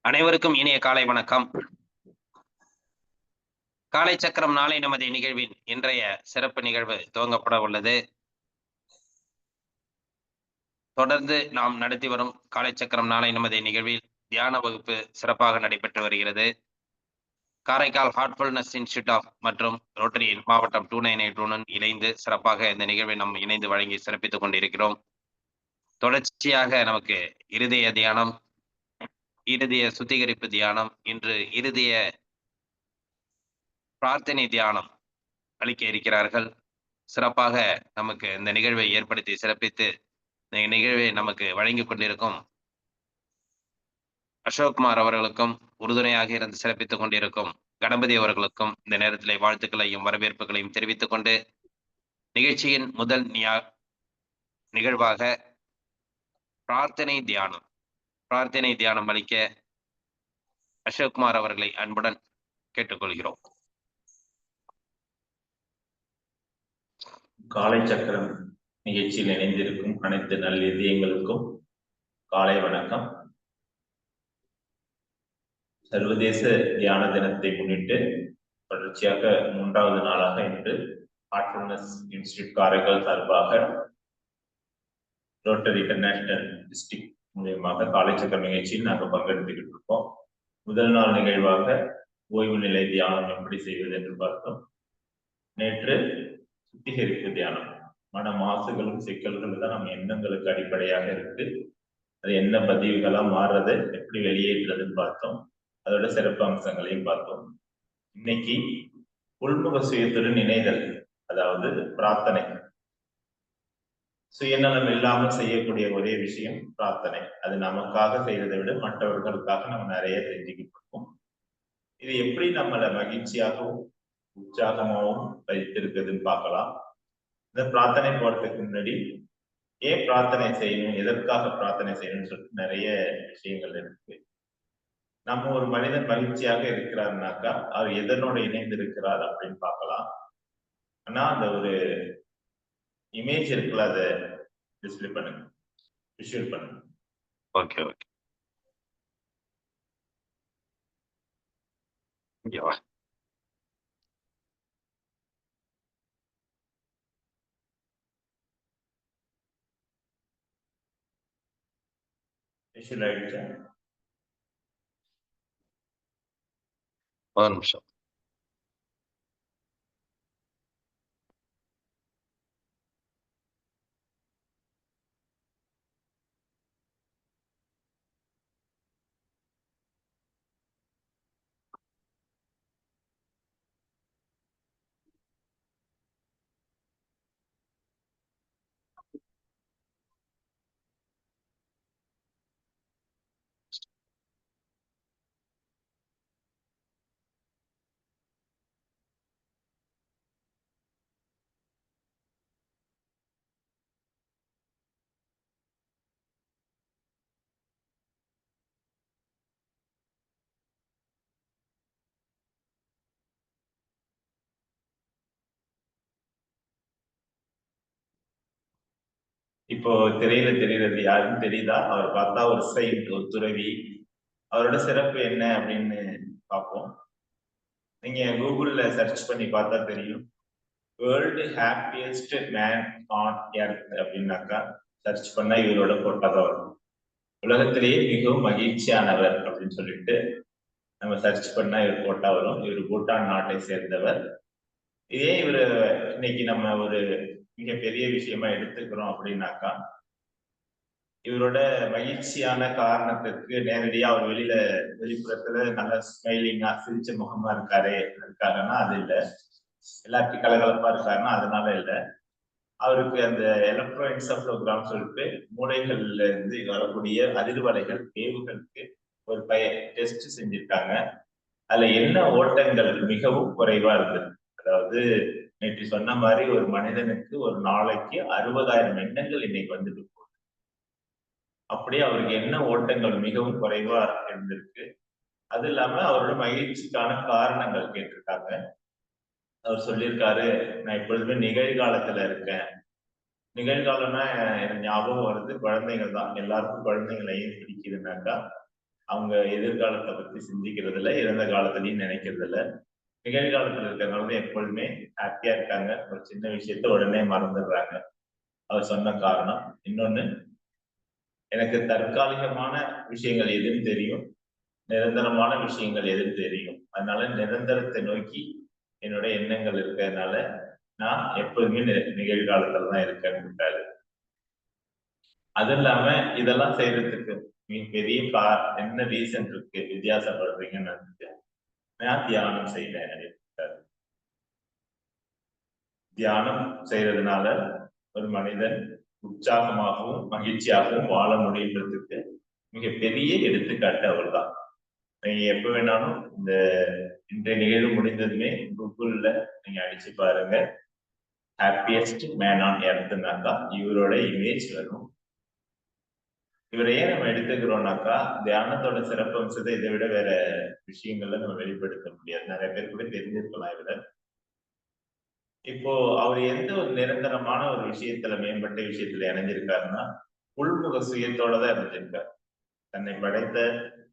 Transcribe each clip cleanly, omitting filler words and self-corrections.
அனைவருக்கும் இனிய காலை வணக்கம். காலை சக்கரம் நாளை நமது நிகழ்வின் இன்றைய சிறப்பு நிகழ்வு துவங்கப்பட உள்ளது. தொடர்ந்து நாம் நடத்தி வரும் காலை சக்கரம் நாளை நமது நிகழ்வில் தியான வகுப்பு சிறப்பாக நடைபெற்று வருகிறது. காரைக்கால் ஹார்ட்ஃபுல்னஸ் இன்ஸ்டிடியூட் ஆஃப் மற்றும் ரோட்டரியின் மாவட்டம் 2982 இணைந்து சிறப்பாக இந்த நிகழ்வை நாம் இணைந்து வழங்கி சிறப்பித்துக் கொண்டிருக்கிறோம். தொடர்ச்சியாக நமக்கு இருதய தியானம், இருதய சுத்திகரிப்பு தியானம், இன்று இருதய பிரார்த்தனை தியானம் அளிக்க இருக்கிறார்கள். சிறப்பாக நமக்கு இந்த நிகழ்வை ஏற்படுத்தி சிறப்பித்து இந்த நிகழ்வை நமக்கு வழங்கிக் கொண்டிருக்கும் அசோக்குமார் அவர்களுக்கும், உறுதுணையாக இருந்து சிறப்பித்துக் கொண்டிருக்கும் கணபதி அவர்களுக்கும் இந்த நேரத்திலே வாழ்த்துக்களையும் வரவேற்புகளையும் தெரிவித்துக் கொண்டு நிகழ்ச்சியின் முதல் நிகழ்வாக பிரார்த்தனை தியானம் அளிக்க அசோக்குமார் அவர்களை அன்புடன் கேட்டுக்கொள்கிறோம். காலை சக்கரம் நிகழ்ச்சியில் இணைந்திருக்கும் அனைத்து நல்ல இதயங்களுக்கும் காலை வணக்கம். சர்வதேச தியான தினத்தை முன்னிட்டு தொடர்ச்சியாக 3வது நாளாக இன்று ஹார்ட்ஃபுல்னஸ் இன்ஸ்டிடியூட் காரைக்கால் சார்பாக ரோட்டரி இன்டர்நேஷனல் டிஸ்ட்ரிக்ட் மூலியமாக காலை சக்கரம் நிகழ்ச்சியில் நாங்கள் பங்கெடுத்துக்கிட்டு இருக்கோம். முதல் நாள் நிகழ்வாக ஓய்வு நிலை தியானம் எப்படி செய்வது என்று பார்த்தோம். நேற்று சுத்திகரிப்பு தியானம், மன மாசுகளும் சிக்கல்களும் தான் நம்ம எண்ணங்களுக்கு அடிப்படையாக இருக்கு. அது என்ன பதிவுகளா மாறுறது, எப்படி வெளியேற்றதுன்னு பார்த்தோம். அதோட சிறப்பு அம்சங்களையும் பார்த்தோம். இன்னைக்கு உள்முக சுயத்துடன் இணைதல், அதாவது பிரார்த்தனை. சுயநலம் இல்லாமல் செய்யக்கூடிய ஒரே விஷயம் பிரார்த்தனை. அது நமக்காக செய்வதை விட மற்றவர்களுக்காக நம்ம நிறைய செஞ்சுக்கிட்டு இருக்கோம். இது எப்படி நம்மளை மகிழ்ச்சியாகவும் உற்சாகமாகவும் வைத்திருக்குதுன்னு பார்க்கலாம். இந்த பிரார்த்தனை போறதுக்கு முன்னாடி ஏன் பிரார்த்தனை செய்யணும், எதற்காக பிரார்த்தனை செய்யணும்னு சொல்லிட்டு நிறைய விஷயங்கள் இருக்கு. நம்ம ஒரு மனிதன் மகிழ்ச்சியாக இருக்கிறாருனாக்கா அவர் எதனோட இணைந்து இருக்கிறார் அப்படின்னு பார்க்கலாம். ஆனா அந்த ஒரு இமேஜ் இருக்குல்ல, அதை டிஸ்பிளே பண்ணுங்க, விஷுவல் பண்ணுங்க. Okay okay. விஷுவல் ஆயிடுச்சா? ஒரு நிமிஷம். இப்போ திரையில தெரிகிறது யாருன்னு தெரியுதா? அவர் பார்த்தா ஒரு சைட், ஒரு துறவி. அவரோட சிறப்பு என்ன அப்படின்னு பார்ப்போம். நீங்க கூகுள்ல சர்ச் பண்ணி பார்த்தா தெரியும். World happiest man on earth அப்படின்னாக்கா சர்ச் பண்ணா இவரோட போட்டோ தான் வரும். உலகத்திலேயே மிகவும் மகிழ்ச்சியானவர் அப்படின்னு சொல்லிட்டு நம்ம சர்ச் பண்ணா இவர் போட்டா வரும். இவர் பூட்டான் நாட்டை சேர்ந்தவர். இதே இவரு இன்னைக்கு நம்ம ஒரு மிகப்பெரிய விஷயமா எடுத்துக்கிறோம் அப்படின்னாக்கா, இவரோட மகிழ்ச்சியான காரணத்துக்கு நேரடியா அவர் வெளிப்புறத்துல நல்ல ஸ்மைலிங்கா சிரிச்ச முகமா இருக்காரு இருக்காருன்னா அது இல்லை. எல்லாருக்கும் கலகலப்பா இருக்காருன்னா அதனால இல்லை. அவருக்கு அந்த எலக்ட்ரோ என்செஃபலோகிராம் சொல்லிட்டு மூளைகள்ல இருந்து வரக்கூடிய அதிர்வலைகள் வேவுகளுக்கு ஒரு டெஸ்ட் செஞ்சிருக்காங்க. அதுல என்ன ஓட்டங்கள் மிகவும் குறைவா இருந்தது. அதாவது நேற்று சொன்ன மாதிரி ஒரு மனிதனுக்கு ஒரு நாளைக்கு 60,000 எண்ணங்கள் இன்னைக்கு வந்துட்டு போகுது. அப்படியே அவருக்கு என்ன ஓட்டங்கள் மிகவும் குறைவா இருந்திருக்கு. அது இல்லாம அவரோட மகிழ்ச்சிக்கான காரணங்கள் கேட்டிருக்காங்க. அவர் சொல்லியிருக்காரு, நான் எப்பொழுதுமே நிகழ்காலத்துல இருக்கேன். நிகழ்காலம்னா எனக்கு ஞாபகம் வருது குழந்தைகள் தான். எல்லாருக்கும் குழந்தைங்களை ஏன் பிடிக்குதுன்னாக்கா, அவங்க எதிர்காலத்தை பத்தி சிந்திக்கிறது இல்லை, இறந்த காலத்திலையும் நினைக்கிறது இல்லை. நிகழ்காலத்துல இருக்கிறதுனால எப்பொழுதுமே ஹாப்பியா இருக்காங்க. ஒரு சின்ன விஷயத்த உடனே மறந்துடுறாங்க. அவர் சொன்ன காரணம். இன்னொன்னு, எனக்கு தற்காலிகமான விஷயங்கள் எதுன்னு தெரியும், நிரந்தரமான விஷயங்கள் எதுன்னு தெரியும். அதனால நிரந்தரத்தை நோக்கி என்னோட எண்ணங்கள் இருக்கிறதுனால நான் எப்போதுமே நிகழ்காலத்துல தான் இருக்கேன்னு. அது இல்லாம இதெல்லாம் செய்யறதுக்கு பெரிய என்ன ரீசன் இருக்கு வித்தியாசப்படுறீங்கன்னு நினைச்சேன். நான் தியானம் செய்வேன். தியானம் செய்யறதுனால ஒரு மனிதன் உற்சாகமாகவும் மகிழ்ச்சியாகவும் வாழ முடியுன்றதுக்கு மிகப்பெரிய எடுத்துக்காட்டு அவர் தான். நீங்க எப்ப வேணாலும் இந்த இன்றைய நிகழ்வு முடிந்ததுமே கூகுள்ல நீங்க அடிச்சு பாருங்க, ஹாப்பியஸ்ட் மேன் ஆன் எர்த்னாக்கா இவரோட இமேஜ் வரும். இவரை ஏன் நம்ம எடுத்துக்கிறோம்னாக்கா, தியானத்தோட சிறப்பு அம்சத்தை இதை விட வேற விஷயங்கள்ல நம்ம வெளிப்படுத்த முடியாது. நிறைய பேர் கூட தெரிஞ்சிருக்கலாம் இவரை. இப்போ அவர் எந்த ஒரு நிரந்தரமான ஒரு விஷயத்துல, மேம்பட்ட விஷயத்துல இணைஞ்சிருக்காருன்னா, உள்முக சுயத்தோட தான் இணைஞ்சிருக்காரு. தன்னை படைத்த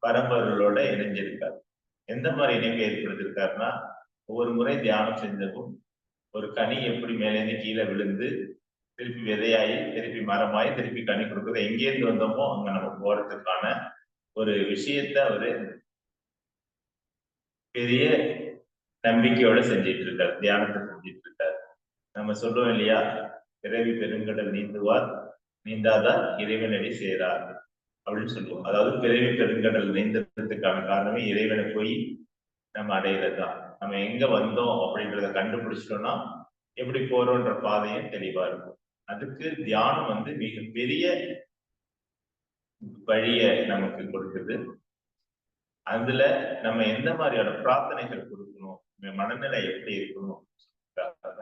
பரம்பொருளோட இணைஞ்சிருக்காரு. எந்த மாதிரி இணைப்பு ஏற்படுத்திருக்காருன்னா, ஒவ்வொரு முறை தியானம் செஞ்சதும் ஒரு கனி எப்படி மேலேருந்து கீழே விழுந்து திருப்பி விதையாயி திருப்பி மரமாயி திருப்பி கனி கொடுக்குறது, எங்கேருந்து வந்தோமோ அங்க நம்ம போறதுக்கான ஒரு விஷயத்த அவரு பெரிய நம்பிக்கையோட செஞ்சிட்டு இருக்காரு, தியானத்தை செஞ்சிட்டு இருக்காரு. நம்ம சொல்றோம் இல்லையா, பிறவி பெருங்கடல் நீந்துவார் நீந்தாதான் இறைவனடி சேரார் அப்படின்னு சொல்லுவோம். அதாவது பிறவி பெருங்கடல் நீந்ததுக்கான காரணமே இறைவனை போய் நம்ம அடையிறது தான். நம்ம எங்க வந்தோம் அப்படின்றத கண்டுபிடிச்சிட்டோம்னா எப்படி போறோன்ற பாதையும் தெளிவா இருக்கும். அதுக்கு தியானம் மிகப்பெரிய வழிய நமக்கு கொடுக்குது. அதுல நம்ம எந்த மாதிரியான பிரார்த்தனைகள் கொடுக்கணும், மனநிலை எப்படி இருக்கணும்,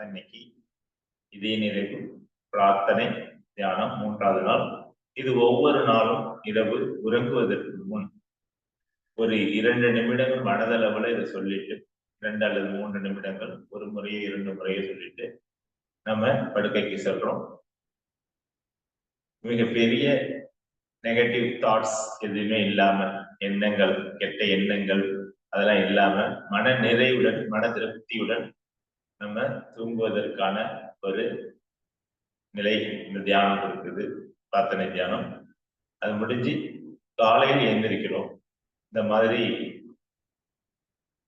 இன்னைக்கு இதே நிறைவு பிரார்த்தனை தியானம் 3வது நாள். இது ஒவ்வொரு நாளும் இரவு உறங்குவதற்கு முன் ஒரு 2 நிமிடங்கள் மனதளவுல இதை சொல்லிட்டு, 2 அல்லது 3 நிமிடங்கள், ஒரு முறையோ 2 முறையோ சொல்லிட்டு நம்ம படுக்கைக்கு செல்றோம். மிகப்பெரிய நெகட்டிவ் தாட்ஸ் எதுவுமே இல்லாம, எண்ணங்கள், கெட்ட எண்ணங்கள் அதெல்லாம் இல்லாம மன நிறைவுடன் மன திருப்தியுடன் நம்ம தூங்குவதற்கான ஒரு நிலை இந்த தியானம் கொடுக்குது, பிரார்த்தனை தியானம். அது முடிஞ்சு காலையில் எழுந்திருக்கிறோம். இந்த மாதிரி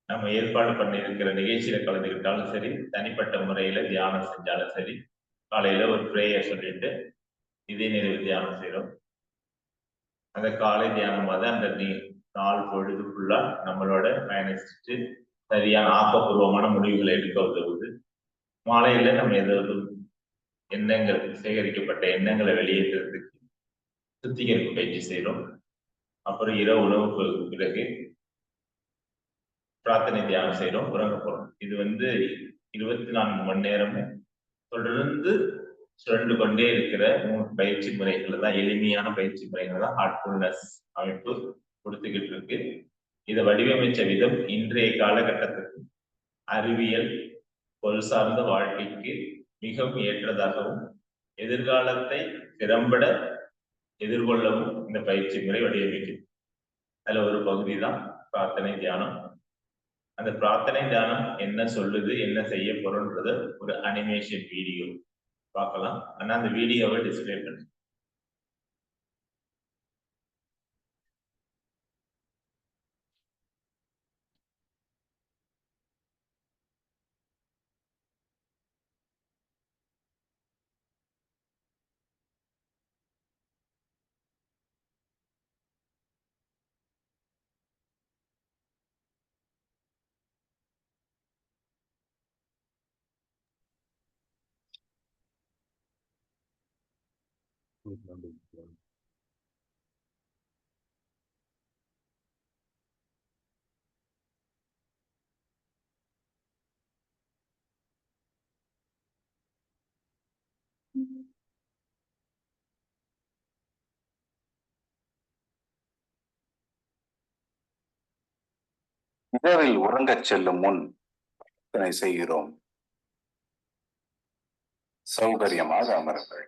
நம்ம ஏற்பாடு பண்ணி இருக்கிற நிகழ்ச்சியில கலந்துக்கிட்டாலும் சரி, தனிப்பட்ட முறையில தியானம் செஞ்சாலும் சரி, காலையில ஒரு பிரேயர் சொல்லிட்டு இதே நிறைவு தியானம் செய்யறோம். அந்த காலை தியானமா தான் அந்த நாள் பொழுதுக்குள்ள நம்மளோட பயணிச்சுட்டு சரியான ஆக்கப்பூர்வமான முடிவுகளை எடுக்க உதவுது. மாலையில நம்ம ஏதாவது எண்ணங்கள், சேகரிக்கப்பட்ட எண்ணங்களை வெளியேற்றுறதுக்கு சுத்திகரிப்பு பயிற்சி செய்யறோம். அப்புறம் இரவு உணவுக்கு பிறகு பிரார்த்தனை தியானம் செய்யறோம், உறங்க போறோம். இது 24 மணி நேரமும் தொடர்ந்து சுழன்று கொண்டே இருக்கிற 3 பயிற்சி முறைகள் தான், எளிமையான பயிற்சி முறைகள் தான் ஹார்ட்ஃபுல்னஸ் அமைப்பு கொடுத்துக்கிட்டு இருக்கு. இதை வடிவமைச்ச விதம் இன்றைய காலகட்டத்துக்கு அறிவியல், பொருள் சார்ந்த வாழ்க்கைக்கு மிகவும் ஏற்றதாகவும் எதிர்காலத்தை திறம்பட எதிர்கொள்ளவும் இந்த பயிற்சி முறை வடிவமைக்குது. அதுல ஒரு பகுதி தான் பிரார்த்தனை தியானம். அந்த பிரார்த்தனை தியானம் என்ன சொல்லுது, என்ன செய்ய போறோம்ன்றத ஒரு அனிமேஷன் வீடியோ பார்க்கலாம். ஆனா அந்த வீடியோவை டிஸ்பிளே பண்ணு. இரவில் உறங்கச் செல்லும் முன் பிரார்த்தனை செய்கிறோம். சௌகரியமாக அமருங்கள்.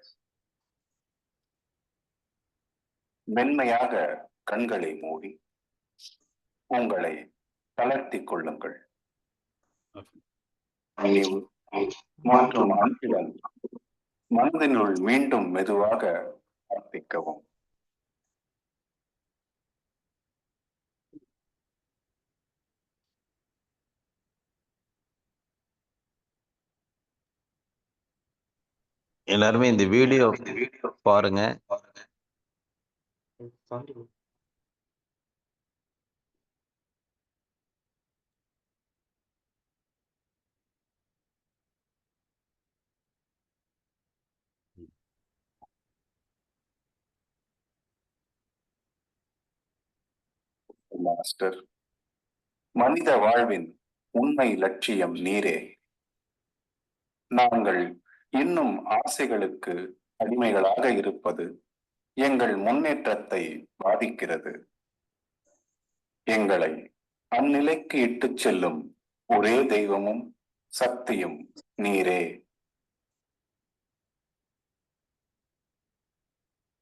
மென்மையாக கண்களை மூடி உங்களை தளர்த்திக் கொள்ளுங்கள். நினைவு மற்றும் அன்புடன் மனதினுள் மீண்டும் மெதுவாக பிரார்த்திக்கவும். எல்லாருமே இந்த வீடியோ பாருங்க. மாஸ்டர், மனித வாழ்வின் உண்மை லட்சியம் நீரே. நாங்கள் இன்னும் ஆசைகளுக்கு அடிமைகளாக இருப்பது எங்கள் முன்னேற்றத்தை பாதிக்கிறது. எங்களை அந்நிலைக்கு இட்டுச் செல்லும் ஒரே தெய்வமும் சக்தியும் நீரே.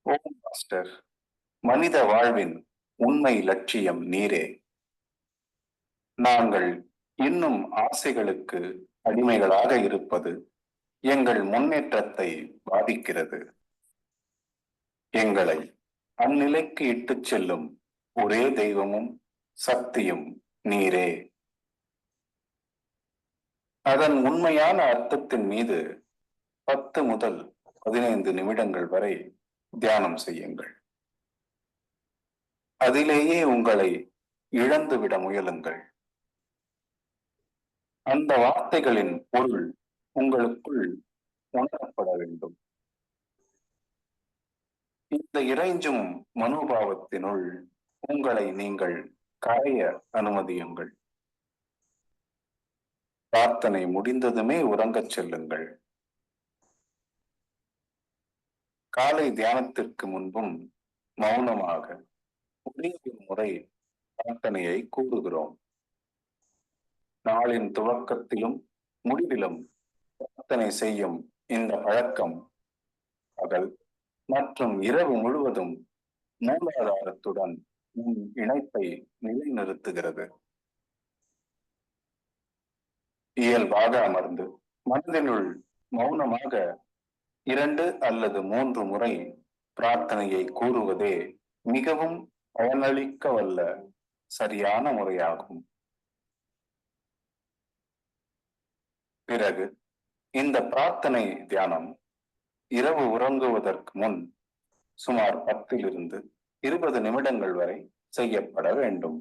ஓம் மாஸ்டர், மனித வாழ்வின் உண்மை லட்சியம் நீரே. நாங்கள் இன்னும் ஆசைகளுக்கு அடிமைகளாக இருப்பது எங்கள் முன்னேற்றத்தை பாதிக்கிறது. எங்களை அந்நிலைக்கு இட்டுச் செல்லும் ஒரே தெய்வமும் சக்தியும் நீரே. அதன் உண்மையான அர்த்தத்தின் மீது 10 முதல் 15 நிமிடங்கள் வரை தியானம் செய்யுங்கள். அதிலேயே உங்களை இழந்துவிட முயலுங்கள். அந்த வார்த்தைகளின் பொருள் உங்களுக்குள் உணரப்பட வேண்டும். இந்த இறைஞ்சும் மனோபாவத்தினுள் உங்களை நீங்கள் கரைய அனுமதியுங்கள். பிரார்த்தனை முடிந்ததுமே உறங்கச் செல்லுங்கள். காலை தியானத்திற்கு முன்பும் மௌனமாக ஒரே ஒரு முறை பிரார்த்தனையை கூறுகிறோம். நாளின் துவக்கத்திலும் முடிவிலும் பிரார்த்தனை செய்யும் இந்த பழக்கம் பகல் மற்றும் இரவு முழுவதும் மூலாதாரத்துடன் இணைப்பை நிலைநிறுத்துகிறது. இயல்பாக அமர்ந்து மனதினுள் மௌனமாக 2 அல்லது 3 முறை பிரார்த்தனையை கூறுவதே மிகவும் பயனளிக்க வல்ல சரியான முறையாகும். பிறகு இந்த பிரார்த்தனை தியானம் இரவு உறங்குவதற்கு முன் சுமார் 10 to 20 நிமிடங்கள் வரை செய்யப்பட வேண்டும்.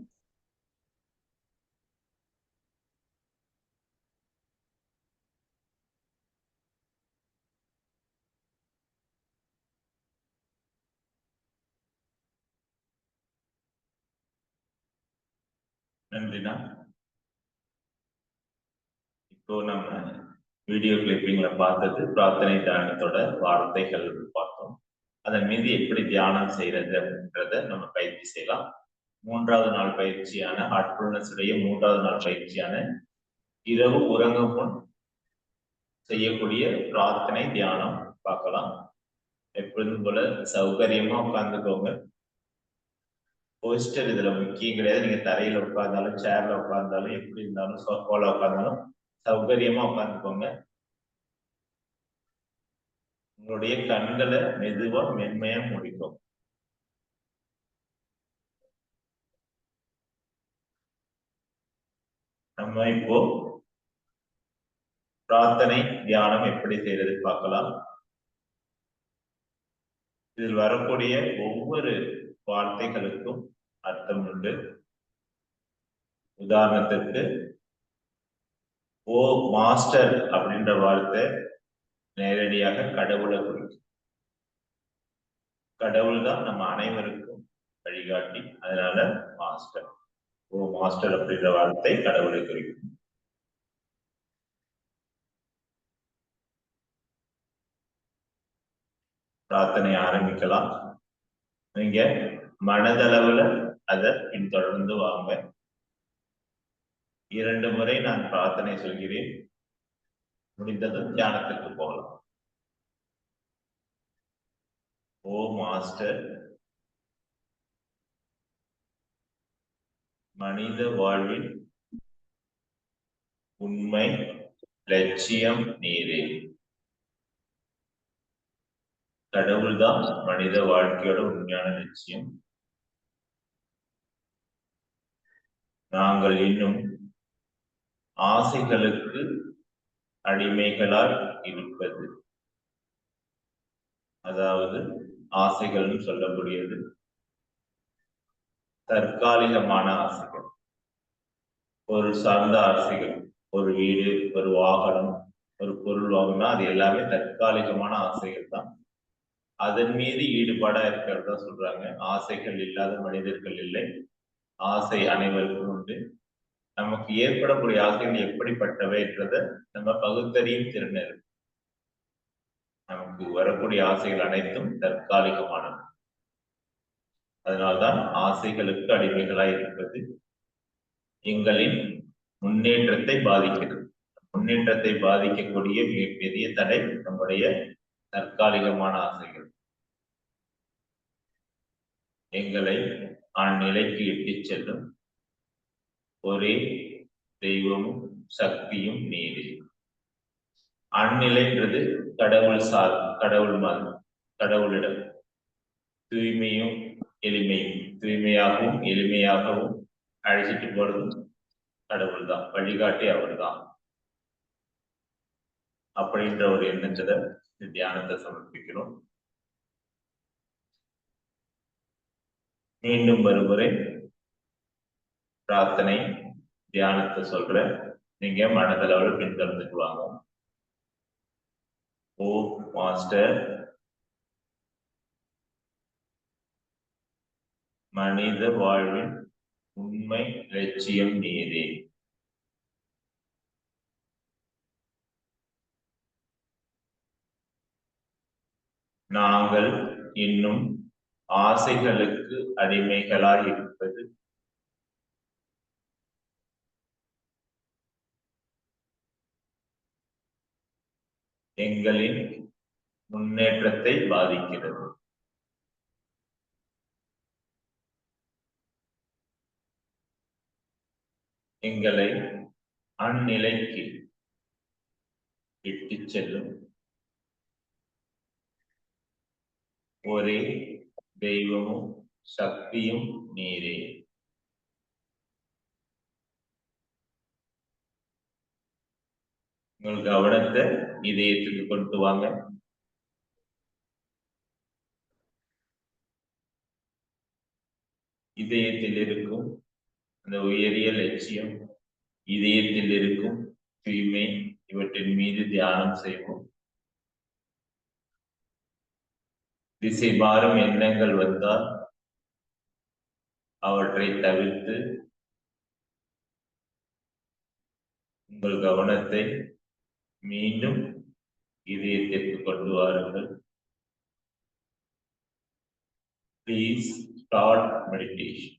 நன்றிண்ணா. இப்போ நம்ம வீடியோ கிளிப்பிங்ல பார்த்தது பிரார்த்தனை தியானத்தோட வார்த்தைகள் பார்த்தோம். அதன் மீது எப்படி தியானம் செய்யறது அப்படின்றத நம்ம பயிற்சி செய்யலாம். 3வது நாள் பயிற்சியான ஹார்ட்ஃபுல்னஸ் உடைய 3வது நாள் பயிற்சியான இரவு உறங்கும் முன் செய்யக்கூடிய பிரார்த்தனை தியானம் பார்க்கலாம். எப்பொழுதும் போல சௌகரியமா உட்கார்ந்துக்கோங்க. போஸ்டர் இதுல முக்கியம் கிடையாது. நீங்க தரையில உட்கார்ந்தாலும், சேர்ல உட்கார்ந்தாலும், எப்படி இருந்தாலும், சோஃபால உட்கார்ந்தாலும் சௌகரியமா உட்கார்ந்துக்கோங்க. உங்களுடைய கண்களை மெதுவா மென்மையா மூடிக்கும். நம்ம இப்போ பிரார்த்தனை தியானம் எப்படி செய்யறது பார்க்கலாம். இதில் வரக்கூடிய ஒவ்வொரு வார்த்தைகளுக்கும் அர்த்தம் உண்டு. உதாரணத்திற்கு ஓ மாஸ்டர் அப்படின்ற வார்த்தை நேரடியாக கடவுளை குறிக்கும். கடவுள் தான் நம்ம அனைவருக்கும் வழிகாட்டி. அதனால மாஸ்டர், ஓ மாஸ்டர் அப்படின்ற வார்த்தை கடவுளை குறிக்கும். பிரார்த்தனை ஆரம்பிக்கலாம். நீங்க மனதளவுல அதை பின்தொடர்ந்து வாங்க. 2 முறை நான் பிரார்த்தனை சொல்கிறேன். முடிந்ததும் தியானத்திற்கு போகலாம். ஓ மாஸ்டர், மனித வாழ்வில் உண்மை லட்சியம் நீரே. கடவுள்தான் மனித வாழ்க்கையோட உண்மையான லட்சியம். நாங்கள் இன்னும் ஆசைகளுக்கு அடிமைகளால் இருப்பது, அதாவது ஆசைகள்னு சொல்லக்கூடியது தற்காலிகமான ஆசைகள், பொருள் சார்ந்த ஆசைகள். ஒரு வீடு, ஒரு வாகனம், ஒரு பொருள் வாங்கினா அது எல்லாமே தற்காலிகமான ஆசைகள் தான். அதன் மீது ஈடுபாடா இருக்கிறதா சொல்றாங்க. ஆசைகள் இல்லாத மனிதர்கள் இல்லை, ஆசை அனைவருக்கும் உண்டு. நமக்கு ஏற்படக்கூடிய ஆசைகள் எப்படிப்பட்டவை என்றதை நம்ம பகுத்தறியும் திறன் இருக்கு. நமக்கு வரக்கூடிய ஆசைகள் அனைத்தும் தற்காலிகமானது. அதனால்தான் ஆசைகளுக்கு அடிமைகளாய் இருப்பது எங்களின் முன்னேற்றத்தை பாதிக்கிறது. முன்னேற்றத்தை பாதிக்கக்கூடிய மிகப்பெரிய தடை நம்முடைய தற்காலிகமான ஆசைகள். எங்களை அந்நிலைக்கு இட்டுச் செல்லும் ஒரே தெய்வமும் சக்தியும் நீரே. அந்நிலைன்றது கடவுள் கடவுள் மாதிரி, கடவுளிடம் தூய்மையும் எளிமையும், தூய்மையாகவும் எளிமையாகவும் அழைச்சிட்டு போறதும் கடவுள் தான், வழிகாட்டி அவர் தான். அப்படின்ற ஒரு எண்ணத்துல தியானத்தை சமர்ப்பிக்கிறோம். மீண்டும் ஒருமுறை பிரார்த்தனை தியானத்தை சொல்ற, நீங்க மனதளவில் பின்தொடர்ந்துட்டு வாங்க. ஓ மாஸ்டர், மனித வாழ்வின் உண்மை லட்சியம் நீரே. நாங்கள் இன்னும் ஆசைகளுக்கு அடிமைகளாய் இருப்பது எங்களின் முன்னேற்றத்தை பாதிக்கிறது. எங்களை அந்நிலைக்கு இட்டுச் செல்லும் ஒரே தெய்வமும் சக்தியும் நீரே. உங்கள் கவனத்தை இதயத்துக்கு கொண்டு வாங்க. இதயத்தில் இருக்கும் அந்த உயரிய லட்சியம், இதயத்தில் இருக்கும் தூய்மை, இவற்றின் மீது தியானம் செய்வோம். திசை மாறும் எண்ணங்கள் வந்தால் அவற்றை தவிர்த்து உங்கள் கவனத்தை மீண்டும் இதயத்திற்கு கொண்டு வாருங்கள். Please start meditation.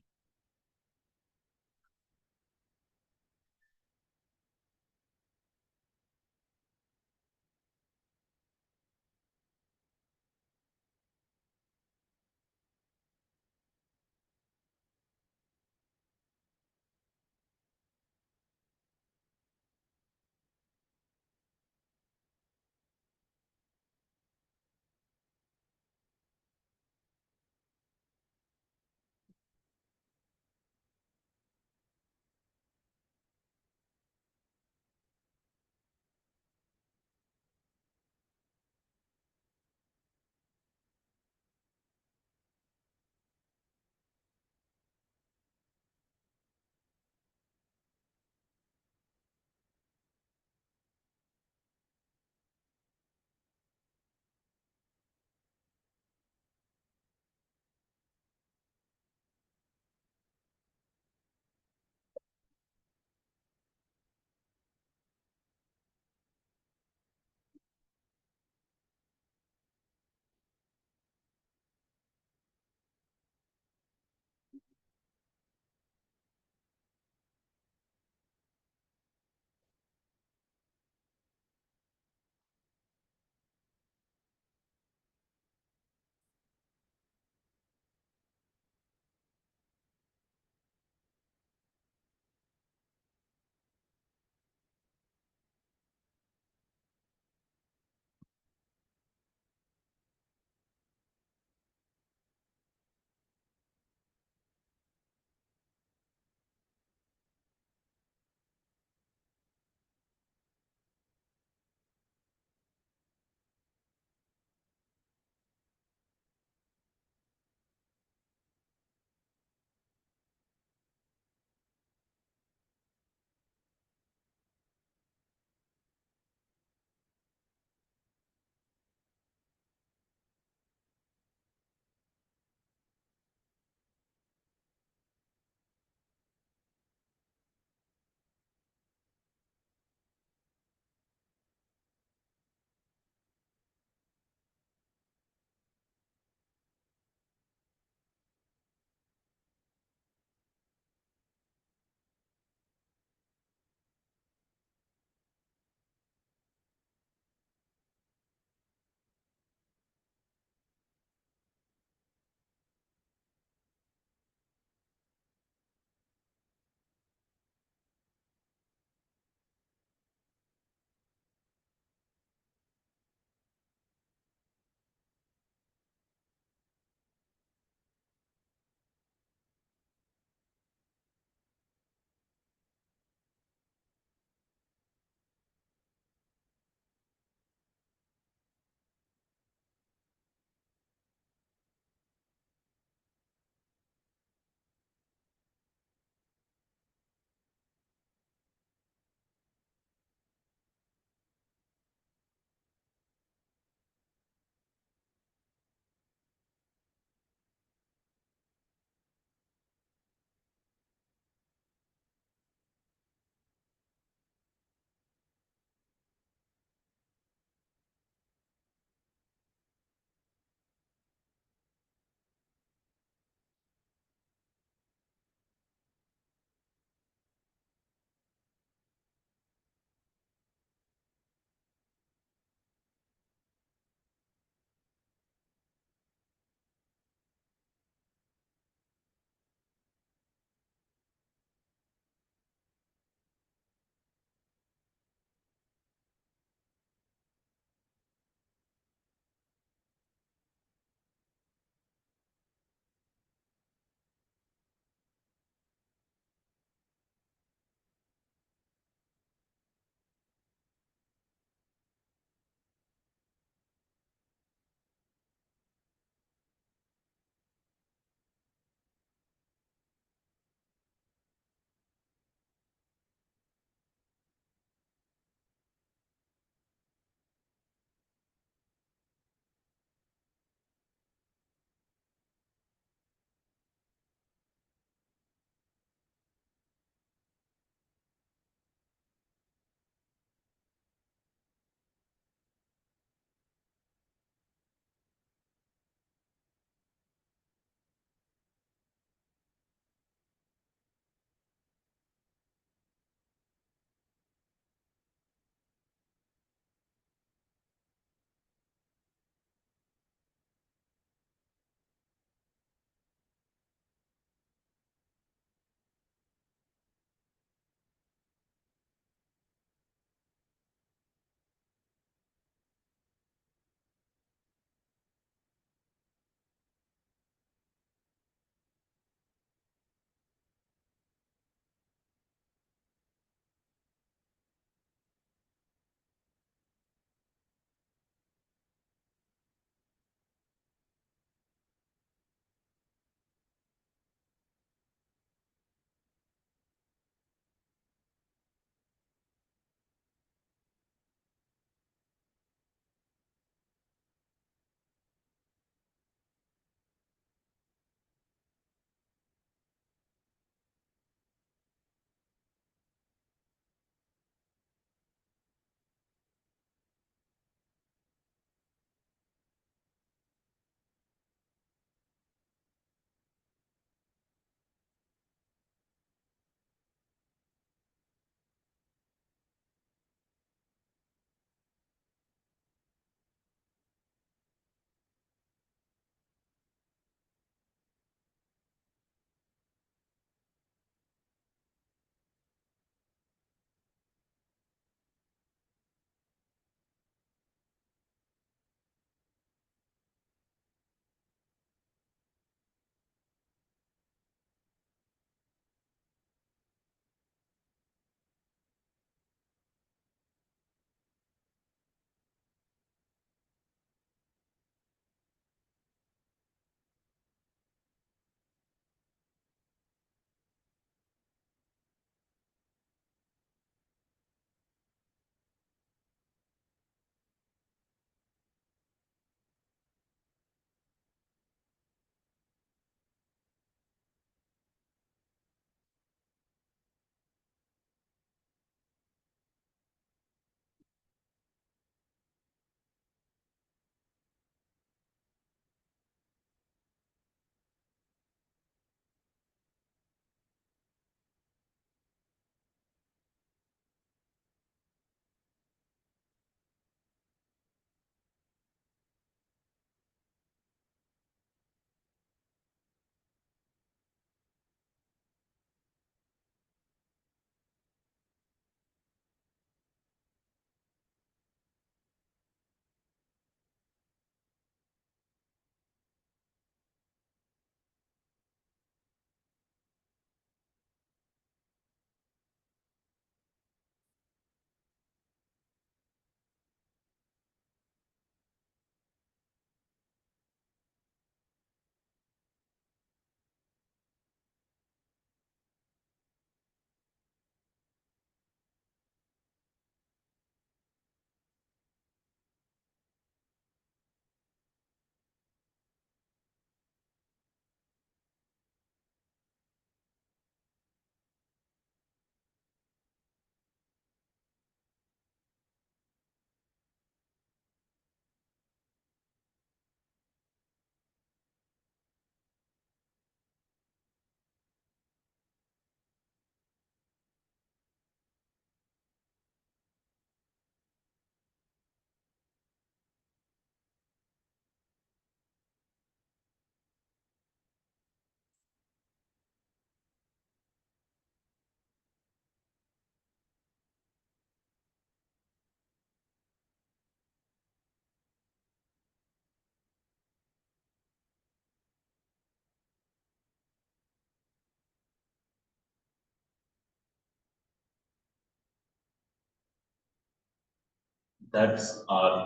That's all.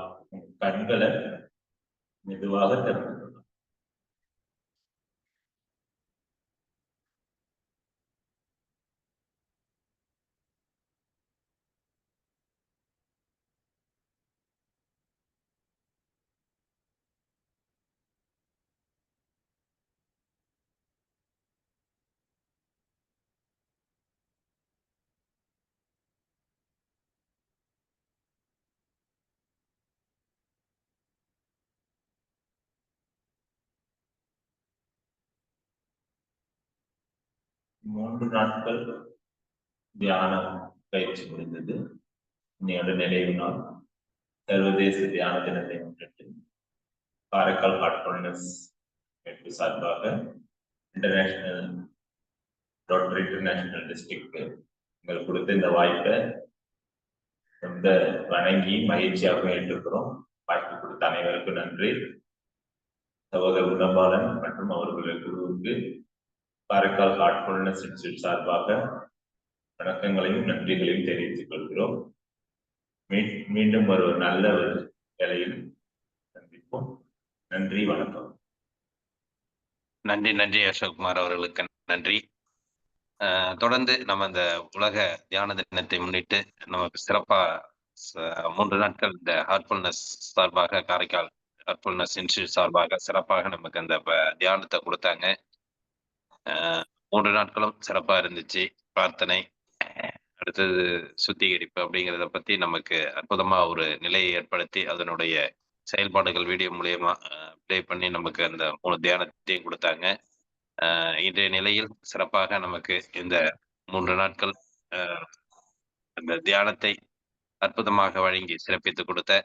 கண்களை மெதுவாக திறந்து மூன்று நாட்கள் தியானம் பயிற்சி முடிந்தது. இன்னையோட நிறைவு நாள் சர்வதேச தியான தினத்தை முன்னிட்டு காரைக்கால் ஹார்ட்ஃபுல்னஸ் அமைப்பு சார்பாக இன்டர்நேஷனல் ரோட்டரி இன்டர்நேஷனல் டிஸ்ட்ரிக்ட் எங்களுக்கு கொடுத்த இந்த வாய்ப்பை ரொம்ப வணங்கி மகிழ்ச்சியாக ஏற்றுக்கிறோம். வாய்ப்பு கொடுத்த அனைவருக்கும் நன்றி. சகோதரர் குணபாலன் மற்றும் அவர்களுடைய குழுவுக்கு காரைக்கால் ஹார்ட்ஃபுல்னஸ் இன்ஸ்டியூட் சார்பாக வணக்கங்களையும் நன்றிகளையும் தெரிவித்துக் கொள்கிறோம். மீண்டும் ஒரு நல்ல ஒரு வேலையில் சந்திப்போம். நன்றி, வணக்கம். நன்றி நன்றி அசோக்குமார் அவர்களுக்கு நன்றி. தொடர்ந்து நம்ம இந்த உலக தியான தினத்தை முன்னிட்டு நமக்கு சிறப்பா 3 நாட்கள் இந்த ஹார்ட்ஃபுல்னஸ் சார்பாக காரைக்கால் ஹார்ட்ஃபுல்னஸ் இன்ஸ்டியூட் சார்பாக சிறப்பாக நமக்கு அந்த தியானத்தை கொடுத்தாங்க. 3 நாட்களும் சிறப்பா இருந்துச்சு. பிரார்த்தனை, அடுத்தது சுத்திகரிப்பு அப்படிங்கிறத பத்தி நமக்கு அற்புதமா ஒரு நிலையை ஏற்படுத்தி அதனுடைய செயல்பாடுகள் வீடியோ மூலியமா ப்ளே பண்ணி நமக்கு அந்த 3 தியானத்தையும் கொடுத்தாங்க. இன்றைய நிலையில் சிறப்பாக நமக்கு இந்த 3 நாட்கள் அந்த தியானத்தை அற்புதமாக வழங்கி சிறப்பித்து கொடுத்த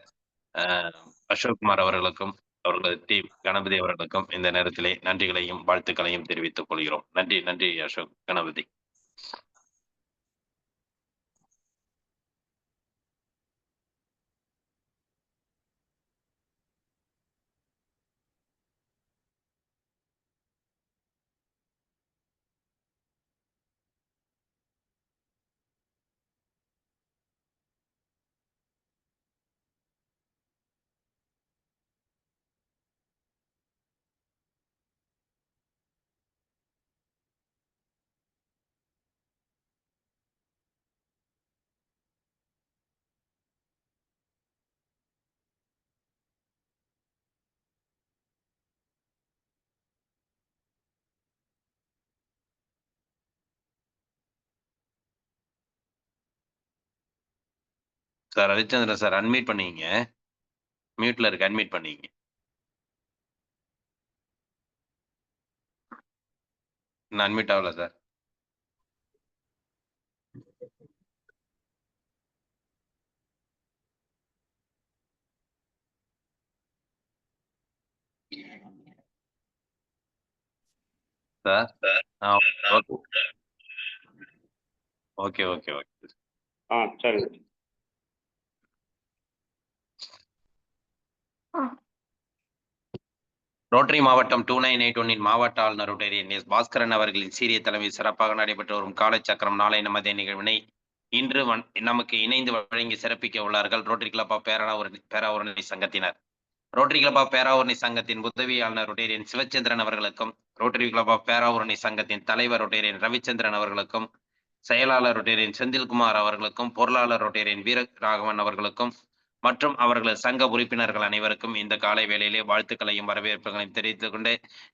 அசோக்குமார் அவர்களுக்கும் அவர்களது டீம் கணபதி அவர்களுக்கும் இந்த நேரத்திலே நன்றிகளையும் வாழ்த்துக்களையும் தெரிவித்துக் கொள்கிறோம். நன்றி நன்றி Ashok Ganapathi. Sir Ravichandran sir unmute பண்ணிங்க. மியூட்ல இருக்கு, அன்மியூட் பண்ணிங்க. இன்னும் அன்மியூட் ஆகல sir. Sir okay okay okay. சரி. ரோட்டரி மாவட்டம் 2981 மாவட்ட ஆளுநர் ரோட்டரியன் எஸ் பாஸ்கரன் அவர்களின் சீரிய தலைமையில் சிறப்பாக நடைபெற்று வரும் காலச்சக்கரம் நாளை நமதே நிகழ்வினை இன்று நமக்கு இணைந்து வழங்கி சிறப்பிக்க உள்ளார்கள் ரோட்டரி கிளப் ஆஃப் பேராவூரணி சங்கத்தினர். ரோட்டரி கிளப் ஆஃப் பேராவூரணி சங்கத்தின் உதவியாளர் ரோட்டரியன் சிவச்சந்திரன் அவர்களுக்கும், ரோட்டரி கிளப் ஆஃப் பேராவூரணி சங்கத்தின் தலைவர் ரோட்டரியன் ரவிச்சந்திரன் அவர்களுக்கும், செயலாளர் ரோட்டரியன் செந்தில்குமார் அவர்களுக்கும், பொருளாளர் ரோட்டரியன் வீரராகவன் அவர்களுக்கும் மற்றும் அவர்களது சங்க உறுப்பினர்கள் அனைவருக்கும் இந்த காலை வேளையிலே வாழ்த்துக்களையும் வரவேற்புகளையும் தெரிவித்துக் கொண்டு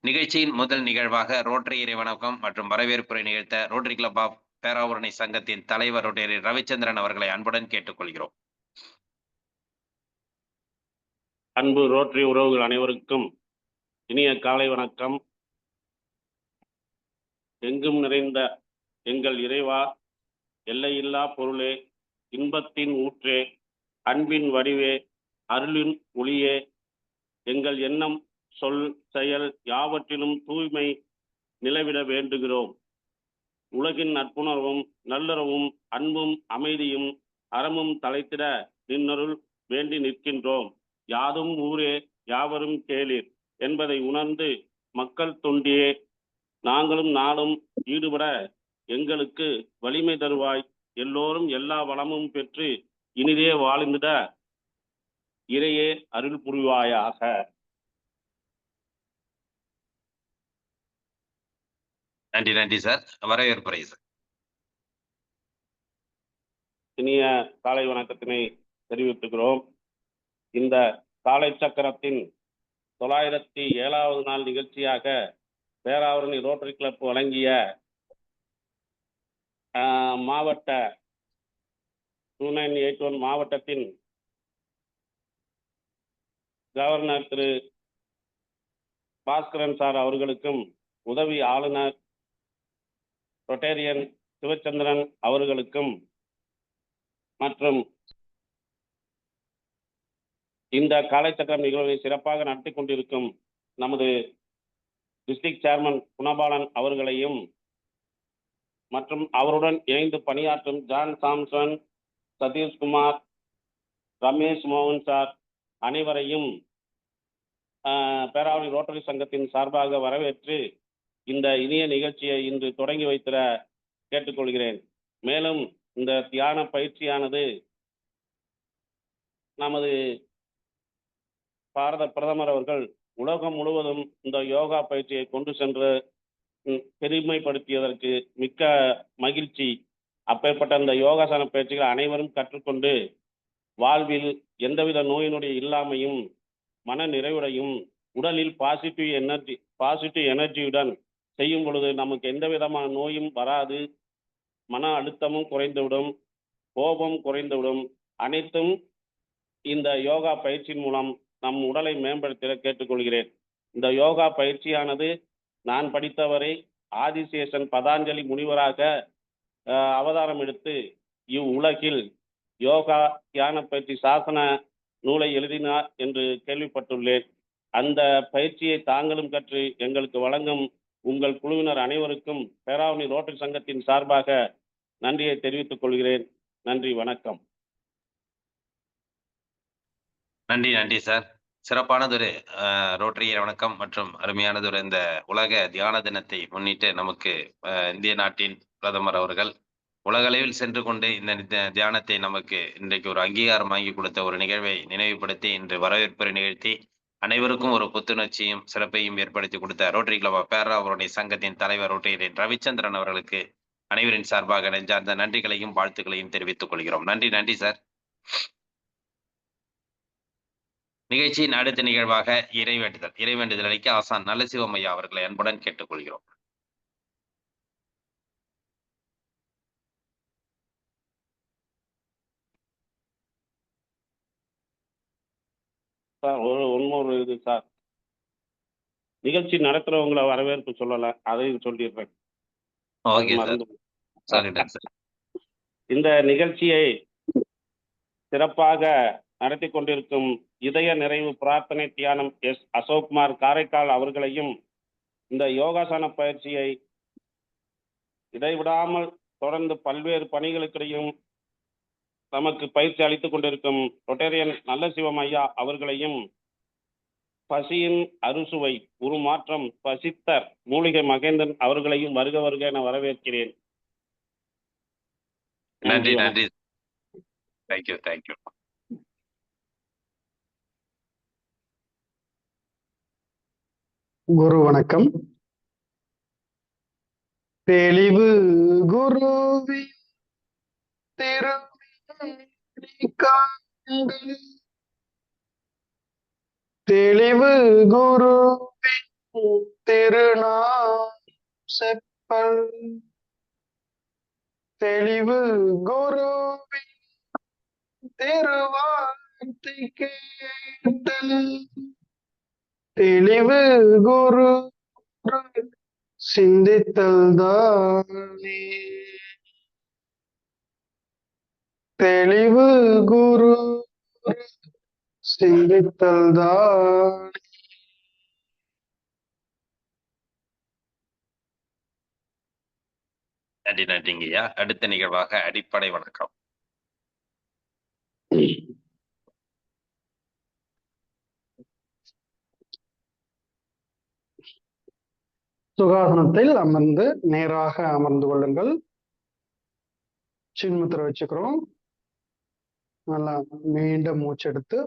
நிகழ்ச்சியின் முதல் நிகழ்வாக ரோட்டரி இறைவணக்கம் மற்றும் வரவேற்புரை நிகழ்த்த ரோட்டரி கிளப் ஆஃப் பேராவூரணி சங்கத்தின் தலைவர் ரோட்டரியன் ரவிச்சந்திரன் அவர்களை அன்புடன் கேட்டுக்கொள்கிறோம். அன்பு ரோட்டரி உறவுகள் அனைவருக்கும் இனிய காலை வணக்கம். எங்கும் நிறைந்த எங்கள் இறைவா, எல்லையில்லா பொருளே, இன்பத்தின் ஊற்றே, அன்பின் வடிவே, அருளின் ஒளியே, எங்கள் எண்ணம் சொல் செயல் யாவற்றிலும் தூய்மை நிலவிட வேண்டுகிறோம். உலகின் நட்புணர்வும் நல்லுறவும் அன்பும் அமைதியும் அறமும் தலைத்திட நின்னருள் வேண்டி நிற்கின்றோம். யாதும் ஊரே யாவரும் கேளீர் என்பதை உணர்ந்து மக்கள் தொண்டியே நாங்களும் நாளும் ஈடுபட எங்களுக்கு வலிமை தருவாய். எல்லோரும் எல்லா வளமும் பெற்று இனிதே வாழ்ந்திட இறையே அருள் புரிவாயாக. நன்றி நன்றி சார். வரவேற்புரை சார். இனிய காலை வணக்கத்தினை தெரிவித்துக்கிறோம். இந்த காலை சக்கரத்தின் 907வது நாள் நிகழ்ச்சியாக பேராவூரணி ரோட்டரி கிளப் வழங்கிய மாவட்ட 2981 மாவட்டத்தின் கவர்னர் திரு பாஸ்கரன் சார் அவர்களுக்கும், உதவி ஆளுநர் ரொட்டேரியன் சிவச்சந்திரன் அவர்களுக்கும் மற்றும் இந்த காலைச்சக்கரம் நிகழ்வை சிறப்பாக நடத்தி கொண்டிருக்கும் நமது டிஸ்ட்ரிக்ட் சேர்மன் குணபாலன் அவர்களையும் மற்றும் அவருடன் இணைந்து பணியாற்றும் ஜான் சாம்சன், சதீஷ்குமார், ரமேஷ் மோகன் சார் அனைவரையும் பேராவூரணி ரோட்டரி சங்கத்தின் சார்பாக வரவேற்று இந்த இனிய நிகழ்ச்சியை இன்று தொடங்கி வைத்திட கேட்டுக்கொள்கிறேன். மேலும் இந்த தியான பயிற்சியானது நமது பாரத பிரதமர் அவர்கள் உலகம் முழுவதும் இந்த யோகா பயிற்சியை கொண்டு சென்று பெருமைப்படுத்தியதற்கு மிக்க மகிழ்ச்சி. அப்பேற்பட்ட இந்த யோகாசன பயிற்சிகளை அனைவரும் கற்றுக்கொண்டு வாழ்வில் எந்தவித நோய் நொடி இல்லாமையும் மன நிறைவுடையும் உடலில் பாசிட்டிவ் எனர்ஜியுடன் செய்யும் பொழுது நமக்கு எந்த விதமான நோயும் வராது, மன அழுத்தமும் குறைந்துவிடும், கோபம் குறைந்துவிடும். அனைத்தும் இந்த யோகா பயிற்சியின் மூலம் நம் உடலை மேம்படுத்த கேட்டுக்கொள்கிறேன். இந்த யோகா பயிற்சியானது நான் படித்தவரை ஆதிசேஷன் பதாஞ்சலி முனிவராக அவதாரம் எடுத்து இவ்வுலகில் யோகா தியான பயிற்சி சாசன நூலை எழுதினார் என்று கேள்விப்பட்டுள்ளேன். அந்த பயிற்சியை தாங்களும் கற்று எங்களுக்கு வழங்கும் உங்கள் குழுவினர் அனைவருக்கும் பேராவூரணி ரோட்டரி சங்கத்தின் சார்பாக நன்றியை தெரிவித்துக் கொள்கிறேன். நன்றி, வணக்கம். நன்றி நன்றி சார். சிறப்பானதொரு ரோட்டரிய வணக்கம் மற்றும் அருமையானதொரு இந்த உலக தியான தினத்தை முன்னிட்டு நமக்கு இந்திய நாட்டின் பிரதமர் அவர்கள் உலகளவில் சென்று கொண்டு இந்த தியானத்தை நமக்கு இன்றைக்கு ஒரு அங்கீகாரம் வாங்கி கொடுத்த ஒரு நிகழ்வை நினைவுபடுத்தி இன்று வரவேற்புரை நிகழ்த்தி அனைவருக்கும் ஒரு புத்துணர்ச்சியும் சிறப்பையும் ஏற்படுத்தி கொடுத்த ரோட்டரி கிளப் ஆஃப் பேராவூரணி சங்கத்தின் தலைவர் ரோட்டரியன் ரவிச்சந்திரன் அவர்களுக்கு அனைவரின் சார்பாக நெஞ்சார்ந்த நன்றிகளையும் வாழ்த்துக்களையும் தெரிவித்துக் கொள்கிறோம். நன்றி நன்றி சார். நிகழ்ச்சியின் அடுத்த நிகழ்வாக இறைவேண்டுதல் அளிக்க ஆசான் நல்லசிவம் ஐயா அவர்களை அன்புடன் கேட்டுக்கொள்கிறோம். சார் ஒன்னொரு இது சார், நிகழ்ச்சி நடத்துறவங்களை வரவேற்பு சொல்லல, அதையும் சொல்லிடுறேன். Okay sir. இந்த நிகழ்ச்சியை சிறப்பாக நடத்தி கொண்டிருக்கும் இதய நிறைவு பிரார்த்தனை தியானம் எஸ் அசோக்குமார் காரைக்கால் அவர்களையும், இந்த யோகாசன பயிற்சியை இடைவிடாமல் தொடர்ந்து பல்வேறு பணிகளுக்கிடையும் நமக்கு பயிற்சி அளித்துக் கொண்டிருக்கும் ரொட்டேரியன் நல்ல சிவம் ஐயா அவர்களையும், பசியின் அறுசுவை உருமாற்றம் பசித்தர் மூலிகை மகேந்திரன் அவர்களையும் வருக வருக என வரவேற்கிறேன். நன்றி நன்றி. தேங்க்யூ. குரு வணக்கம். தெளிவு குருவி தெளிவு குருவின் திருநாம் செப்பல், தெளிவு குருவின் திருவார்த்தை கேட்டல், தெளிவு குரு சிந்தித்தல் தானே, தெளிவு குரு சிந்தித்தல் தானே. நன்றிங்கய்யா. அடுத்த நிகழ்வாக அடிப்படை வணக்கம். சுகாசனத்தில் அமர்ந்து நேராக அமர்ந்து கொள்ளுங்கள். சின்முத்திரை வச்சுக்கிறோம். நல்லா மீண்டும் மூச்செடுத்து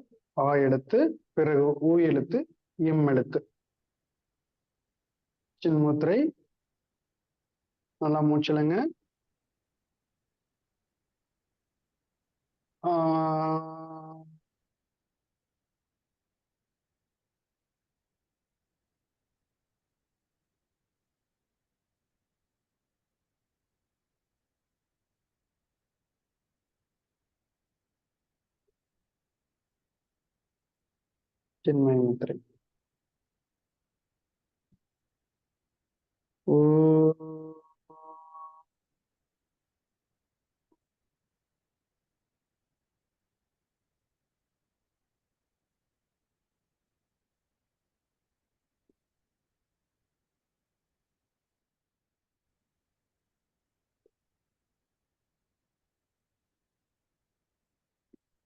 ஆ எழுத்து, பிறகு ஊ எழுத்து, இம் எழுத்து. சின்முத்திரை. நல்லா மூச்சிலுங்க. ஆ, சின்மய முத்திரை. ஊ,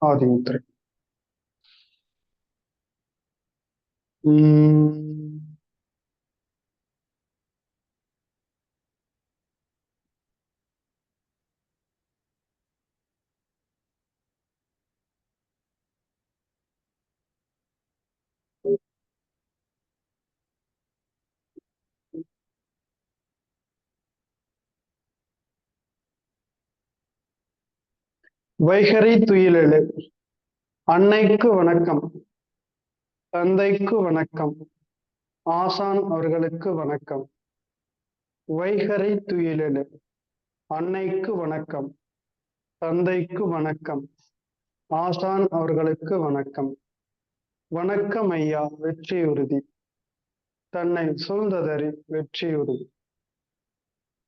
ஆதிமுத்திரை. வைகரி துயிலெழு. அன்னைக்கு வணக்கம், தந்தைக்கு வணக்கம், ஆசான் அவர்களுக்கு வணக்கம். வைகரி துயிலெழு. அன்னைக்கு வணக்கம், தந்தைக்கு வணக்கம், ஆசான் அவர்களுக்கு வணக்கம். வணக்கம் ஐயா, வெற்றி உறுதி. தன்னை சூழ்ந்ததறி வெற்றி உறுதி.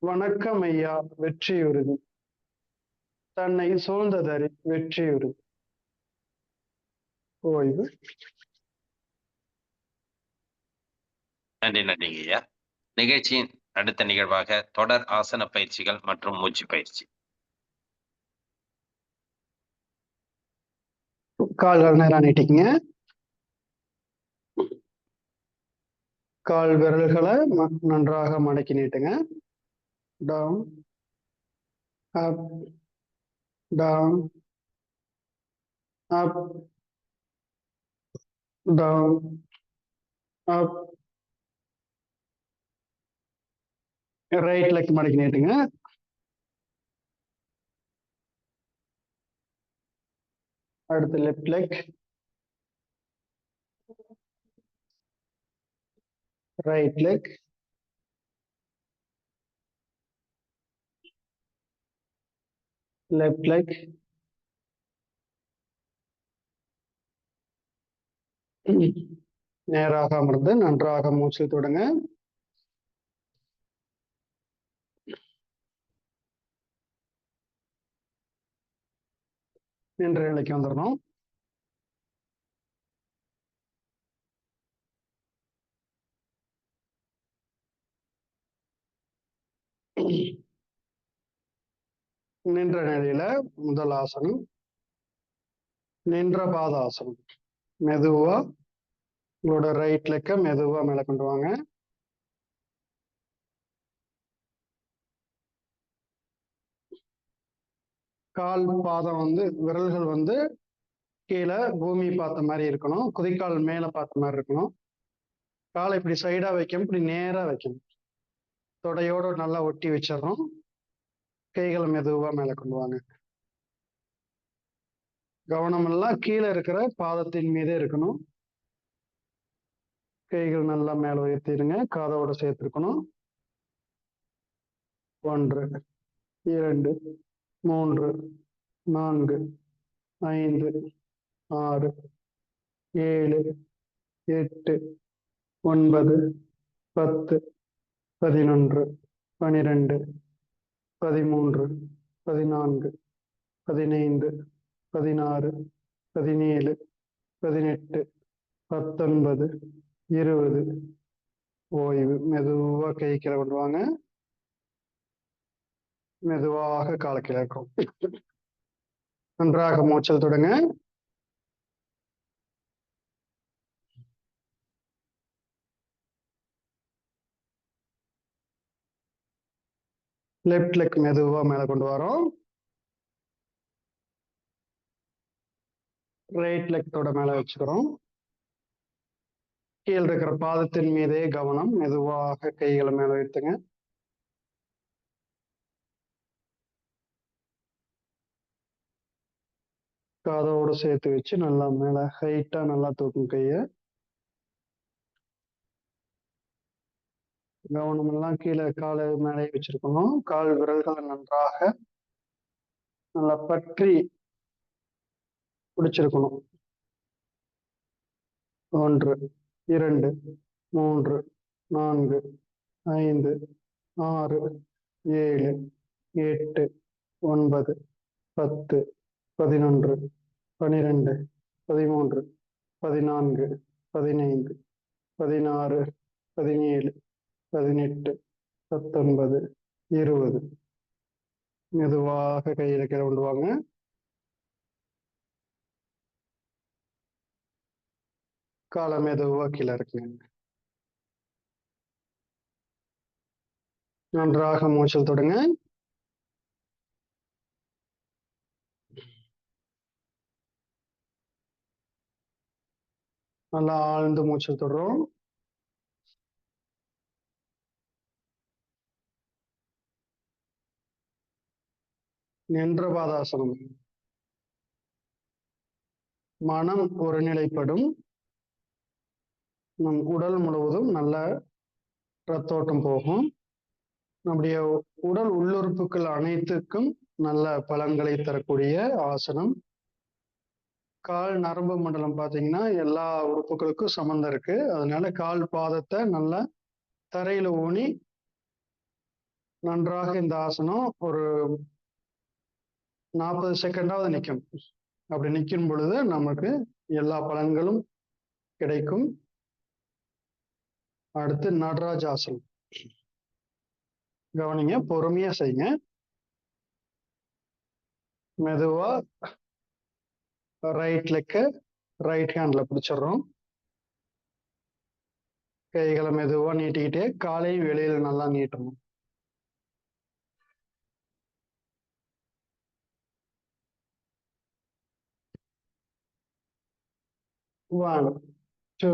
வணக்கம் ஐயா, வெற்றி உறுதி. தன்னை சூழ்ந்ததறி வெற்றி உறுதி. ஓய்வு. நன்றி நன்றிங்க ஐயா. நிகழ்ச்சியின் அடுத்த நிகழ்வாக தொடர் ஆசன பயிற்சிகள் மற்றும் மூச்சு பயிற்சி. கால்கள் நேரா நீட்டிக்கங்க. கால் விரல்களை நன்றாக மடக்கி நீட்டுங்க. Down, up, down, up, down, அப். ரைட் லெக் மடக்கி நீட்டுங்க. அடுத்து left leg, right leg, left leg, நேராக அமர்ந்து நன்றாக மூச்சில் தொடுங்க. நின்ற நிலைக்கு வந்துடணும். நின்ற நிலையில முதல் ஆசனம் நின்ற பாதாசனம். மெதுவா உங்களோட ரைட் லெக்க மெதுவா மேல கொண்டு வாங்க. கால் பாதம் விரல்கள் கீழே பூமி பார்த்த மாதிரி இருக்கணும். குதிக்கால் மேல பார்த்த மாதிரி இருக்கணும். காலை இப்படி சைடா வைக்கணும், இப்படி நேரா வைக்கணும். தொடையோட நல்லா ஒட்டி வச்சிடறோம். கைகளை மெதுவா மேல கொண்டு வாங்க. கவனம் எல்லாம் கீழே இருக்கிற பாதத்தின் மீதே இருக்கணும். கைகள் நல்லா மேல உயர்த்திடுங்க, காதோட சேர்த்திருக்கணும். 1 2 3 4 5 6 7 8 9 10 11 12 13 14 15 16 17 18 19 20. ஓய்வு. மெதுவா கை கீழே கொண்டு வாங்க. மெதுவாக காலை கீழே இருக்கும். நன்றாக மூச்சல் தொடங்க. லெஃப்ட் லெக் மெதுவா மேல கொண்டு வரோம். ரைட் லெக்கோட மேல வச்சுக்கிறோம். கீழே இருக்கிற பாதத்தின் மீதே கவனம். மெதுவாக கைகளை மேல வைத்துங்க. காதோடு சேர்த்து வச்சு நல்லா மேல ஹைட்டா நல்லா தூக்கும் கைய. கவனம் எல்லாம் கீழே காலை மேலே வச்சிருக்கணும். கால் விரல்களை நன்றாக நல்லா பற்றி பிடிச்சிருக்கணும். 1 2 3 4 5 6 7 8 9 10 11 12 13 14 15 16 17 18 19 20. மெதுவாக கையில கீழே கொண்டு வாங்க. காலை மெதுவா கீழே இருக்குங்க. நன்றாக மூச்சல் தொடுங்க. நல்லா ஆழ்ந்து மூச்சல் தொடுறோம். நின்ற பாதாசனம். மனம் ஒருநிலைப்படும். நம் உடல் முழுவதும் நல்ல ரத்தோட்டம் போகும். நம்முடைய உடல் உள்ளுறுப்புகள் அனைத்துக்கும் நல்ல பலன்களை தரக்கூடிய ஆசனம். கால் நரம்பு மண்டலம் பார்த்தீங்கன்னா எல்லா உறுப்புகளுக்கும் சம்மந்தம் இருக்கு. அதனால கால் பாதத்தை நல்லா தரையில ஊனி நன்றாக இந்த ஆசனம் ஒரு 40 செகண்டாவது நிற்கும். அப்படி நிற்கும் பொழுது நமக்கு எல்லா பலன்களும் கிடைக்கும். அடுத்து நடராஜ ஆசனம். கவனிங்க, பொறுமையா செய்யுங்க. மெதுவா ரைட் லெக்க ரைட் ஹேண்ட்ல பிடிச்சிடுறோம். கைகளை மெதுவா நீட்டிக்கிட்டே காலையும் வெளியில நல்லா நீட்டணும். One, 2,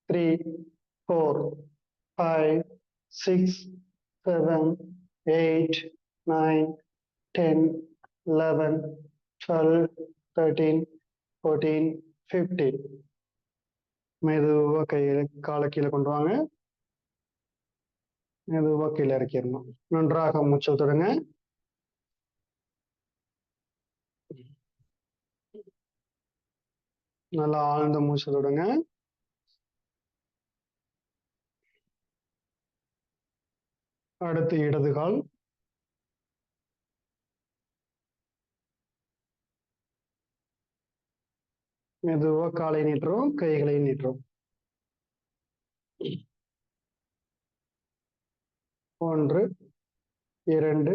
3, 4, 5, 6, 7, 8, 9, 10, 11, 12, 13, 14, 15. மெதுவா காலை கீழே கொண்டு வாங்க. மெதுவா கீழே இறக்கிடணும். நன்றாக மூச்சல் தொடுங்க. நல்லா ஆழ்ந்த மூச்சல் தொடுங்க. அடுத்து இடது கால். மெதுவா காலை நீட்டுறோம், கைகளை நீட்டுறோம். 1 2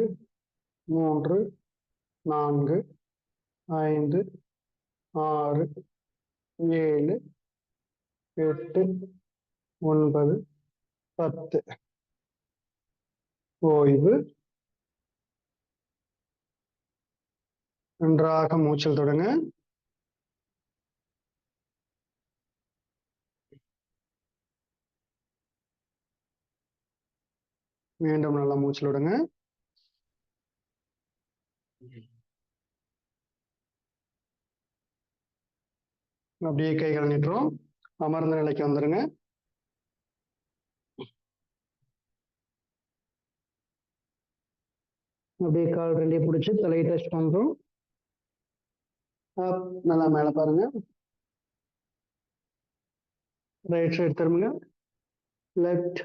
3 4 5 6 7 8 9 10. ஓய்வு. நன்றாக மூச்சல் தொடங்க. மீண்டும் நல்லா மூச்சல் விடுங்க. அப்படியே கைகள் நீட்டுறோம். அமர்ந்த நிலைக்கு வந்துருங்க. அப்படியே கால் ரெண்டையும் பிடிச்சி தலையை டச் பண்றோம். நல்லா மேல பாருங்க. ரைட் சைடு திரும்புங்க. லெஃப்ட்.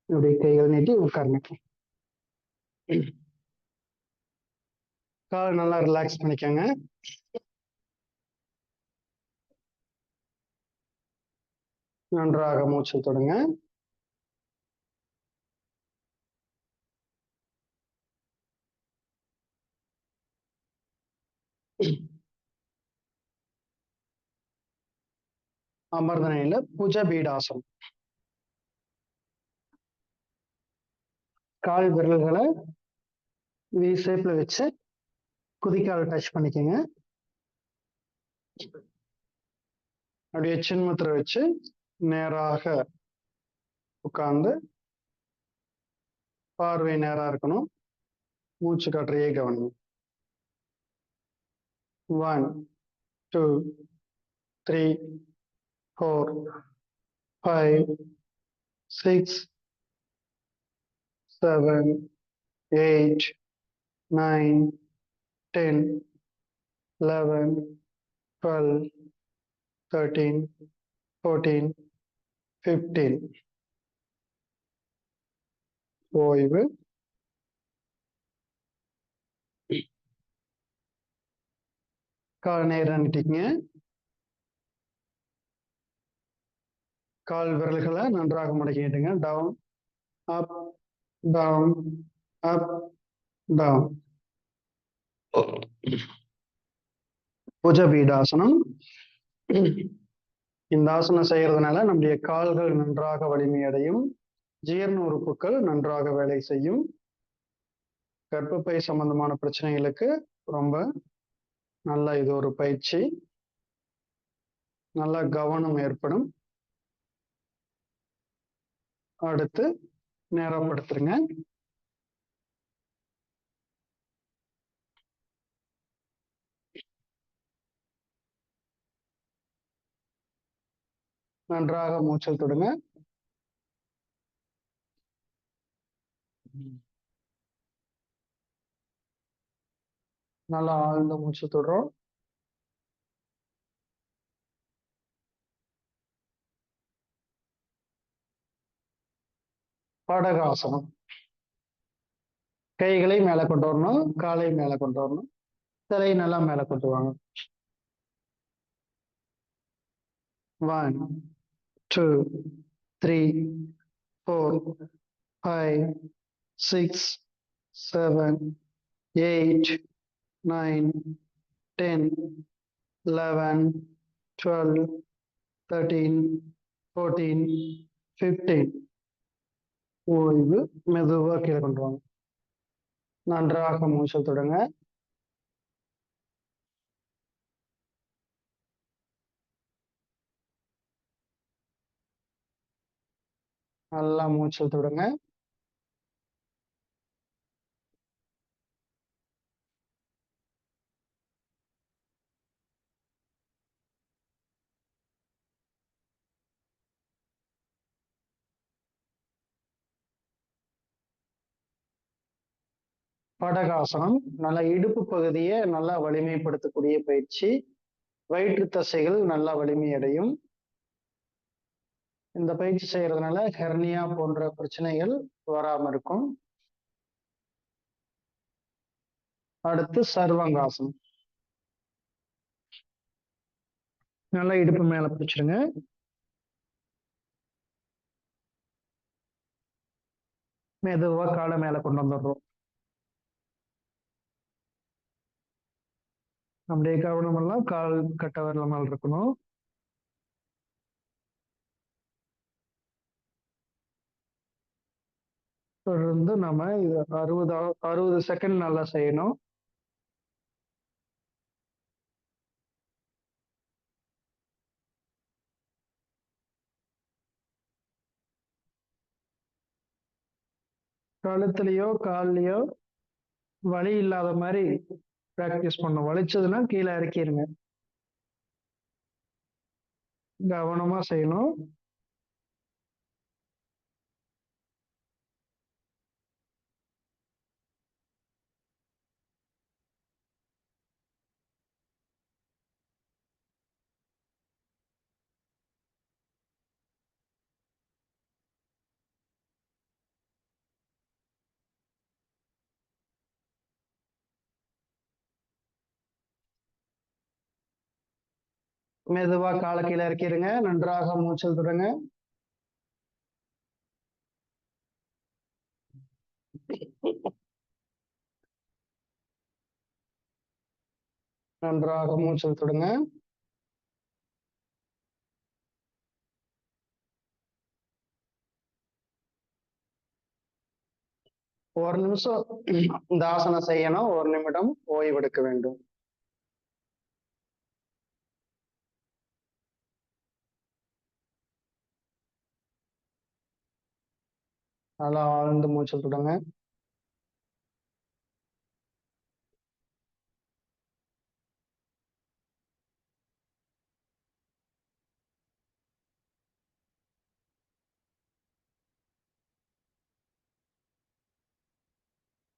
அப்படியே கைகள் நீட்டி உட்காருங்க. கால் நல்லா ரிலாக்ஸ் பண்ணிக்கோங்க. நன்றாக மூச்சல் தொடுங்க. அமர்ந்த நிலையில புஜபீடாசனம். கால் விரல்களை வி ஷேப்ல வச்சு குதிக்கால் டச் பண்ணிக்கோங்க. அப்படியே சின்முத்திரை வச்சு நேராக உட்கார்ந்து பார்வை நேரா இருக்கணும். மூச்சு காற்றையே கவனிங்க. 1 2 3 4 5 6 7 8 9 10 11 12 13 14 15. ஓய்வு. கால் நேரா நீட்டிங்க. கால் விரல்களை நன்றாக மடக்கிட்டுங்க. Down up down up down. புஜபீடாசனம். இந்த ஆசனம் செய்யறதுனால நம்முடைய கால்கள் நன்றாக வலிமையடையும், ஜீரண உறுப்புகள் நன்றாக வேலை செய்யும், கர்ப்பப்பை சம்பந்தமான பிரச்சனைகளுக்கு ரொம்ப நல்ல இது ஒரு பயிற்சி. நல்ல கவனம் ஏற்படும். அடுத்து நேரப்படுத்துருங்க. நன்றாக மூச்சல் தொடுங்க. நல்லா ஆழ்ந்த மூச்சு தொடுறோம். படகாசனம். கைகளை மேல கொண்டு வரணும், காலை மேல கொண்டு வரணும், தலை நல்லா மேல கொண்டு வாங்க. 1 2 3 4 5 6 7 8 9 10 11 12 13 14 15. ஓய்வு. மெதுவா கீழே கொண்டு வாங்க. நன்றாக மூச்சல் தொடங்க. நல்லா மூச்சல் தொடங்க. படகாசனம் நல்லா இடுப்பு பகுதியை நல்லா வலிமைப்படுத்தக்கூடிய பயிற்சி. வயிற்று தசைகள் நல்லா வலிமை அடையும். இந்த பயிற்சி செய்யறதுனால ஹெர்னியா போன்ற பிரச்சனைகள் வராம இருக்கும். அடுத்து சர்வாங்காசனம். நல்லா இடுப்பு மேல பிடிச்சிருங்க. மெதுவா காலை மேல கொண்டு வந்துடுறோம். அப்படியே கவனம் எல்லாம் கால் கட்ட விரல் மேல இருக்கணும். தொடர்ந்து நம்ம இது 60 செகண்ட் நல்லா செய்யணும். கழுத்துலயோ கால்லயோ வலி இல்லாத மாதிரி பிராக்டிஸ் பண்ணும். வலிச்சதுன்னா கீழே இறக்கிருங்க. கவனமா செய்யணும். மெதுவா காலை கீழே இறக்கிருங்க. நன்றாக மூச்சல் தொடங்க. நன்றாக மூச்சல் தொடங்க. ஒரு நிமிஷம் இந்த ஆசனம் செய்யணும். 1 நிமிடம் ஓய்வெடுக்க வேண்டும். நல்லா ஆழ்ந்து மூச்சு விடுங்க.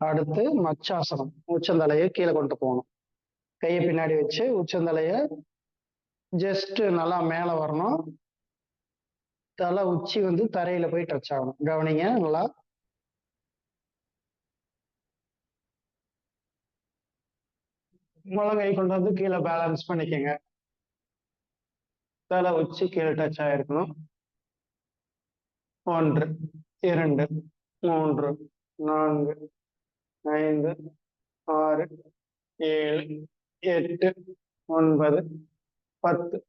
அடுத்து மச்சாசனம். உச்சந்தலையை கீழே கொண்டு போகணும். கையை பின்னாடி வச்சு உச்சந்தலைய ஜஸ்ட் நல்லா மேல வரணும். தலை உச்சி வந்து தரையில போய் டச் ஆகணும். கவனிங்க நல்லா. முழங்கை கொண்டு வந்து கீழே பேலன்ஸ் பண்ணிக்கங்க. தலை உச்சி கீழே டச் ஆயிருக்கணும். 1 2 3 4 5 6 7 8 9 10.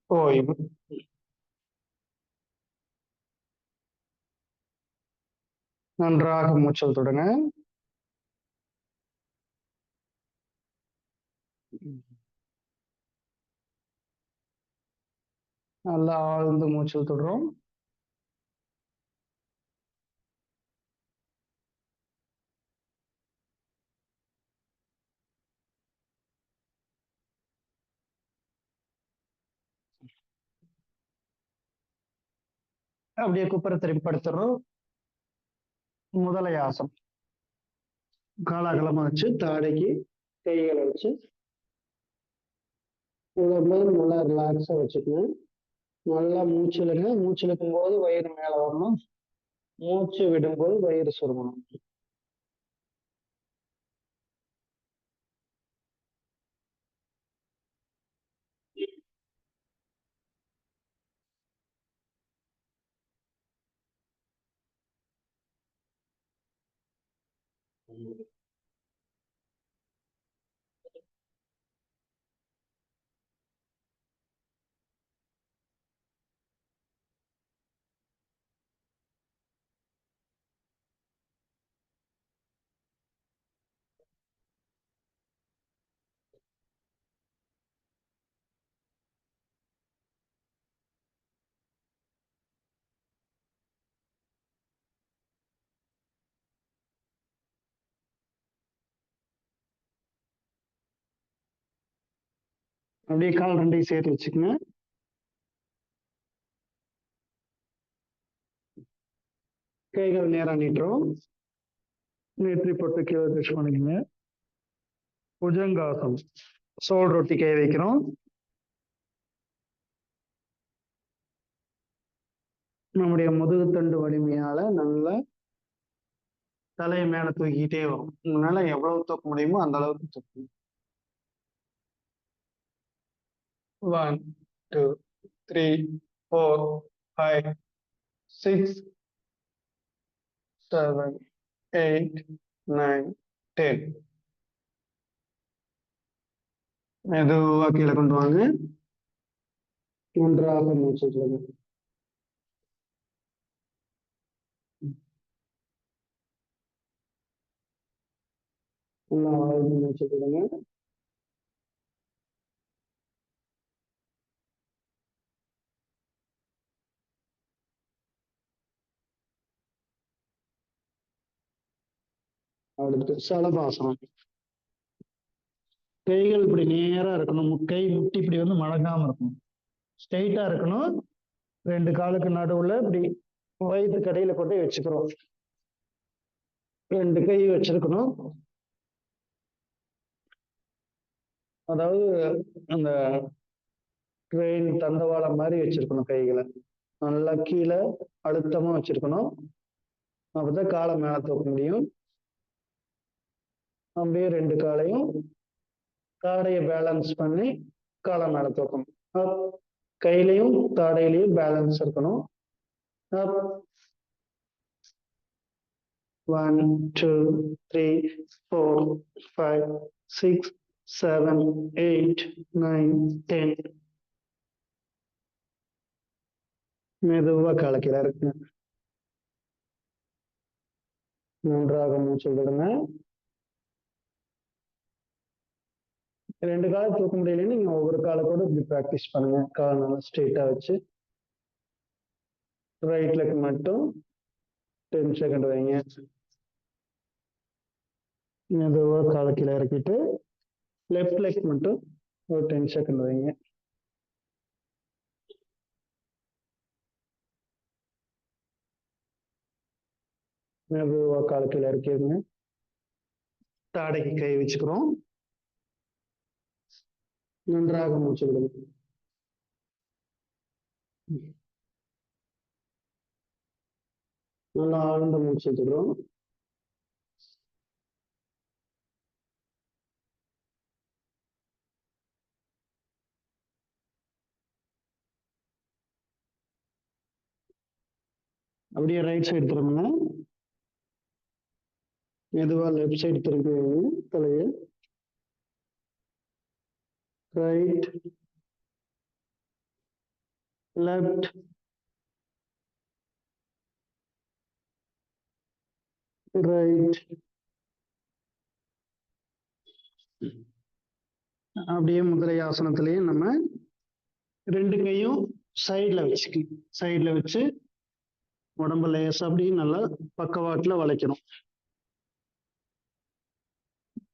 ஓய்வு. நன்றாக மூச்சல் தொடுங்க. நல்லா ஆழ்ந்து மூச்சல் தொடுறோம். அப்படியே குப்புற திரும்பி படுத்துறோம். முதலையாசம். காலாகலமா வச்சு தாடைக்கு கைகளை வச்சு உடம்பு நல்லா ரிலாக்ஸா வச்சுக்கணும். நல்லா மூச்சு இழுங்க. மூச்சு இழுக்கும் போது வயிறு மேல வரணும். மூச்சு விடும்போது வயிறு சுருங்கணும். அப்படியே கால் ரெண்டையும் சேர்த்து வச்சுக்கோங்க. கைகள் நேரா நீட்டுறோம். நெற்றி போட்டு கீழே டச் பண்ணிக்கங்க. புஜங்காசம். சோல் ரொட்டி கை வைக்கிறோம். நம்முடைய முதுகுத்தண்டு வலிமையால நல்லா தலையை மேல தூக்கிக்கிட்டே வரும். உங்களால எவ்வளவு தூக்க முடியுமோ அந்த அளவுக்கு தூக்கணும். 1 2 3 4 5 6 7 8 9 10. மெதுவா கீழே கொண்டு வாங்க. நன்றாக மூச்சு விடுங்க. நல்லா ஆழ்ந்து மூச்சு விடுங்க. அடுத்து சலபாசனம். கைகள் இப்படி நேரா இருக்கணும். கை முட்டி இப்படி வந்து மடங்காம இருக்கணும். ஸ்ட்ரெயிட்டா இருக்கணும். 2 காலுக்கு நடுவுல இப்படி வயிற்று கடையில கொண்டு போய் வச்சுக்கிறோம். 2 கை வச்சிருக்கணும். அதாவது அந்த ட்ரெயின் தண்டவாளம் மாதிரி வச்சிருக்கணும். கைகளை நல்லா கீழே அழுத்தமா வச்சிருக்கணும். அப்பதான் காலை மேல தூக்க முடியும். அப்படியே 2 காலையும் தாடையை பேலன்ஸ் பண்ணி காலை மேல தூக்கணும். கையிலையும் தாடையிலையும் பேலன்ஸ் இருக்கணும். 1 2 3 4 5 6 7 8 9 10. மெதுவா காலை கீழே இருக்கு. நன்றாக மூச்சு விடுங்க. 2 காலை தூக்க முடியலன்னு நீங்க ஒவ்வொரு காலை கூட இப்படி ப்ராக்டிஸ் பண்ணுங்க. கால் நல்லா ஸ்ட்ரெயிட்டா வச்சு ரைட் லெக் மட்டும் 10 செகண்ட் வைங்க. மெதுவா காலை கீழே இறக்கிட்டு லெஃப்ட் லெக் மட்டும் ஒரு 10 செகண்ட் வைங்க. மெதுவா காலை கீழே இறக்கிடுங்க. தாடைக்கு கை வச்சுக்கிறோம். நன்றாக மூச்சு விடுங்க. நல்லா ஆழ்ந்த மூச்சு எடுத்துக்கிறோம். அப்படியே ரைட் சைடு திரும்புங்க. மெதுவா லெஃப்ட் சைடு திரும்பி வைங்க தலையை. Right left right. அப்படியே முதலை ஆசனத்திலேயே நம்ம 2 கையும் சைட்ல வச்சுக்கணும். சைட்ல வச்சு உடம்பு லேசா அப்படி நல்லா பக்கவாட்டுல வளைக்கணும்.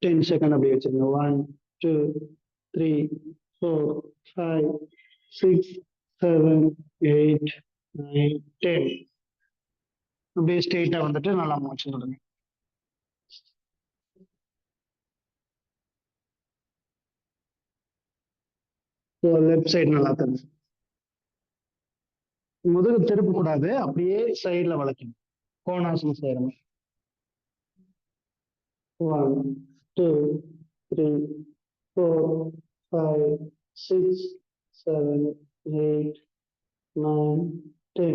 10 செகண்ட் அப்படி வச்சிருங்க. 1 2 3 4 5 6 7 8 9 10. அப்படியே ஸ்ட்ரெயிட்டா வந்துட்டு நல்லா மூச்சு விடுங்க. லெஃப்ட் சைடு நல்லா தருங்க. முதுகு திருப்ப கூடாது, அப்படியே சைட்ல வளைக்கணும். கோணாசனம் செய்யறோம். 1 2 3 4 5 6 7 8 9 10.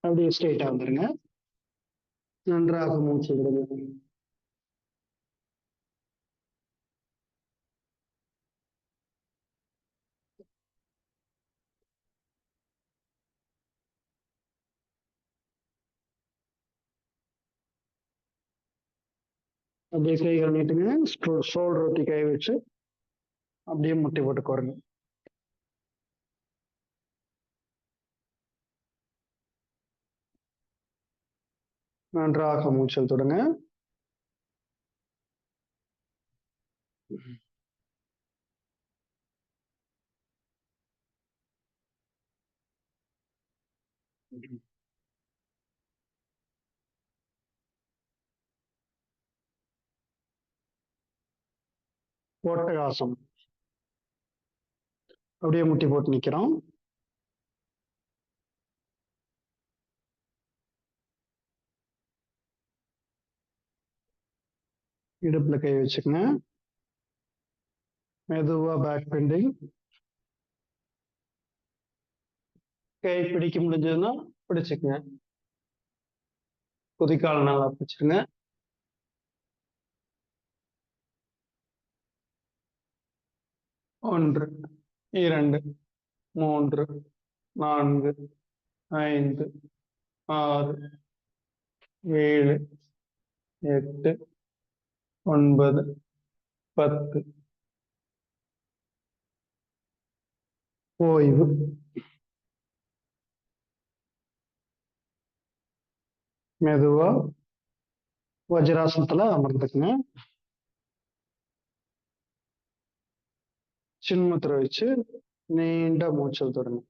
அப்படியே ஸ்ட்ரெயிட்டா வந்துருங்க. நன்றாக மூச்சு விடுங்க. அப்படியே கைகள் நீட்டுங்க. ஷோல்டர் ஒட்டி கை வச்சு அப்படியே முட்டி போட்டு கோருங்க. நன்றாக மூச்சல் தொடுங்க. ஒட்டகாசம். அப்படியே முட்டி போட்டு நிக்கிறோம். இடுப்புல கை வச்சுக்கங்க. மெதுவா பேக் பெண்டிங். கை பிடிக்க முடிஞ்சதுன்னா பிடிச்சுக்கங்க. குதிக்கால் நல்லா பிடிச்சிருங்க. ஒன்று 2 3 4 5 6 7 8 9 10. ஓய்வு. மெதுவா வஜ்ராசனத்துல அமர்ந்துக்குங்க. சின்முத்திரை வச்சு நீண்ட மூச்சல் தொடங்க.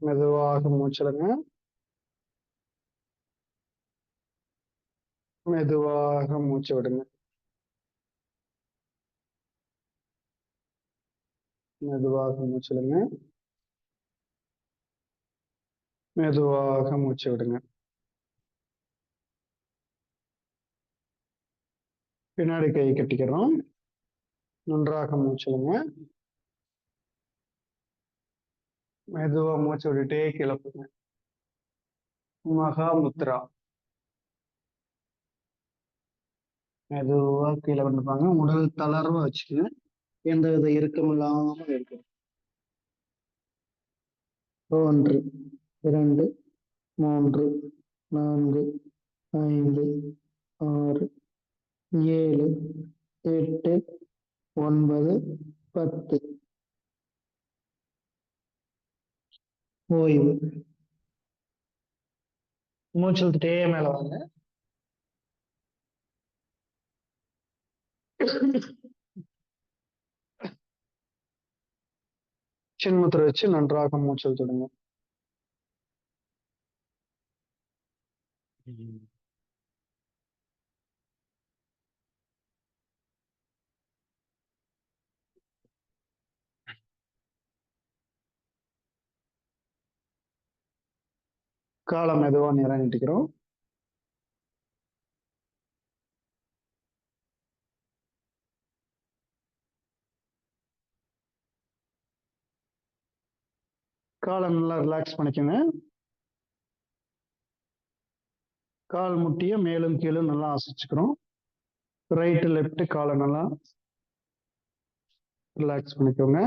மெதுவாக மூச்சலுங்க. மெதுவாக மூச்சு விடுங்க. மெதுவாக மூச்சலுங்க. மெதுவாக மூச்சு விடுங்க. பின்னாடி கை கட்டிக்கிறோம். நன்றாக மூச்சலுங்க. மெதுவா மூச்சு விட்டுட்டே கீழே போங்க. மகாமுத்ரா. மெதுவா கீழே வந்துப்பாங்க. உடல் தளர்வா வச்சுக்கங்க. எந்த வித இறுக்கம் இல்லாமல் இருக்கு. 1 2 3, 4, 5, 6, 7, 8, 9, 10. ஓய்வு. மூச்சு இழுத்துட்டே மேல வாங்க. சின்முத்திரை வச்சு நன்றாக மூச்சு இழுத்துடுங்க. காலை மெதுவா நேரா நீட்டிக்கிறோம். காலை நல்லா ரிலாக்ஸ் பண்ணிக்கோங்க. கால் முட்டிய மேலும் கீழும் நல்லா அசைச்சுக்கிறோம். ரைட்டு லெஃப்ட் காலை நல்லா ரிலாக்ஸ் பண்ணிக்கோங்க.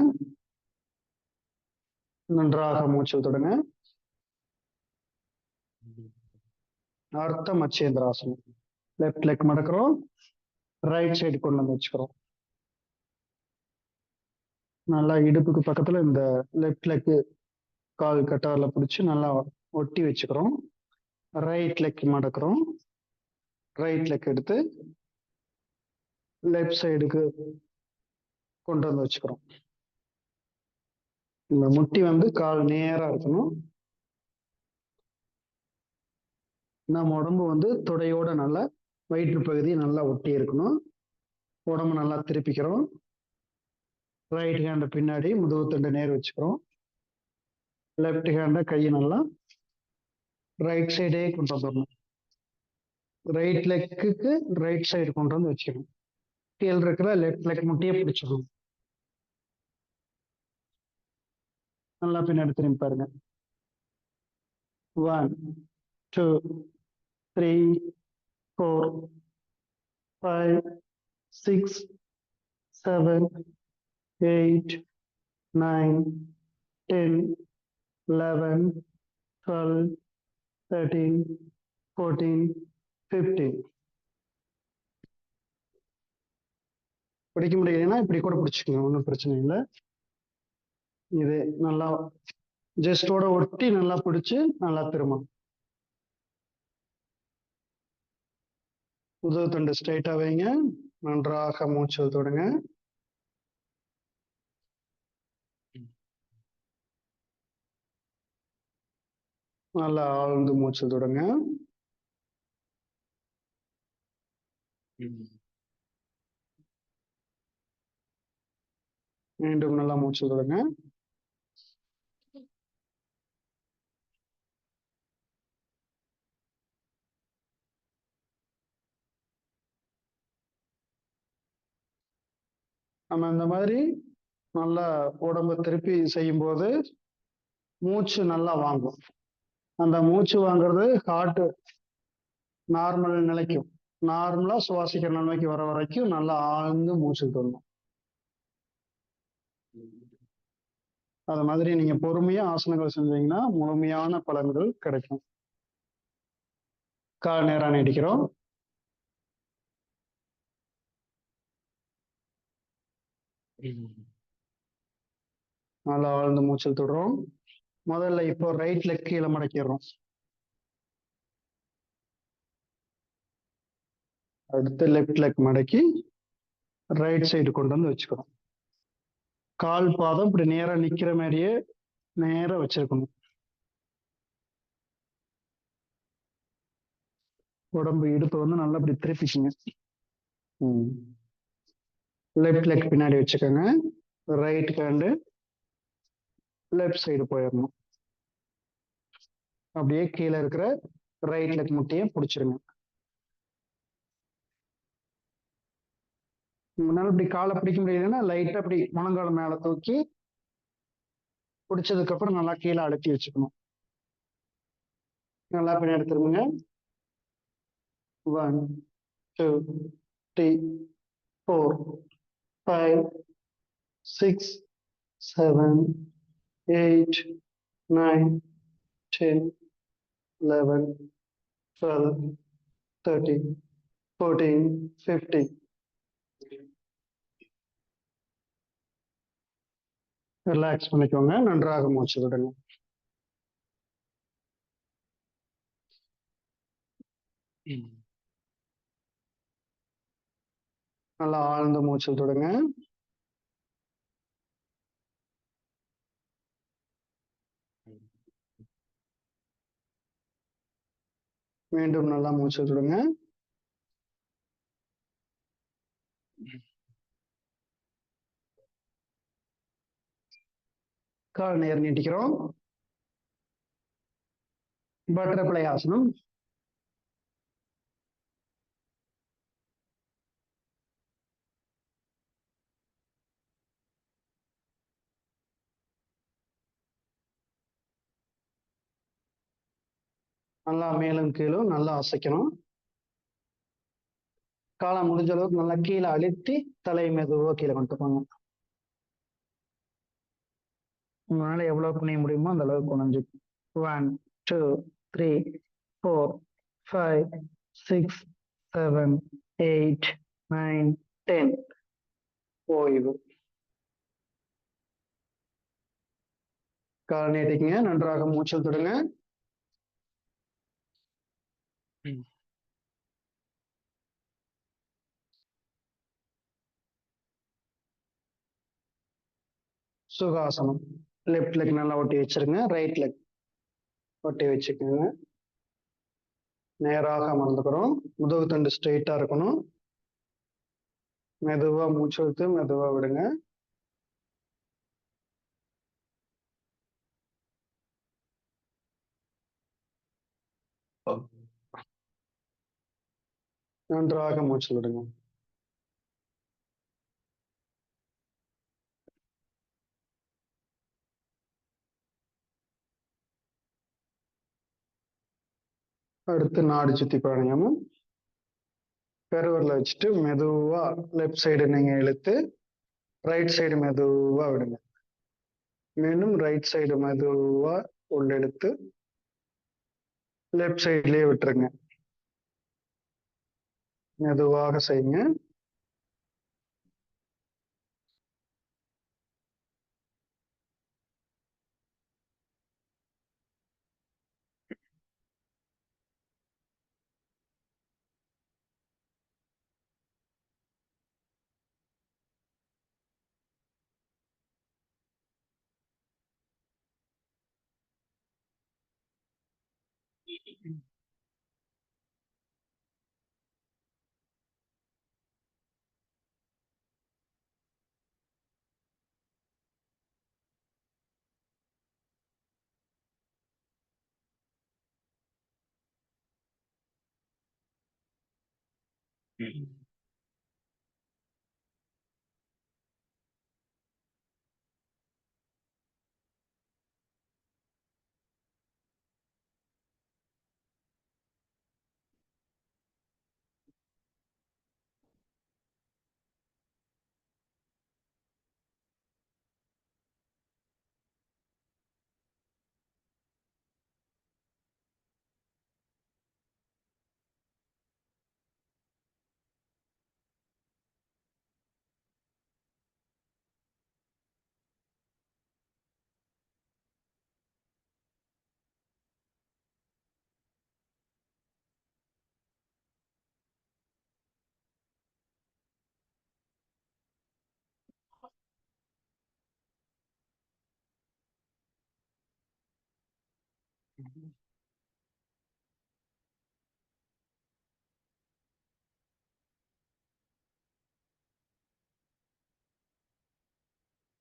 நன்றாக மூச்சு தொடங்க. அர்த்த மச்சேந்திராசனம். லெஃப்ட் லெக் மடக்கிறோம், ரைட் சைடு கொண்டு வந்து வச்சுக்கிறோம். நல்லா இடுப்புக்கு பக்கத்துல இந்த லெஃப்ட் லெக் கால் கட்டாரில் பிடிச்சி நல்லா ஒட்டி வச்சுக்கிறோம். ரைட் லெக் மடக்கிறோம். ரைட் லெக் எடுத்து லெஃப்ட் சைடுக்கு கொண்டு வந்து வச்சுக்கிறோம். இந்த முட்டி வந்து கால் நேரா இருக்கணும். நம்ம உடம்பு வந்து தொடையோட நல்லா வயிற்று பகுதி நல்லா ஒட்டி இருக்கணும். உடம்பு நல்லா திருப்பிக்கிறோம். ரைட் ஹேண்டை பின்னாடி முதுகு தண்டை நேர் வச்சுக்கிறோம். லெஃப்ட் ஹேண்டை கையை நல்லா ரைட் சைடே கொண்டு வந்துடணும். ரைட் லெக்குக்கு ரைட் சைடு கொண்டு வந்து வச்சுக்கணும். கீழ் இருக்கிற லெஃப்ட் லெக் முட்டியே பிடிச்சிடணும். நல்லா பின்னாடி திரும்பி பாருங்க. 1, 2, 3, 4, 5, 6, 7, 8, 9, 10, 11, 12, 13, 14, 15. பிடிக்க முடியலைன்னா இப்படி கூட பிடிச்சிக்கோங்க, ஒன்றும் பிரச்சனை இல்லை. இது நல்லா ஜஸ்டோட ஒட்டி நல்லா பிடிச்சு நல்லா திரும்பணும். முதுகு தண்டு ஸ்ட்ரைட்டா வைங்க. நன்றாக மூச்சு தொடுங்க. நல்லா ஆழ்ந்து மூச்சு தொடுங்க. மீண்டும் நல்லா மூச்சு தொடுங்க. நம்ம இந்த மாதிரி நல்லா உடம்பு திருப்பி செய்யும் போது மூச்சு நல்லா வாங்கும். அந்த மூச்சு வாங்குறது ஹார்ட் நார்மல் நிலைக்கும், நார்மலா சுவாசிக்கிற நிலைக்கு வர வரைக்கும் நல்லா ஆழ்ந்து மூச்சு தொடணும். அது மாதிரி நீங்க பொறுமையா ஆசனங்கள் செஞ்சீங்கன்னா முழுமையான பலன்கள் கிடைக்கும். கால் நேரா நீடிக்கிறோம். நல்லா ஆழ்ந்து மூச்சல் தொடுறோம். முதல்ல இப்போ ரைட் லெக் கீழே மடக்கிடுறோம். அடுத்து லெஃப்ட் லெக் மடக்கி ரைட் சைடு கொண்டு வந்து வச்சுக்கிறோம். கால் பாதம் இப்படி நேரா நிக்கிற மாதிரியே நேரா வச்சிருக்கணும். உடம்பு இடுப்பு வந்து நல்லா இப்படி திருப்பிக்குங்க. லெஃப்ட் லெக் பின்னாடி வச்சுக்கோங்க. ரைட் ஹேண்டு லெஃப்ட் சைடு போயிடணும். அப்படியே கீழே இருக்கிற ரைட் லெக் முட்டையை பிடிச்சிருங்க. முன்னால இப்படி காலை பிடிக்க முடியலன்னா லைட்டா அப்படி முழங்கால மேல தூக்கி பிடிச்சதுக்கு அப்புறம் நல்லா கீழே அழுத்தி வச்சுக்கணும். நல்லா பின்னாடி திரும்புங்க. 1, 2, 3, 4, 5, 6, 7, 8, 9, 10, 11, 12, 13, 14, 15. ரிலாக்ஸ் பண்ணிக்கோங்க. நன்றாக மூச்சு விடுங்க. நல்லா ஆழ்ந்த மூச்சு விடுங்க. மீண்டும் நல்லா மூச்சு விடுங்க. கால் நேர் நீட்டிக்கிறோம். பட்டர்ஃப்ளை ஆசனம். நல்லா மேலும் கீழும் நல்லா அசைக்கணும். காலை முடிஞ்ச அளவுக்கு நல்லா கீழே அழுத்தி தலை மெதுவா கீழே கொண்டு போங்க. உங்களால எவ்வளவு குனிய முடியுமோ அந்த அளவுக்கு குனிஞ்சு. 1, 2, 3, 4, 5, 6, 7, 8, 9, 10. ஓய்வு. கால் நீட்டிக்கங்க. நன்றாக மூச்சு விடுங்க. சுகாசனம். லெஃப்ட் லெக் நல்லா ஒட்டி வச்சிருங்க. ரைட் லெக் ஒட்டி வச்சுக்கோங்க. நேராக அமர்ந்துக்கிறோம். முதுகு தண்டு ஸ்ட்ரெயிட்டா இருக்கணும். மெதுவா மூச்சு விட்டு மெதுவா விடுங்க. நன்றாக மூச்சு விடுங்க. அடுத்து நாடி சுத்தி பிராணாயாமம். பெருவரில் வச்சுட்டு மெதுவா லெஃப்ட் சைடு நீங்க இழுத்து ரைட் சைடு மெதுவா விடுங்க. மீண்டும் ரைட் சைடு மெதுவா உள்ளெடுத்து லெஃப்ட் சைட்லயே விட்டுருங்க. மெதுவாக செய்யுங்க.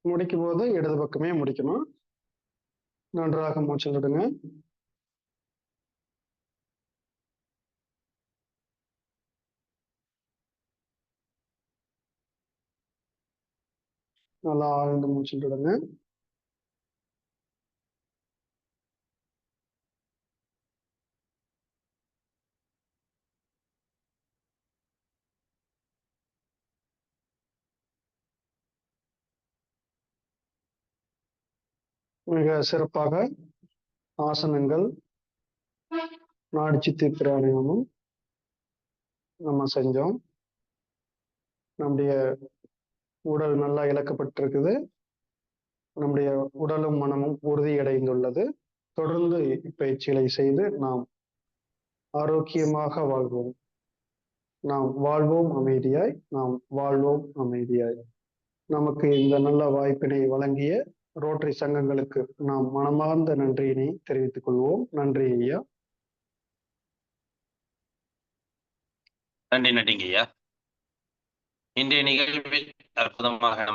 முடிக்கும் போது இடது பக்கமே முடிக்கணும். நன்றாக மூச்சு விடுங்க. நல்லா ஆழ்ந்து மூச்சு விடுங்க. மிக சிறப்பாக ஆசனங்கள் நாடி சித்தி பிராணாயாமம் நம்ம செஞ்சோம். நம்முடைய உடல் நல்லா இழக்கப்பட்டிருக்குது. நம்முடைய உடலும் மனமும் உறுதியடைந்துள்ளது. தொடர்ந்து இப்பயிற்சிகளை செய்து நாம் ஆரோக்கியமாக வாழ்வோம். நாம் வாழ்வோம் அமைதியாய், நாம் வாழ்வோம் அமைதியாய். நமக்கு இந்த நல்ல வாய்ப்பினை வழங்கிய ரோட்டரி சங்கங்களுக்கு நாம் மனமார்ந்த நன்றியினை தெரிவித்துக் கொள்வோம். நன்றி ஐயா. நன்றி நன்றிங்க ஐயா. இன்றைய நிகழ்வில் அற்புதமாக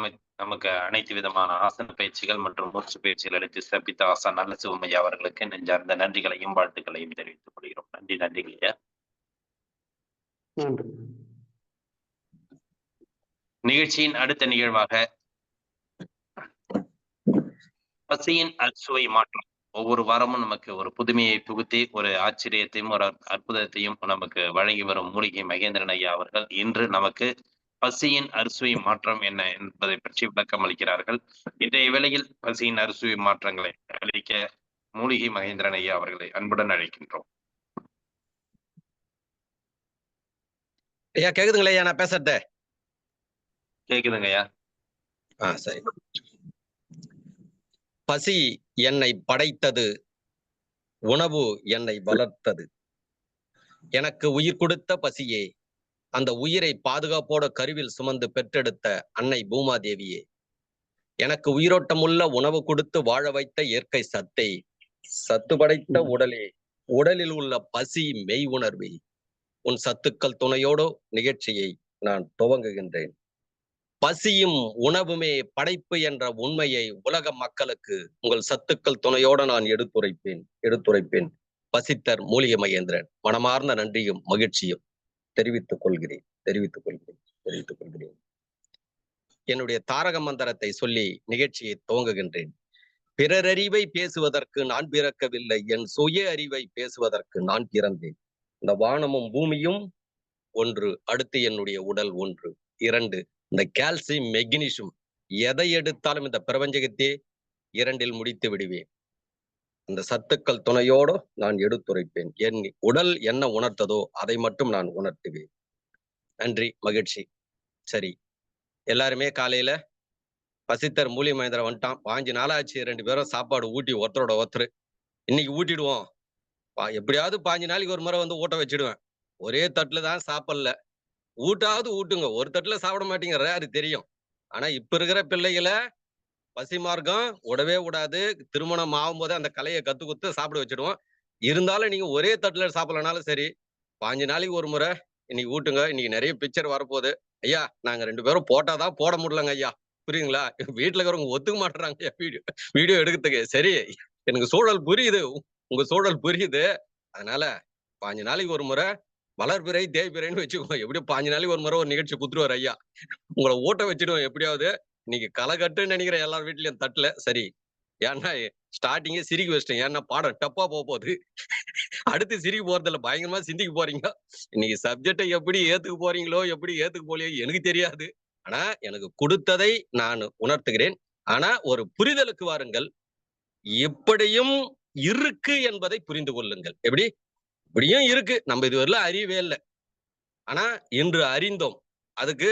நமக்கு அனைத்து விதமான ஆசன பயிற்சிகள் மற்றும் மூச்சு பயிற்சிகள் அளித்து சிறப்பித்த ஆசான் நல்ல சிவமையா அவர்களுக்கு நெஞ்சார்ந்த நன்றிகளையும் வாழ்த்துக்களையும் தெரிவித்துக் கொள்கிறோம். நன்றி நன்றிங்க ஐயா. நன்றி. நிகழ்ச்சியின் அடுத்த நிகழ்வாக பசியின் அறுசுவை மாற்றம். ஒவ்வொரு வாரமும் நமக்கு ஒரு புதுமையை புகுத்தி ஒரு ஆச்சரியத்தையும் ஒரு அற்புதத்தையும் நமக்கு வழங்கி வரும் மூலிகை மகேந்திரன் ஐயா அவர்கள் இன்று நமக்கு பசியின் அறுசுவை மாற்றம் என்ன என்பதை பற்றி விளக்கம் அளிக்கிறார்கள். இன்றைய வேளையில் பசியின் அறுசுவை மாற்றங்களை அளிக்க மூலிகை மகேந்திரன் ஐயா அவர்களை அன்புடன் அழைக்கின்றோம். ஐயா கேக்குதுங்களா ஐயா நான் பேசுறது? கேக்குதுங்க ஐயா. சரி. பசி என்னை படைத்தது, உணவு என்னை வளர்த்தது. எனக்கு உயிர் கொடுத்த பசியே, அந்த உயிரை பாதுகாப்போட கருவில் சுமந்து பெற்றெடுத்த அன்னை பூமாதேவியே, எனக்கு உயிரோட்டமுள்ள உணவு கொடுத்து வாழ வைத்த இயற்கை சத்தை, சத்து படைத்த உடலே, உடலில் உள்ள பசி மெய் உணர்வே, உன் சத்துக்கள் துணையோடு நிகழ்ச்சியை நான் துவங்குகின்றேன். பசியும் உணவுமே படைப்பு என்ற உண்மையை உலக மக்களுக்கு உங்கள் சத்துக்கள் துணையோடு நான் எடுத்துரைப்பேன். பசித்தர் மூலிகை மகேந்திரன் மனமார்ந்த நன்றியும் மகிழ்ச்சியும் தெரிவித்துக் கொள்கிறேன். என்னுடைய தாரக மந்திரத்தை சொல்லி நிகழ்ச்சியை துவங்குகின்றேன். பிறரறிவை பேசுவதற்கு நான் பிறக்கவில்லை, என் சுய அறிவை பேசுவதற்கு நான் பிறந்தேன். இந்த வானமும் பூமியும் ஒன்று, அடுத்து என்னுடைய உடல் ஒன்று. 2, இந்த கால்சியம் மெக்னீசியம் எதை எடுத்தாலும் இந்த பிரபஞ்சகத்தே 2இல் முடித்து விடுவேன். இந்த சத்துக்கள் துணையோடு நான் எடுத்துரைப்பேன். என் உடல் என்ன உணர்த்ததோ அதை மட்டும் நான் உணர்த்துவேன். நன்றி, மகிழ்ச்சி. சரி, எல்லாருமே காலையில பசித்தர் மூலிகை மகேந்திரன் வந்துட்டான். 5 நாளாச்சு 2 பேரும் சாப்பாடு ஊட்டி ஒருத்தரோட ஒருத்தர். இன்னைக்கு ஊட்டிடுவோம். எப்படியாவது 5 நாளைக்கு ஒரு முறை வந்து ஊட்ட வச்சிடுவேன். ஒரே தட்டுல தான் சாப்பிடல, ஊட்டாவது ஊட்டுங்க. ஒரு தட்டுல சாப்பிட மாட்டீங்க, அது தெரியும். ஆனா இப்ப இருக்கிற பிள்ளைகளை பசி மார்க்கம் விடவே விடாது. திருமணம் ஆகும் போதே அந்த கலையை கத்து கொடுத்து சாப்பிட வச்சிடுவோம். இருந்தாலும் நீங்க ஒரே தட்டுல சாப்பிடலனாலும் சரி, 5 நாளைக்கு ஒரு முறை இன்னைக்கு ஊட்டுங்க. இன்னைக்கு நிறைய பிக்சர் வரப்போகுது. ஐயா நாங்க 2 பேரும் போட்டாதான் போட முடியலங்க ஐயா, புரியுங்களா? வீட்டுல இருக்கிறவங்க ஒத்துக்க மாட்டுறாங்க வீடியோ எடுக்கிறதுக்கு. சரி, எனக்கு சூழல் புரியுது, உங்க சூழல் புரியுது. அதனால 5 நாளைக்கு ஒரு முறை வளர்பிறை தேய்பிறைன்னு வச்சுக்கோங்க. எப்படியும் 5 நாளைக்கு ஒரு முறை ஒரு நிகழ்ச்சி குத்துருவார் ஐயா. உங்களை ஊட்ட வச்சிடுவோம் எப்படியாவது. இன்னைக்கு களைகட்டுன்னு நினைக்கிறேன் எல்லார் வீட்லயும் தட்டுல. சரி, ஏன்னா ஸ்டார்டிங்கே சிரிக்க வச்சிட்டேன். ஏன்னா பாடம் டப்பா போகுது. அடுத்து சிரிக்க போறது இல்ல, பயங்கரமா சிந்திக்க போறீங்க. இன்னைக்கு சப்ஜெக்டை எப்படி ஏத்துக்க போறீங்களோ எப்படி ஏத்துக்க போலியோ எனக்கு தெரியாது. ஆனா எனக்கு கொடுத்ததை நான் உணர்த்துகிறேன். ஆனா ஒரு புரிதலுக்கு வாருங்கள். எப்படியும் இருக்கு என்பதை புரிந்து கொள்ளுங்கள். எப்படி இப்படியும் இருக்கு, நம்ம இதுவரையில அறியவே இல்லை. ஆனா இன்று அறிந்தோம். அதுக்கு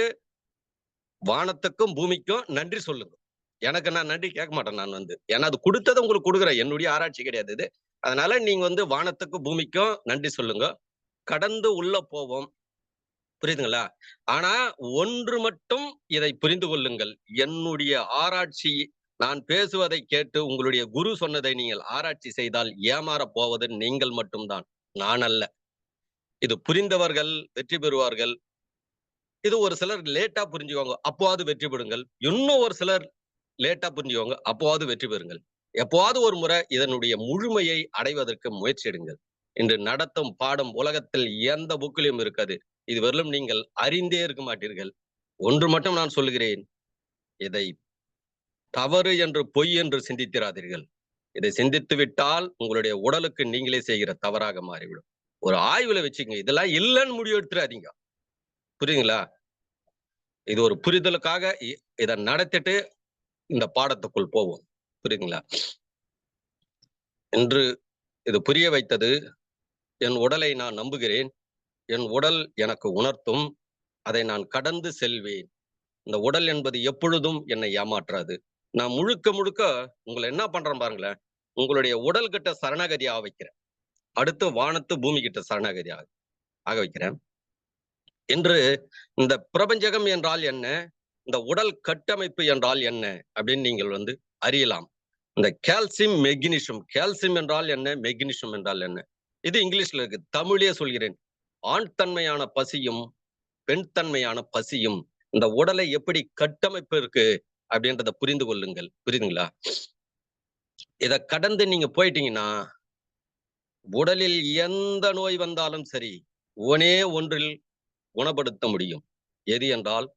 வானத்துக்கும் பூமிக்கும் நன்றி சொல்லுங்க. எனக்கு நான் நன்றி கேட்க மாட்டேன். நான் ஏன்னா அது கொடுத்ததை உங்களுக்கு கொடுக்குறேன், என்னுடைய ஆராய்ச்சி கிடையாது இது. அதனால நீங்க வானத்துக்கும் பூமிக்கும் நன்றி சொல்லுங்க. கடந்து உள்ள போவோம், புரியுதுங்களா? ஆனா ஒன்று மட்டும் இதை புரிந்து கொள்ளுங்கள். என்னுடைய ஆராய்ச்சி, நான் பேசுவதை கேட்டு உங்களுடைய குரு சொன்னதை நீங்கள் ஆராய்ச்சி செய்தால் ஏமாற போவது நீங்கள் மட்டும்தான், நான் அல்ல. இது புரிந்தவர்கள் வெற்றி பெறுவார்கள். இது ஒரு சிலர் லேட்டா புரிஞ்சுக்கோங்க, அப்போவாது வெற்றி பெறுங்கள். இன்னும் ஒரு சிலர் லேட்டா புரிஞ்சுக்கோங்க, அப்போவாது வெற்றி பெறுங்கள். எப்போவாது ஒரு முறை இதனுடைய முழுமையை அடைவதற்கு முயற்சி எடுங்கள். இன்று நடத்தும் பாடம் உலகத்தில் எந்த புக்கிலும் இருக்காது. இதுவரையிலும் நீங்கள் அறிந்தே இருக்க மாட்டீர்கள். ஒன்று மட்டும் நான் சொல்லுகிறேன், இதை தவறு என்று பொய் என்று சிந்தித்திராதீர்கள். இதை சிந்தித்து விட்டால் உங்களுடைய உடலுக்கு நீங்களே செய்கிற தவறாக மாறிவிடும். ஒரு ஆய்வுல வச்சுக்கோங்க, இதெல்லாம் இல்லைன்னு முடிவு எடுத்துறாதீங்க, புரியுதுங்களா? இது ஒரு புரிதலுக்காக இதை நடத்திட்டு இந்த பாடத்துக்குள் போவோம், புரியுதுங்களா? என்று இது புரிய வைத்தது என் உடலை நான் நம்புகிறேன். என் உடல் எனக்கு உணர்த்தும். அதை நான் கடந்து செல்வேன். இந்த உடல் என்பது எப்பொழுதும் என்னை ஏமாற்றாது. நான் முழுக்க முழுக்க உங்களை என்ன பண்றேன் பாருங்களேன். உங்களுடைய உடல் கிட்ட சரணாகதி ஆக வைக்கிறேன். அடுத்து வானத்து பூமி கிட்ட சரணாகதி ஆக வைக்கிறேன். இன்று இந்த பிரபஞ்சகம் என்றால் என்ன? இந்த உடல் கட்டமைப்பு என்றால் என்ன அப்படின்னு நீங்கள் அறியலாம். இந்த கால்சியம் மெக்னீசியம், கால்சியம் என்றால் என்ன, மெக்னீசியம் என்றால் என்ன? இது இங்கிலீஷ்ல இருக்கு. தமிழே சொல்கிறேன். ஆண் தன்மையான பசியும் பெண் தன்மையான பசியும் இந்த உடலை எப்படி கட்டமைப்பு இருக்கு அப்படின்றத புரிந்து கொள்ளுங்கள். புரியுதுங்களா? இத கடந்து நீங்க போயிட்டீங்கன்னா உடலில் எந்த நோய் வந்தாலும் சரி ஒரே ஒன்றில் குணப்படுத்த முடியும். எது என்றால்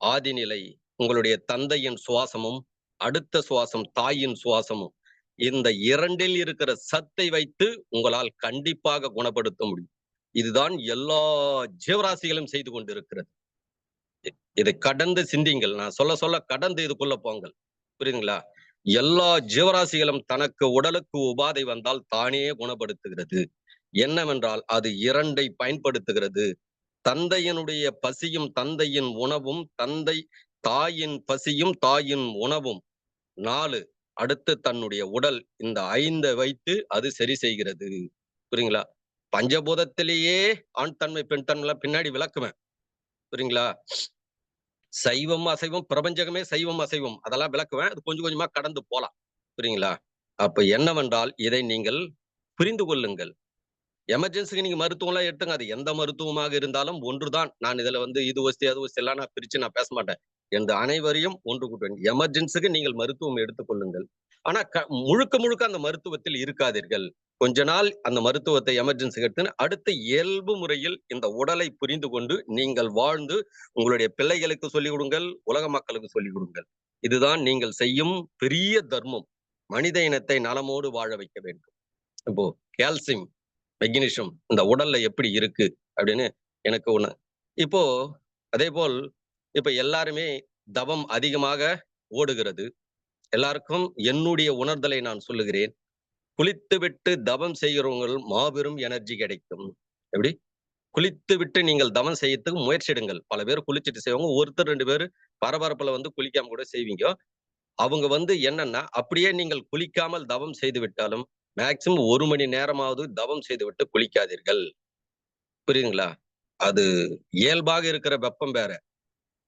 ஆதிநிலை உங்களுடைய தந்தையின் சுவாசமும் அடுத்த சுவாசம் தாயின் சுவாசமும். இந்த இரண்டில் இருக்கிற சத்தை வைத்து உங்களால் கண்டிப்பாக குணப்படுத்த முடியும். இதுதான் எல்லா ஜீவராசிகளும் செய்து கொண்டிருக்கிறது. இதை கடந்து சிந்திங்கள். நான் சொல்ல சொல்ல கடந்து இதுக்குள்ள போங்கள். புரியுதுங்களா? எல்லா ஜீவராசிகளும் தனக்கு உடலுக்கு உபாதை வந்தால் தானே குணப்படுத்துகிறது. என்னவென்றால் அது இரண்டை பயன்படுத்துகிறது. தந்தையினுடைய பசியும் தந்தையின் உணவும், தாயின் பசியும் தாயின் உணவும் 4. அடுத்து தன்னுடைய உடல். இந்த 5 வைத்து அது சரி செய்கிறது. புரியுங்களா? பஞ்சபூதத்திலேயே ஆண் தன்மை பெண் தன்மை பின்னாடி விளக்குவேன். புரியுங்களா? சைவம் அசைவம் பிரபஞ்சகமே சைவம் அசைவம் அதெல்லாம் விளக்குவேன். அது கொஞ்சம் கொஞ்சமா கடந்து போலாம். புரியுங்களா? அப்ப என்னவென்றால் இதை நீங்கள் புரிந்து கொள்ளுங்கள். எமர்ஜென்சிக்கு நீங்க மருத்துவம் எல்லாம் எடுத்துங்க. அது எந்த மருத்துவமாக இருந்தாலும் ஒன்றுதான். நான் இதுல இது வசதி அது வசதி எல்லாம் நான் பிரிச்சு நான் பேச மாட்டேன். எந்த அனைவரையும் ஒன்று கூட்டுவேன். எமர்ஜென்சிக்கு நீங்கள் மருத்துவம் எடுத்துக்கொள்ளுங்கள். ஆனா முழுக்க முழுக்க அந்த மருத்துவத்தில் இருக்காதீர்கள். கொஞ்ச நாள் அந்த மருத்துவத்தை எமர்ஜென்சிக்கு எடுத்து அடுத்த இயல்பு முறையில் இந்த உடலை புரிந்து கொண்டு நீங்கள் வாழ்ந்து உங்களுடைய பிள்ளைகளுக்கு சொல்லிக் கொடுங்கள், உலக மக்களுக்கு சொல்லிக் கொடுங்கள். இதுதான் நீங்கள் செய்யும் பெரிய தர்மம். மனித இனத்தை நலமோடு வாழ வைக்க வேண்டும். இப்போ கால்சியம் மெக்னீசியம் இந்த உடல்ல எப்படி இருக்கு அப்படின்னு எனக்கு ஒண்ணு. இப்போ அதே போல் இப்ப எல்லாருமே தவம் அதிகமாக ஓடுகிறது. எல்லாருக்கும் என்னுடைய உணர்தலை நான் சொல்லுகிறேன். குளித்து விட்டு தவம் செய்கிறவங்க மாபெரும் எனர்ஜி கிடைக்கும். எப்படி? குளித்து விட்டு நீங்கள் தவம் செய்யறதுக்கு முயற்சி எடுங்கள். பல பேர் குளிச்சுட்டு செய்வாங்க. ஒருத்தர் 2 பேர் பரபரப்புல குளிக்காம கூட செய்வீங்க. அவங்க என்னன்னா அப்படியே நீங்கள் குளிக்காமல் தவம் செய்து விட்டாலும் மேக்சிமம் 1 மணி நேரமாவது தவம் செய்து விட்டு குளிக்காதீர்கள். புரியுதுங்களா? அது இயல்பாக இருக்கிற வெப்பம் வேற.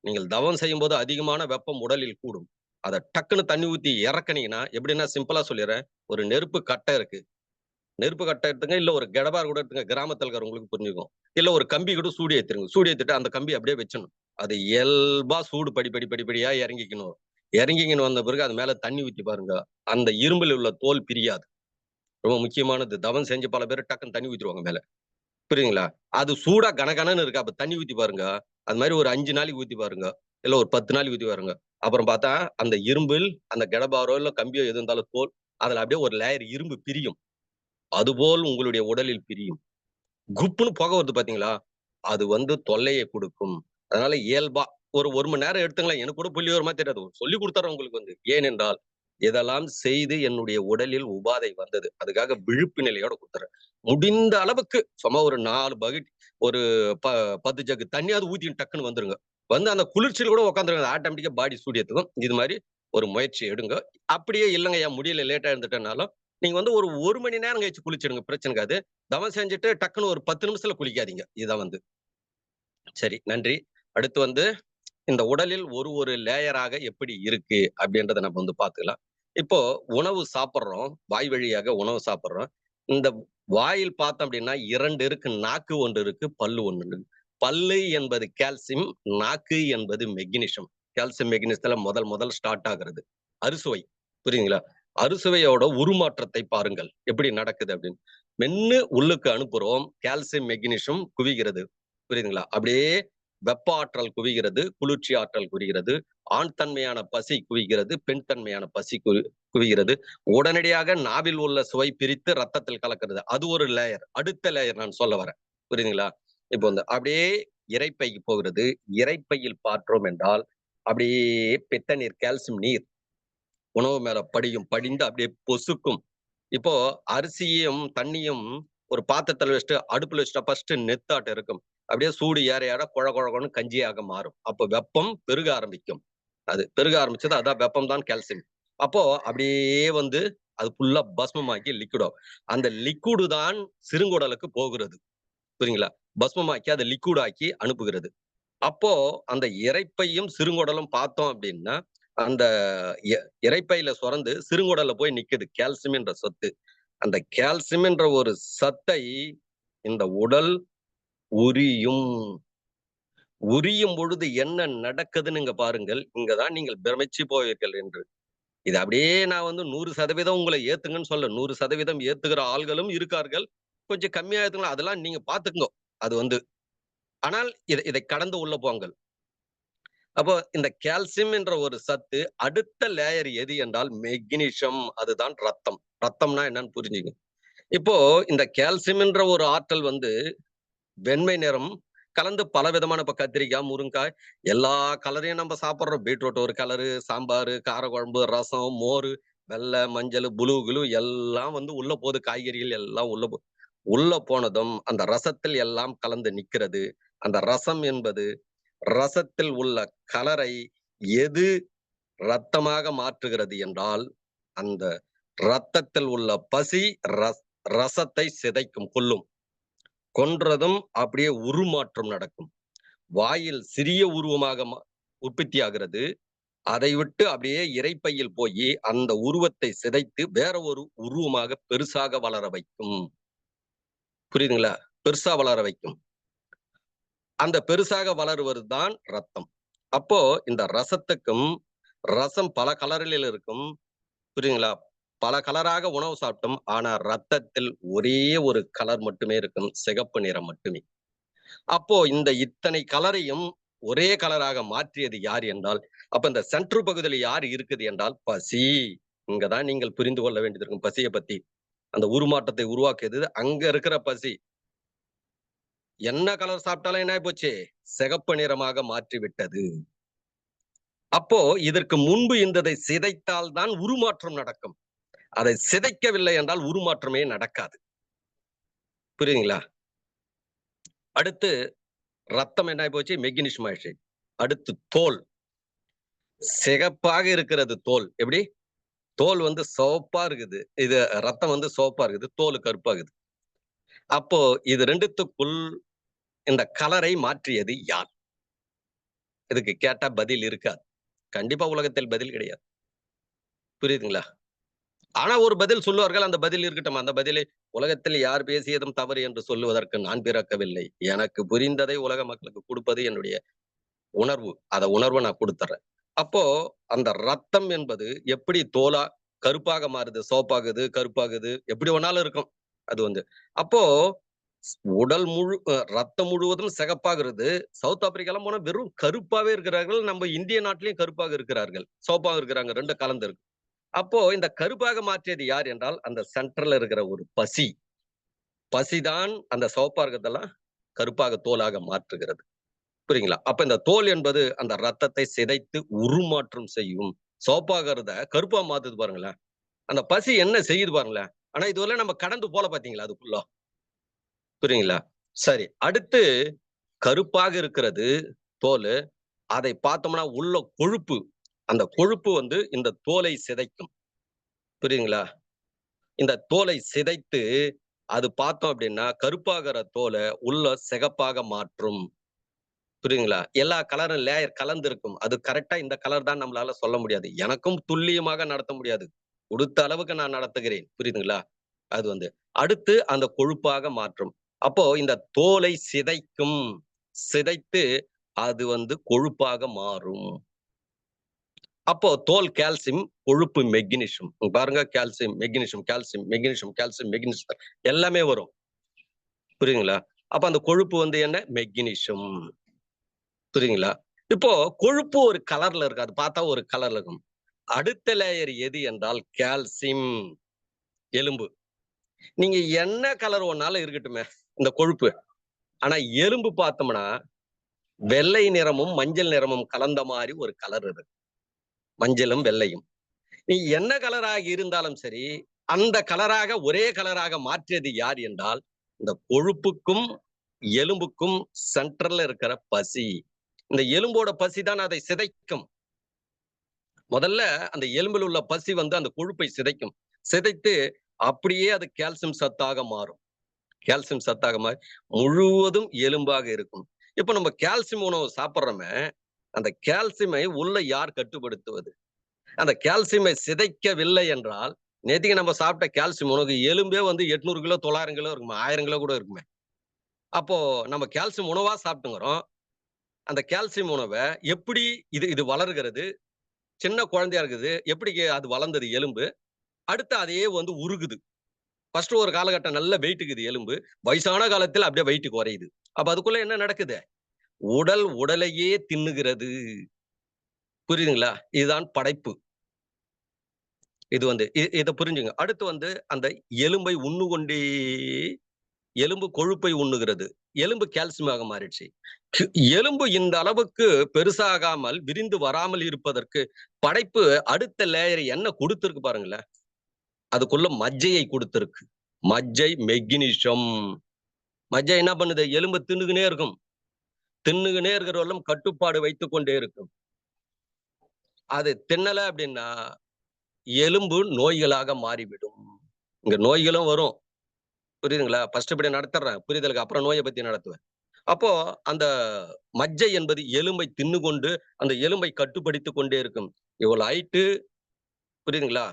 நீங்கள் தவம் செய்யும் போது அதிகமான வெப்பம் உடலில் கூடும். அதை டக்குன்னு தண்ணி ஊத்தி இறக்குனீங்கன்னா எப்படின்னா சிம்பிளா சொல்லிடுறேன். ஒரு நெருப்பு கட்டை இருக்கு. நெருப்பு கட்டை எடுத்துங்க, இல்ல ஒரு கெடபார் கூட எடுத்துங்க. கிராமத்துல இருக்கிறவங்களுக்கு புரிஞ்சுக்கும். இல்ல ஒரு கம்பி கூட சூடு ஏத்துருங்க. சூடு ஏத்திட்டு அந்த கம்பி அப்படியே வச்சிடணும். அது இயல்பா சூடு படிப்படியா இறங்கிக்கணும். இறங்கிக்கணும் வந்த பிறகு அது மேல தண்ணி ஊத்தி பாருங்க. அந்த இரும்பில் உள்ள தோல் பிரியாது. ரொம்ப முக்கியமானது. தவம் செஞ்சு பல பேர் டக்குன்னு தண்ணி ஊத்திடுவாங்க மேல. புரியுதுங்களா? அது சூடா கனகனன்னு இருக்கு. அப்ப தண்ணி ஊத்தி பாருங்க. அது மாதிரி ஒரு 5 நாளைக்கு ஊத்தி பாருங்க. இல்ல ஒரு 10 நாளைக்கு ஊத்தி பாருங்க. அப்புறம் பார்த்தா அந்த இரும்பில் அந்த கெடபாரோ இல்ல கம்பியோ எது இருந்தாலும் தோல் அதுல அப்படியே ஒரு லேயர் இரும்பு பிரியும். அதுபோல் உங்களுடைய உடலில் பிரியும். குப்புன்னு புகை வருது பாத்தீங்களா? அது தொல்லையை கொடுக்கும். அதனால இயல்பா ஒரு 1 மணி நேரம் எடுத்துங்களேன். எனக்கு கூட புள்ளிவிவரமா தெரியாது. சொல்லி கொடுத்தாரு உங்களுக்கு. ஏனென்றால் இதெல்லாம் செய்து என்னுடைய உடலில் உபாதை வந்தது. அதுக்காக விழிப்பு நிலையோட கொடுத்துறேன். முடிந்த அளவுக்கு சும்மா ஒரு 4 பக்கெட் ஒரு 10 ஜக்கு தண்ணியாவது ஊத்தி டக்குன்னு வந்துருங்க. அந்த குளிர்ச்சியில் கூட உட்காந்துருங்க. ஆட்டோமேட்டிக்கா பாடி சூடு ஏத்துக்கும். இது மாதிரி ஒரு முயற்சி எடுங்க. அப்படியே இல்லைங்க முடியல லேட்டா இருந்துட்டனாலும் நீங்க ஒரு 1 மணி நேரம் கழிச்சு குளிச்சிடுங்க. பிரச்சனை இருக்காது. தவம் செஞ்சுட்டு டக்குன்னு ஒரு 10 நிமிஷத்துல குளிக்காதீங்க. இதான் சரி நன்றி. அடுத்து இந்த உடலில் ஒரு லேயராக எப்படி இருக்கு அப்படின்றத நம்ம பார்த்துக்கலாம். இப்போ உணவு சாப்பிடுறோம். வாய் வழியாக உணவு சாப்பிடுறோம். இந்த வாயில் பார்த்தோம் அப்படின்னா 2 இருக்கு. நாக்கு 1 இருக்கு, பல்லு 1 இருக்கு. பல்லு என்பது கால்சியம், நாக்கு என்பது மெக்னீசியம். கால்சியம் மெக்னீசியத்துல முதல் ஸ்டார்ட் ஆகிறது அறுசுவை. புரியுதுங்களா? அறுசுவையோட உருமாற்றத்தை பாருங்கள் எப்படி நடக்குது அப்படின்னு. மென்னு உள்ளுக்கு அனுப்புறோம். கால்சியம் மெக்னீசியம் குவிகிறது. புரியுதுங்களா? அப்படியே வெப்ப ஆற்றல் குவிகிறது, குளிர்ச்சி ஆற்றல் குவிகிறது, ஆண் தன்மையான பசி குவிகிறது, பெண் தன்மையான பசி குவிகிறது. உடனடியாக நாவில் உள்ள சுவை பிரித்து ரத்தத்தில் கலக்கிறது. அது ஒரு லேயர். அடுத்த லேயர் நான் சொல்ல வரேன். புரியுதுங்களா? இப்போ அப்படியே இரைப்பைக்கு போகிறது. இரைப்பையில் பார்த்தோம் என்றால் அப்படியே பித்த நீர், கால்சியம் நீர் உணவு மேல படிந்து அப்படியே பொசுக்கும். இப்போ அரிசியும் தண்ணியும் ஒரு பாத்திரத்துல வச்சுட்டு அடுப்புல வச்சுட்டா ஃபர்ஸ்ட் நெத்தாட்டம் இருக்கும். அப்படியே சூடு ஏற ஏற கொழ கொழன்னு கஞ்சியாக மாறும். அப்போ வெப்பம் பெருக ஆரம்பிக்கும். அது பெருக ஆரம்பிச்சது அதான் வெப்பம் தான் கால்சியம். அப்போ அப்படியே வந்து அது ஃபுல்லா பஸ்மமாக்கி லிக்விட். அந்த லிக்விடு தான் சிறுங்குடலுக்கு போகிறது. புரியுங்களா? பஸ்மமாக்கி அதை லிக்விட் ஆக்கி அனுப்புகிறது. அப்போ அந்த இரைப்பையும் சிறுங்குடலும் பார்த்தோம் அப்படின்னா, அந்த இரைப்பையில சுரந்து சிறுங்குடல்ல போய் நிக்குது கால்சியம் என்ற சத்து. அந்த கால்சியம் என்ற ஒரு சத்தை இந்த உடல் உரியும். உரியும் பொழுது என்ன நடக்குதுன்னு இங்க பாருங்கள். இங்கதான் நீங்கள் பிரமிச்சு போவீர்கள் என்று. இது அப்படியே நான் வந்து 100% உங்களை ஏத்துங்கன்னு சொல்ல. 100% ஏத்துக்கிற ஆள்களும் இருக்கார்கள். கொஞ்சம் கம்மியா ஏத்துங்களா அதெல்லாம் நீங்க பாத்துக்குங்க. அது வந்து ஆனால் இதை கடந்து உள்ள போங்கள். அப்போ இந்த கால்சியம் என்ற ஒரு சத்து அடுத்த லேயர் எது என்றால் மெக்னீசியம். அதுதான் ரத்தம். ரத்தம்னா என்னன்னு புரிஞ்சுங்க. இப்போ இந்த கால்சியம் என்ற ஒரு ஆற்றல் வந்து வெண்மை நிறம் கலந்து பல விதமான இப்ப கத்திரிக்காய், முருங்காய் எல்லா கலரையும் நம்ம சாப்பிடுறோம். பீட்ரூட் ஒரு கலரு, சாம்பார், காரக்குழம்பு, ரசம், மோர், வெள்ளை, மஞ்சள், புளு கிளு எல்லாம் வந்து உள்ள போகுது. காய்கறிகள் எல்லாம் உள்ள போனதும் அந்த ரசத்தில் எல்லாம் கலந்து நிக்கிறது. அந்த ரசம் என்பது ரசத்தில் உள்ள கலரை எது ரத்தமாக மாற்றுகிறது என்றால் அந்த ரத்தத்தில் உள்ள பசி ரசத்தை சிதைக்கும், கொல்லும். கொன்றதும் அப்படியே உருமாற்றம் நடக்கும். வாயில் சிறிய உருவமாக உற்பத்தி ஆகிறது. அதை விட்டு அப்படியே இரைப்பையில் போய் அந்த உருவத்தை சிதைத்து வேற ஒரு உருவமாக பெருசாக வளர வைக்கும். புரியுதுங்களா? பெருசா வளர வைக்கும். அந்த பெருசாக வளருவதுதான் ரத்தம். அப்போ இந்த ரசத்துக்கும் ரசம் பல கலரில் இருக்கும். புரியுதுங்களா? பல கலராக உணவு சாப்பிட்டோம். ஆனா ரத்தத்தில் ஒரே ஒரு கலர் மட்டுமே இருக்கும். சிகப்பு நிறம் மட்டுமே. அப்போ இந்த இத்தனை கலரையும் ஒரே கலராக மாற்றியது யார் என்றால், அப்ப இந்த சென்ட்ரு பகுதியில் யார் இருக்குது என்றால் பசி. இங்கதான் நீங்கள் புரிந்து கொள்ள வேண்டியது இருக்கும் பசியை பத்தி. அந்த உருமாற்றத்தை உருவாக்கியது அங்க இருக்கிற பசி. என்ன கலர் சாப்பிட்டாலும் என்ன போச்சு? சிகப்பு நிறமாக மாற்றி விட்டது. அப்போ இதற்கு முன்பு இருந்ததை சிதைத்தால் தான் உருமாற்றம் நடக்கும். அதை சிதைக்கவில்லை என்றால் உருமாற்றமே நடக்காது. புரியுதுங்களா? அடுத்து ரத்தம் என்ன போச்சு? மெக்னீசியம் ஆயிடுச்சு. அடுத்து தோல். சிகப்பாக இருக்கிறது தோல். எப்படி? தோல் வந்து சிவப்பா இருக்குது. இது ரத்தம் வந்து சிவப்பா இருக்குது. தோல் கருப்பாகுது. அப்போ இது ரெண்டுத்துக்குள் இந்த கலரை மாற்றியது யார்? இதுக்கு கேட்டா பதில் இருக்காது. கண்டிப்பா உலகத்தில் பதில் கிடையாது. புரியுதுங்களா? ஆனா ஒரு பதில் சொல்லுவார்கள். அந்த பதில் இருக்கட்டும். அந்த பதிலை உலகத்தில் யார் பேசியதும் தவறு என்று சொல்லுவதற்கு நான் பிறக்கவில்லை. எனக்கு புரிந்ததை உலக மக்களுக்கு கொடுப்பது என்னுடைய உணர்வு. அந்த உணர்வை நான் கொடுத்துறேன். அப்போ அந்த ரத்தம் என்பது எப்படி தோலா கருப்பாக மாறுது, சோப்பாகுது, கருப்பாகுது, எப்படி வேணாலும் இருக்கும். அது வந்து அப்போ உடல் ரத்தம் முழுவதும் சிகப்பாகிறது. சவுத் ஆப்பிரிக்காலாம் போனா வெறும் கருப்பாவே இருக்கிறார்கள். நம்ம இந்திய நாட்டிலையும் கருப்பாக இருக்கிறார்கள், சோப்பாக இருக்கிறாங்க. ரெண்டும் கலந்து இருக்கு. அப்போ இந்த கருப்பாக மாற்றியது யார் என்றால் அந்த சென்டர்ல இருக்கிற ஒரு பசிதான் அந்த சிவப்பா இருக்கிறதெல்லாம் கருப்பாக தோலாக மாற்றுகிறது. புரியுங்களா? அப்ப இந்த தோல் என்பது அந்த ரத்தத்தை சிதைத்து உருமாற்றம் செய்யும். சோப்பாகிறத கருப்பா மாத்துது பாருங்களேன். அந்த பசி என்ன செய்யுது பாருங்களேன். ஆனா இதுவரை நம்ம கடந்து போல பாத்தீங்களா அதுக்குள்ள. புரியுங்களா? சரி, அடுத்து கருப்பாக இருக்கிறது தோல். அதை பார்த்தோம்னா உள்ள கொழுப்பு. அந்த கொழுப்பு வந்து இந்த தோலை சிதைக்கும். புரியுதுங்களா? இந்த தோலை சிதைத்து அது பார்த்தோம் அப்படின்னா கருப்பாகிற தோலை உள்ள சிகப்பாக மாற்றும். புரியுதுங்களா? எல்லா கலரும் லேயர் கலந்து இருக்கும். அது கரெக்டா இந்த கலர் தான் நம்மளால சொல்ல முடியாது. எனக்கும் துல்லியமாக நடத்த முடியாது. கொடுத்த அளவுக்கு நான் நடத்துகிறேன். புரியுதுங்களா? அது வந்து அடுத்து அந்த கொழுப்பாக மாற்றும். அப்போ இந்த தோலை சிதைக்கும். சிதைத்து அது வந்து கொழுப்பாக மாறும். அப்போ தோல் கால்சியம், கொழுப்பு மெக்னீசியம். பாருங்க, calcium, magnesium, calcium, magnesium, calcium, magnesium எல்லாமே வரும். புரியுதுங்களா? அப்ப அந்த கொழுப்பு வந்து என்ன? மெக்னீசியம். புரியுதுங்களா? இப்போ கொழுப்பு ஒரு கலர்ல இருக்கு. அது பார்த்தா ஒரு கலர்ல இருக்கும். அடுத்த லேயர் எது என்றால் கால்சியம், எலும்பு. நீங்க என்ன கலர் ஒன்னாலும் இருக்கட்டுமே இந்த கொழுப்பு. ஆனா எலும்பு பார்த்தோம்னா வெள்ளை நிறமும் மஞ்சள் நிறமும் கலந்த மாதிரி ஒரு கலர் இருக்கு. மஞ்சளும் வெள்ளையும். நீ என்ன கலராக இருந்தாலும் சரி, அந்த கலராக ஒரே கலராக மாற்றியது யார் என்றால் இந்த கொழுப்புக்கும் எலும்புக்கும் சென்டர்ல இருக்கிற பசி. இந்த எலும்போட பசி தான் அதை சிதைக்கும். முதல்ல அந்த எலும்பில் உள்ள பசி வந்து அந்த கொழுப்பை சிதைக்கும். சிதைத்து அப்படியே அது கால்சியம் சத்தாக மாறும். கால்சியம் சத்தாக மாறி முழுவதும் எலும்பாக இருக்கும். இப்ப நம்ம கால்சியம் உணவு சாப்பிடுறோமே, அந்த கால்சியமை உள்ள யார் கட்டுப்படுத்துவது? அந்த கால்சியமை சிதைக்கவில்லை என்றால், நேத்திக்கு நம்ம சாப்பிட்ட கால்சியம் உணவு எலும்பே வந்து 800 கிலோ 900 கிலோ இருக்குமே, 1000 கிலோ கூட இருக்குமே. அப்போ நம்ம கால்சியம் உணவா சாப்பிட்டுங்கிறோம். அந்த கால்சியம் உணவை எப்படி இது வளர்கிறது? சின்ன குழந்தையா இருக்குது. எப்படி அது வளர்ந்தது எலும்பு? அடுத்து அதையே வந்து உருகுது. ஃபர்ஸ்ட் ஒரு காலகட்டம் நல்ல வெயிட்டுக்குது எலும்பு. வயசான காலத்துல அப்படியே வெயிட் குறையுது. அப்ப அதுக்குள்ள என்ன நடக்குது? உடலையே தின்னுகிறது. புரியுதுங்களா? இதுதான் படைப்பு. இது வந்து இத புரிஞ்சுங்க. அடுத்து வந்து அந்த எலும்பை உண்ணு கொண்டே எலும்பு கொழுப்பை உண்ணுகிறது. எலும்பு கால்சியமாக மாறிடுச்சு. எலும்பு இந்த அளவுக்கு பெருசாகாமல் விரிந்து வராமல் இருப்பதற்கு படைப்பு அடுத்த லேயர் என்ன கொடுத்திருக்கு பாருங்களேன். அதுக்குள்ள மஜ்ஜையை கொடுத்திருக்கு. மஜ்ஜை, மெக்னீசியம். மஜ்ஜை என்ன பண்ணுது? எலும்பு தின்னுகினே இருக்கும். தின்னுகினே இருக்கிறவர்களும் கட்டுப்பாடு வைத்துக் கொண்டே இருக்கும். அது தின்னல அப்படின்னா எலும்பு நோய்களாக மாறிவிடும். இங்க நோய்களும் வரும். புரியுதுங்களா? ஃபர்ஸ்ட் இப்படி நடத்துறேன் புரிதலுக்கு, அப்புறம் நோயை பத்தி நடத்துவேன். அப்போ அந்த மஜ்ஜை என்பது எலும்பை தின்னு கொண்டு அந்த எலும்பை கட்டுப்படுத்திக் கொண்டே இருக்கும். இவ்வளவு ஹைட்டு, புரியுதுங்களா?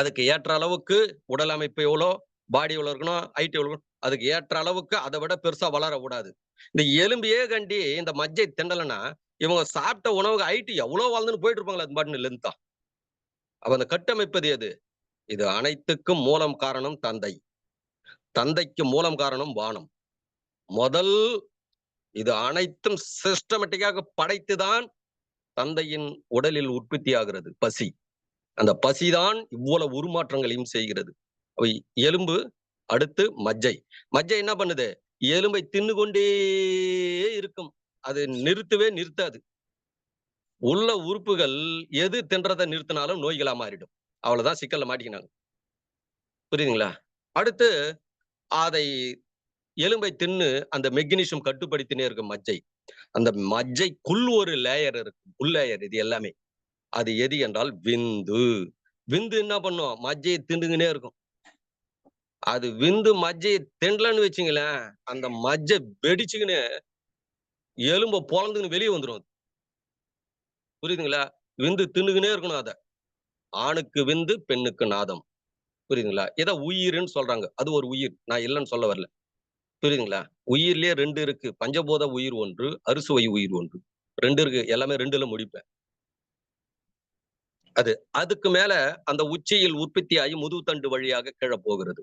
அதுக்கு ஏற்ற அளவுக்கு உடல் அமைப்பு எவ்வளோ, பாடி எவ்வளவு இருக்கணும், ஹைட் எவ்வளவு இருக்கணும், அதுக்கு ஏற்ற அளவுக்கு அதை விட பெருசா வளர கூடாது. இந்த எலும்பையே கண்டி இந்த மஜ்ஜை திண்டலைன்னா இவங்க சாப்பிட்ட உணவுக்கு ஹைட் எவ்வளவு வாழ்ந்துன்னு போயிட்டு இருப்பாங்களா? அது பாட்டுன்னு லென்த்தா. அப்ப அந்த கட்டமைப்பது எது? இது அனைத்துக்கும் மூலம் காரணம் தந்தை. தந்தைக்கு மூலம் காரணம் வானம். முதல் இது அனைத்தும் சிஸ்டமேட்டிக்காக படைத்துதான் தந்தையின் உடலில் உற்பத்தி ஆகிறது பசி. அந்த பசிதான் இவ்வளவு உருமாற்றங்களையும் செய்கிறது. எலும்பு, அடுத்து மஜ்ஜை. மஜ்ஜை என்ன பண்ணுது? எலும்பை தின்னு கொண்டே இருக்கும். அது நிறுத்தவே நிறுத்தாது. உள்ள உறுப்புகள் எது தின்றதை நிறுத்தினாலும் நோய்களா மாறிடும். அவ்வளவுதான் சிக்கல்ல மாட்டிக்கினாங்க. புரியுதுங்களா? அடுத்து அதை எலும்பை தின்னு அந்த மெக்னீசியம் கட்டுப்படுத்தினே இருக்கும் மஜ்ஜை. அந்த மஜ்ஜைக்குள் ஒரு லேயர் இருக்கு. உள் லேயர் இது எல்லாமே. அது எது என்றால் விந்து. விந்து என்ன பண்ணும்? மஜ்ஜையை தின்னுகினே இருக்கும். அது விந்து மஜ்ஜையை திண்டலன்னு வச்சுங்களேன், அந்த மஜ்ஜை வெடிச்சுக்கின்னு எலும்பை பொளந்துக்கின்னு வெளியே வந்துடும். புரியுதுங்களா? விந்து தின்னுகினே இருக்கணும் அத. ஆணுக்கு விந்து, பெண்ணுக்கு நாதம். புரியுதுங்களா? இதை உயிர்ன்னு சொல்றாங்க. அது ஒரு உயிர். நான் இல்லைன்னு சொல்ல வரல. புரியுதுங்களா? உயிர்லயே 2 இருக்கு. பஞ்சபூத உயிர் ஒன்று, அறுசுவை உயிர் ஒன்று. 2 இருக்கு. எல்லாமே 2ல முடிப்பேன். அதுக்கு மேல அந்த உச்சியில் உற்பத்தியாகி முதுகுத்தண்டு வழியாக கீழே போகிறது.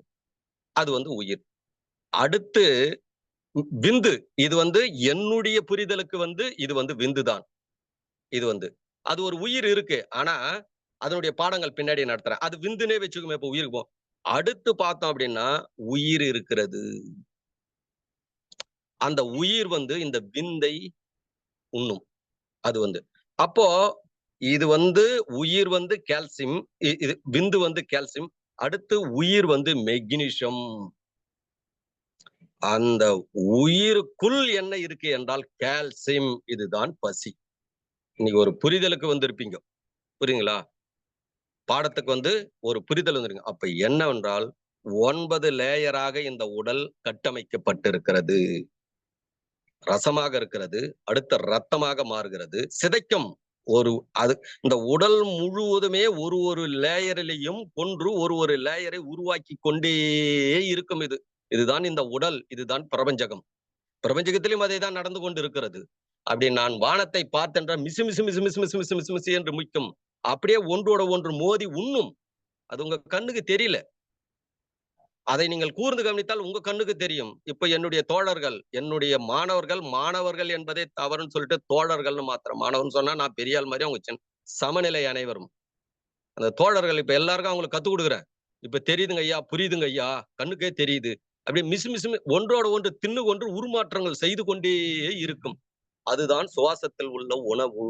அது வந்து உயிர். அடுத்து விந்து. இது வந்து என்னுடைய புரிதலுக்கு வந்து இது வந்து விந்து தான். இது வந்து அது ஒரு உயிர் இருக்கு. ஆனா அதனுடைய பாடங்கள் பின்னாடி நடத்துறேன். அது விந்துனே வச்சுக்குமே. இப்ப உயிருக்கு போ. அடுத்து பார்த்தோம் அப்படின்னா உயிர் இருக்கிறது. அந்த உயிர் வந்து இந்த விந்தை உண்ணும். அது வந்து அப்போ இது வந்து உயிர் வந்து கால்சியம், இது விந்து வந்து கால்சியம். அடுத்து உயிர் வந்து மெக்னீசியம். அந்த உயிருக்குள் என்ன இருக்கு என்றால் கால்சியம். இதுதான் பசி. இன்னைக்கு ஒரு புரிதலுக்கு வந்திருப்பீங்க. புரியுங்களா? பாடத்துக்கு வந்து ஒரு புரிதல் வந்துருங்க. அப்ப என்னவென்றால் 9 லேயராக இந்த உடல் கட்டமைக்கப்பட்டிருக்கிறது. ரசமாக இருக்கிறது. அடுத்த ரத்தமாக மாறுகிறது. சிதைக்கும். அது இந்த உடல் முழுவதுமே ஒரு லேயரிலையும் கொன்று ஒரு லேயரை உருவாக்கி கொண்டே இருக்கும். இதுதான் இந்த உடல். இதுதான் பிரபஞ்சகம். பிரபஞ்சகத்திலும் அதே தான் நடந்து கொண்டு இருக்கிறது. அப்படி நான் வானத்தை பார்த்தென்ற மிசு மிசு மிசு மிசு மிசு மிசு மிசு மிசு என்று முய்க்கும். அப்படியே ஒன்றோட ஒன்று மோதி உண்ணும். அது உங்க கண்ணுக்கு தெரியல. அதை நீங்கள் கூர்ந்து கவனித்தால் உங்க கண்ணுக்கு தெரியும். இப்ப என்னுடைய தோழர்கள், என்னுடைய மாணவர்கள் என்பதே தவறுன்னு சொல்லிட்டு தோழர்கள்னு மாத்திரம். மாணவன் சொன்னா நான் பெரிய ஆள் மாதிரி அவங்க சமநிலை அனைவரும். அந்த தோழர்கள் இப்ப எல்லாருக்கும் அவங்களுக்கு கத்துக் கொடுக்குறேன். இப்ப தெரியுதுங்க ஐயா, புரியுதுங்க ஐயா, கண்ணுக்கே தெரியுது. அப்படியே மிசு மிசு ஒன்றோட ஒன்று தின்னு கொன்று உருமாற்றங்கள் செய்து கொண்டே இருக்கும். அதுதான் சுவாசத்தில் உள்ள உணவு.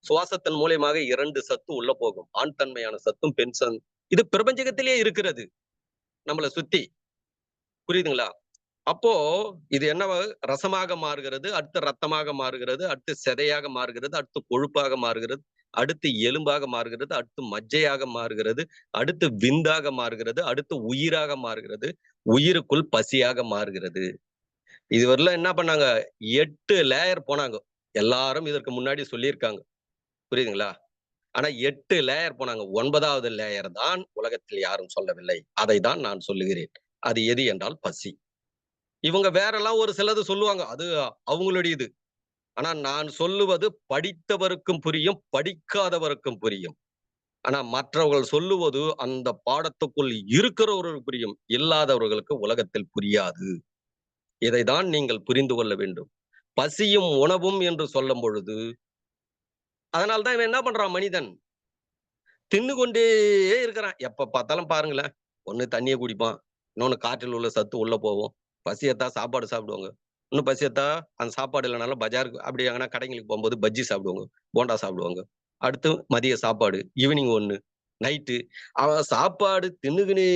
சுவாசத்தின் மூலியமாக 2 சத்து உள்ள போகும். ஆண் தன்மையான சத்தும் பெண் இது பிரபஞ்சகத்திலேயே இருக்கிறது. நம்மளை சுத்தி புரியுதுங்களா? அப்போ இது என்னவா ரசமாக மாறுகிறது, அடுத்து ரத்தமாக மாறுகிறது, அடுத்து சிதையாக மாறுகிறது, அடுத்து கொழுப்பாக மாறுகிறது, அடுத்து எலும்பாக மாறுகிறது, அடுத்து மஜ்ஜையாக மாறுகிறது, அடுத்து விந்தாக மாறுகிறது, அடுத்து உயிராக மாறுகிறது, உயிருக்குள் பசியாக மாறுகிறது. இதுவரையிலும் என்ன பண்ணாங்க? 8 லேயர் போனாங்க. எல்லாரும் இதற்கு முன்னாடி சொல்லியிருக்காங்க. புரியுதுங்களா? ஆனா 8 லேயர் போனாங்க. 9வது லேயர் தான் உலகத்தில் யாரும் சொல்லவில்லை. அதை தான் நான் சொல்லுகிறேன். அது எது என்றால் பசி. இவங்க வேறெல்லாம் ஒரு சிலது சொல்லுவாங்க. அது அவங்களுடையது. ஆனா நான் சொல்லுவது படித்தவருக்கும் புரியும், படிக்காதவருக்கும் புரியும். ஆனா மற்றவர்கள் சொல்லுவது அந்த பாடத்துக்குள் இருக்கிறவர்களுக்கு புரியும். இல்லாதவர்களுக்கு உலகத்தில் புரியாது. இதைதான் நீங்கள் புரிந்து கொள்ள வேண்டும். பசியும் உணவும் என்று சொல்லும் பொழுது, அதனால தான் இவன் என்ன பண்றான் மனிதன்? தின்னு கொண்டே இருக்கிறான். எப்ப பார்த்தாலும் பாருங்களேன். ஒண்ணு தண்ணிய குடிப்பான். இன்னொன்னு காற்றில் உள்ள சத்து உள்ள போகும். பசி எடுத்தா சாப்பாடு சாப்பிடுவாங்க. இன்னும் பசி எடுத்தா அந்த சாப்பாடு இல்லனாலும் பஜாருக்கு அப்படி எங்கனா கடைங்களுக்கு போகும்போது பஜ்ஜி சாப்பிடுவாங்க. போண்டா சாப்பிடுவாங்க. அடுத்து மதிய சாப்பாடு. ஈவினிங் ஒண்ணு. நைட்டு. அவன் சாப்பாடு தின்னுகினே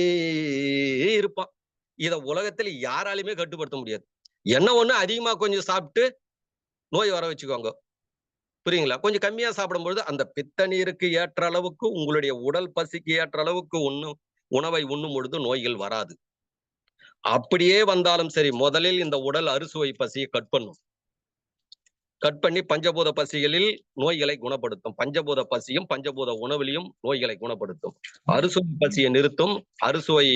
இருப்பான். இத உலகத்துல யாராலயுமே கட்டுப்படுத்த முடியாது. என்ன ஒண்ணு அதிகமா கொஞ்சம் சாப்பிட்டு நோய் வர வச்சுக்கோங்க. புரியுங்களா? கொஞ்சம் கம்மியா சாப்பிடும்பொழுது அந்த பித்த நீருக்கு ஏற்ற அளவுக்கு உங்களுடைய உடல் பசிக்கு ஏற்ற அளவுக்கு உணவை உண்ணும் பொழுது நோய்கள் வராது. அப்படியே வந்தாலும் சரி, முதலில் இந்த உடல் அறுசுவை பசியை கட் பண்ணும். கட் பண்ணி பஞ்சபூத பசிகளில் நோய்களை குணப்படுத்தும். பஞ்சபூத பசியும் பஞ்சபூத உணவிலையும் நோய்களை குணப்படுத்தும். அறுசுவை பசியை நிறுத்தும், அறுசுவை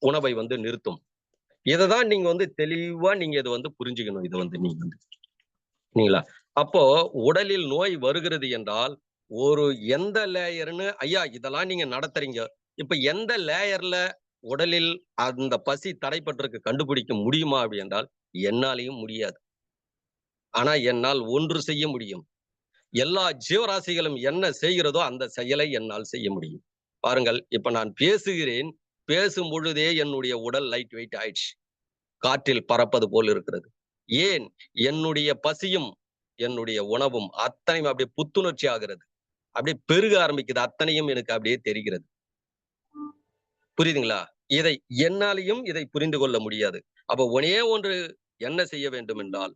உணவை நிறுத்தும். இததான் நீங்க தெளிவா நீங்க இதை புரிஞ்சுக்கணும். இது நீங்களா? அப்போ உடலில் நோய் வருகிறது என்றால் ஒரு எந்த லேயர்னு ஐயா இதெல்லாம் நீங்க நடத்துறீங்க. இப்ப எந்த லேயர்ல உடலில் அந்த பசி தடைப்பட்டிருக்கு கண்டுபிடிக்க முடியுமா அப்படி என்றால் என்னாலையும் முடியாது. ஆனா என்னால் ஒன்று செய்ய முடியும். எல்லா ஜீவராசிகளும் என்ன செய்கிறதோ அந்த செயலை என்னால் செய்ய முடியும். பாருங்கள், இப்ப நான் பேசுகிறேன். பேசும் பொழுதே என்னுடைய உடல் லைட் வெயிட் ஆயிடுச்சு. காற்றில் பறப்பது போல் இருக்கிறது. ஏன்? என்னுடைய பசியும் என்னுடைய உணவும் அத்தனையும் அப்படியே புத்துணர்ச்சி ஆகிறது. அப்படியே பெருக ஆரம்பிக்குது. அத்தனையும் எனக்கு அப்படியே தெரிகிறது. புரியுதுங்களா? என்னாலையும் இதை புரிந்து கொள்ள முடியாது. அப்ப ஒரே ஒன்று என்ன செய்ய வேண்டும் என்றால்,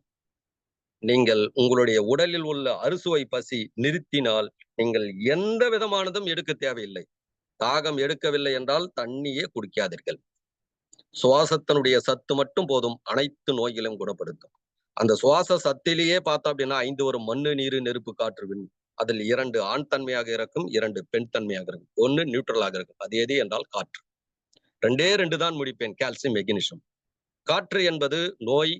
நீங்கள் உங்களுடைய உடலில் உள்ள அறுசுவை பசி நிறுத்தினால் நீங்கள் எந்த விதமானதும் எடுக்க தேவையில்லை. தாகம் எடுக்கவில்லை என்றால் தண்ணியே குடிக்காதீர்கள். சுவாசத்தினுடைய சத்து மட்டும் போதும் அனைத்து நோய்களையும் குணப்படுத்தும். அந்த சுவாச சத்திலேயே பார்த்தோம் அப்படின்னா 5 வரும்: மண்ணு, நீரு, நெருப்பு, காற்று, விண். அதில் 2 ஆண் தன்மையாக இருக்கும், 2 பெண் தன்மையாக இருக்கும். 1 நியூட்ரலாக இருக்கும். அது எது என்றால் காற்று. 2 தான் முடிப்பேன்: கால்சியம், மெக்னீசியம். காற்று என்பது நோய்.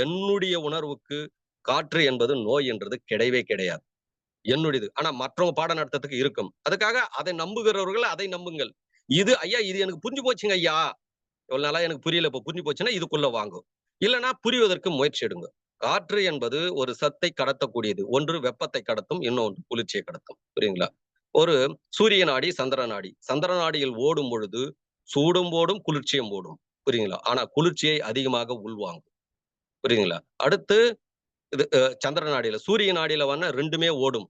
என்னுடைய உணர்வுக்கு காற்று என்பது நோய் என்றது கிடையவே கிடையாது. என்னுடையது. ஆனா மற்றவங்க பாடம் நடத்துறதுக்கு இருக்கும். அதுக்காக அதை நம்புகிறவர்கள் அதை நம்புங்கள். இது ஐயா இது எனக்கு புரிஞ்சு போச்சுங்க ஐயா. இவ்வளவு நாளா எனக்கு புரியல, இப்ப புரிஞ்சு போச்சுன்னா இதுக்குள்ள வாங்கும். இல்லைன்னா புரிவதற்கு முயற்சி எடுங்க. காற்று என்பது ஒரு சத்தை கடத்தக்கூடியது. ஒன்று வெப்பத்தை கடத்தும், இன்னொன்று குளிர்ச்சியை கடத்தும். புரியுங்களா? ஒரு சூரிய நாடி, சந்திர நாடி. சந்திர நாடியில் ஓடும் பொழுது சூடும் போடும், குளிர்ச்சியும் ஓடும். புரியுங்களா? ஆனா குளிர்ச்சியை அதிகமாக உள்வாங்கும். புரியுங்களா? அடுத்து இது சந்திர நாடியில, சூரிய நாடியில 2மே ஓடும்.